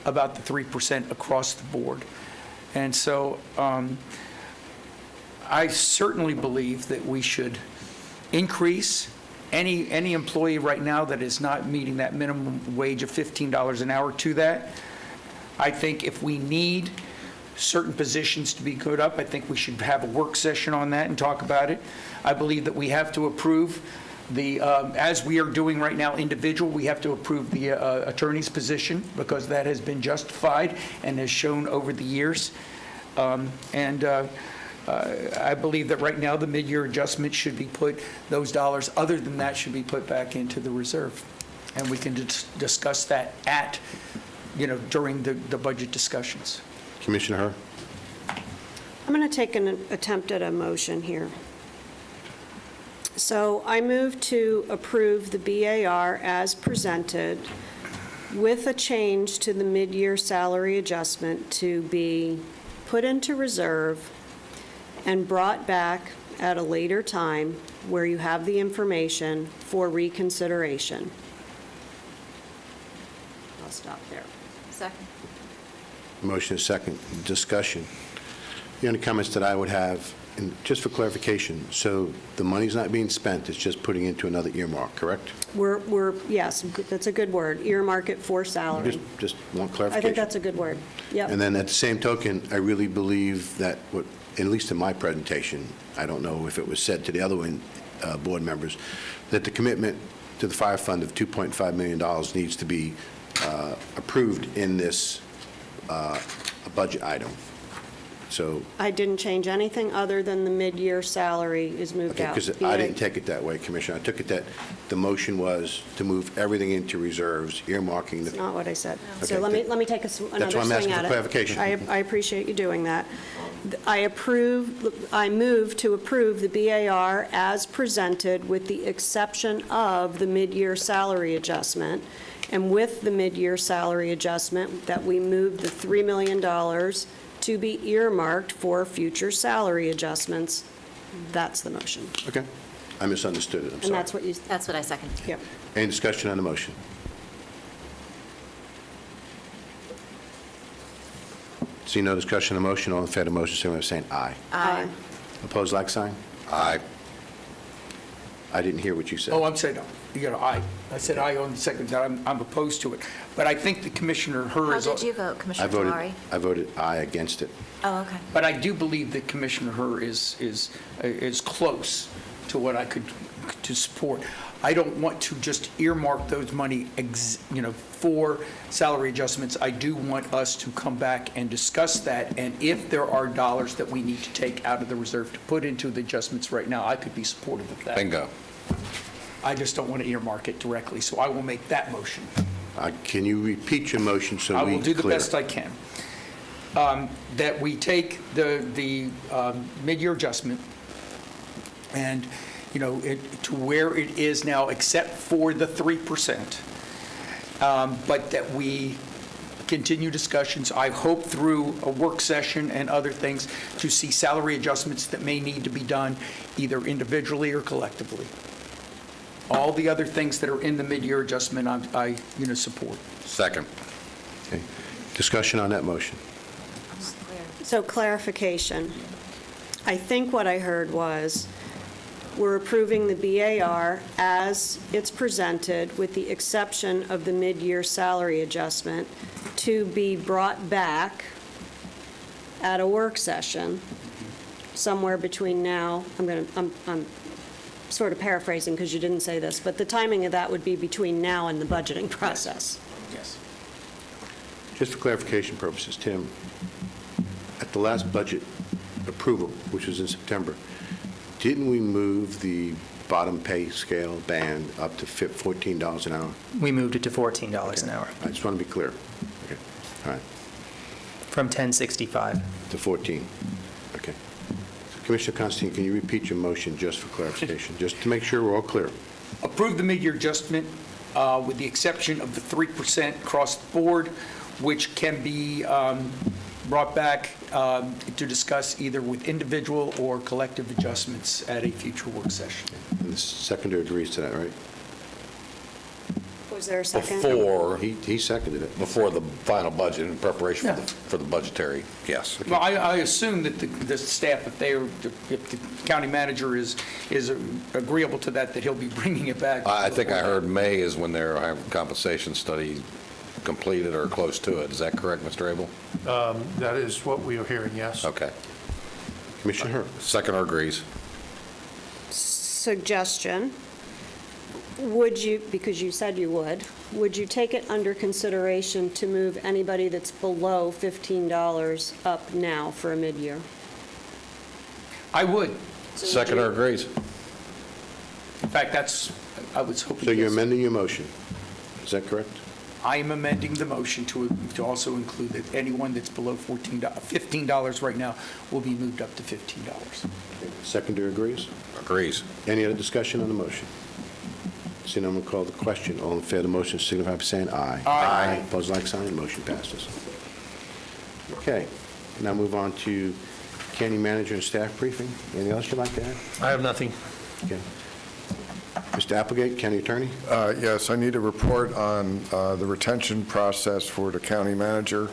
about the 3% across the board. And so I certainly believe that we should increase any employee right now that is not meeting that minimum wage of $15 an hour to that. I think if we need certain positions to be put up, I think we should have a work session on that and talk about it. I believe that we have to approve the, as we are doing right now, individual, we have to approve the attorney's position, because that has been justified and has shown over the years. I believe that right now the mid-year adjustment should be put, those dollars other than that should be put back into the reserve. And we can discuss that at, during the budget discussions. Commissioner Herr? I'm going to take an attempt at a motion here. So I move to approve the BAR as presented with a change to the mid-year salary adjustment to be put into reserve and brought back at a later time where you have the information for reconsideration. I'll stop there. Second. Motion is second. Discussion. The only comments that I would have, and just for clarification, so the money's not being spent, it's just putting into another earmark, correct? Yes, that's a good word, earmark it for salary. Just want clarification. I think that's a good word, yep. And then at the same token, I really believe that, at least in my presentation, I don't know if it was said to the other board members, that the commitment to the fire fund of $2.5 million needs to be approved in this budget item. So. I didn't change anything other than the mid-year salary is moved out. Because I didn't take it that way, Commissioner. I took it that the motion was to move everything into reserves, earmarking the. That's not what I said. Okay. So let me take another swing at it. That's why I'm asking for clarification. I appreciate you doing that. I move to approve the BAR as presented with the exception of the mid-year salary adjustment. And with the mid-year salary adjustment, that we move the $3 million to be earmarked for future salary adjustments. That's the motion. Okay. I misunderstood it. I'm sorry. And that's what you. That's what I second. Yep. Any discussion on the motion? See no discussion on the motion. All in favor of the motion, signify by saying aye. Aye. Opposed, like sign? Aye. I didn't hear what you said. Oh, I'm saying, aye. I said aye on the second, that I'm opposed to it. But I think the Commissioner Herr How is. did you vote, Commissioner Delory? I voted aye against it. Oh, okay. But I do believe that Commissioner Herr is close to what I could to support. I don't want to just earmark those money, for salary adjustments. I do want us to come back and discuss that, and if there are dollars that we need to take out of the reserve to put into the adjustments right now, I could be supportive of that. Bingo. I just don't want to earmark it directly, so I will make that motion. Can you repeat your motion so we I clear? will do the best I can. That we take the mid-year adjustment and, to where it is now, except for the 3%, but that we continue discussions, I hope through a work session and other things, to see salary adjustments that may need to be done either individually or collectively. All the other things that are in the mid-year adjustment, I support. Second. Okay. Discussion on that motion. So clarification. I think what I heard was, we're approving the BAR as it's presented, with the exception of the mid-year salary adjustment, to be brought back at a work session somewhere between now, I'm sort of paraphrasing because you didn't say this, but the timing of that would be between now and the budgeting process. Yes. Just for clarification purposes, Tim, at the last budget approval, which was in September, didn't we move the bottom pay scale band up to $14 an hour? We moved it to $14 an hour, I just want to be clear. Okay, all right, from $10.65. to 14. Okay. Commissioner Constantine, can you repeat your motion just for clarification, just to make sure we're all clear? Approve the mid-year adjustment with the exception of the 3% across the board, which can be brought back to discuss either with individual or collective adjustments at a future work session. And the seconder agrees to that, right? Was there a second? Before, He seconded it. before the final budget, in preparation for the budgetary, yes. Well, I assume that the staff, if the county manager is agreeable to that he'll be bringing it back. I think I heard May is when their compensation study completed or close to it. Is that correct, Mr. Abel? That is what we are hearing, yes. Okay. Commissioner Hurt. Seconder agrees. Suggestion, would you, because you said you would you take it under consideration to move anybody that's below $15 up now for a mid-year? I would. Seconder agrees. In fact, I was hoping. So you're yes. amending your motion, is that correct? I am amending the motion to also include that anyone that's below $15 right now will be moved up to $15. Seconder agrees? Agrees. Any other discussion on the motion? Seeing none, we'll call the question. All in favor of the motion signify by saying aye. Aye. Opposed, like sign. Motion passes. Okay, now move on to county manager and staff briefing. Anything else you'd like to add? I have nothing. Okay. Mr. Applegate, county attorney? Yes, I need a report on the retention process for the county manager.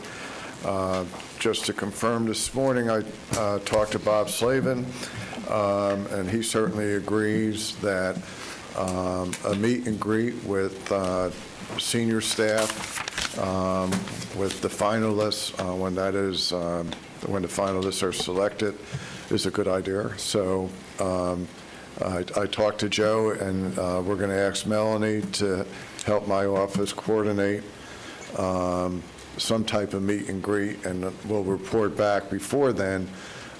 Just to confirm, this morning I talked to Bob Slavin, and he certainly agrees that a meet and greet with senior staff, with the finalists, when the finalists are selected, is a good idea. So I talked to Joe, and we're going to ask Melanie to help my office coordinate some type of meet and greet, and we'll report back before then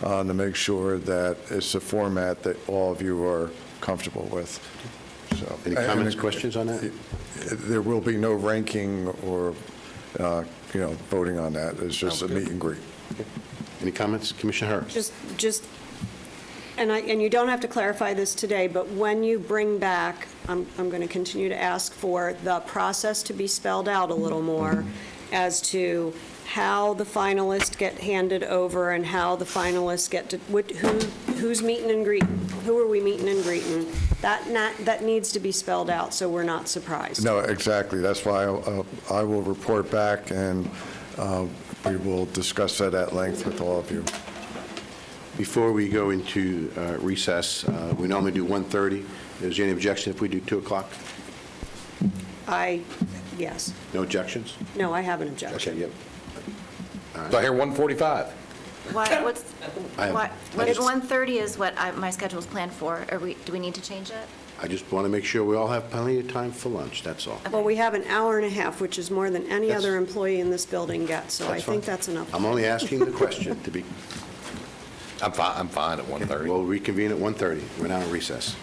to make sure that it's a format that all of you are comfortable with. So, Any comments, questions on that? There will be no ranking or, voting on that. It's just a meet and greet. Okay. Any comments? Commissioner Hurt? Just, and you don't have to clarify this today, but when you bring back, I'm going to continue to ask for the process to be spelled out a little more as to how the finalists get handed over and how the finalists get to, who's meeting and greeting, who are we meeting and greeting? That needs to be spelled out so we're not surprised. No, exactly. That's why I will report back, and we will discuss that at length with all of you. Before we go into recess, we normally do 1:30. Is there any objection if we do 2 o'clock? Yes. No objections? No, I have an objection. Okay, yep. Do I hear 1:45? What's, I have- I if just- 1:30 is what my schedule's planned for, do we need to change it? I just want to make sure we all have plenty of time for lunch, that's all. Well, we have an hour and a half, which is more than any That's- other employee in this building gets, so I That's think fine. that's enough. I'm only asking the question to be, I'm fine at 1:30. we'll reconvene at 1:30. We're now in recess.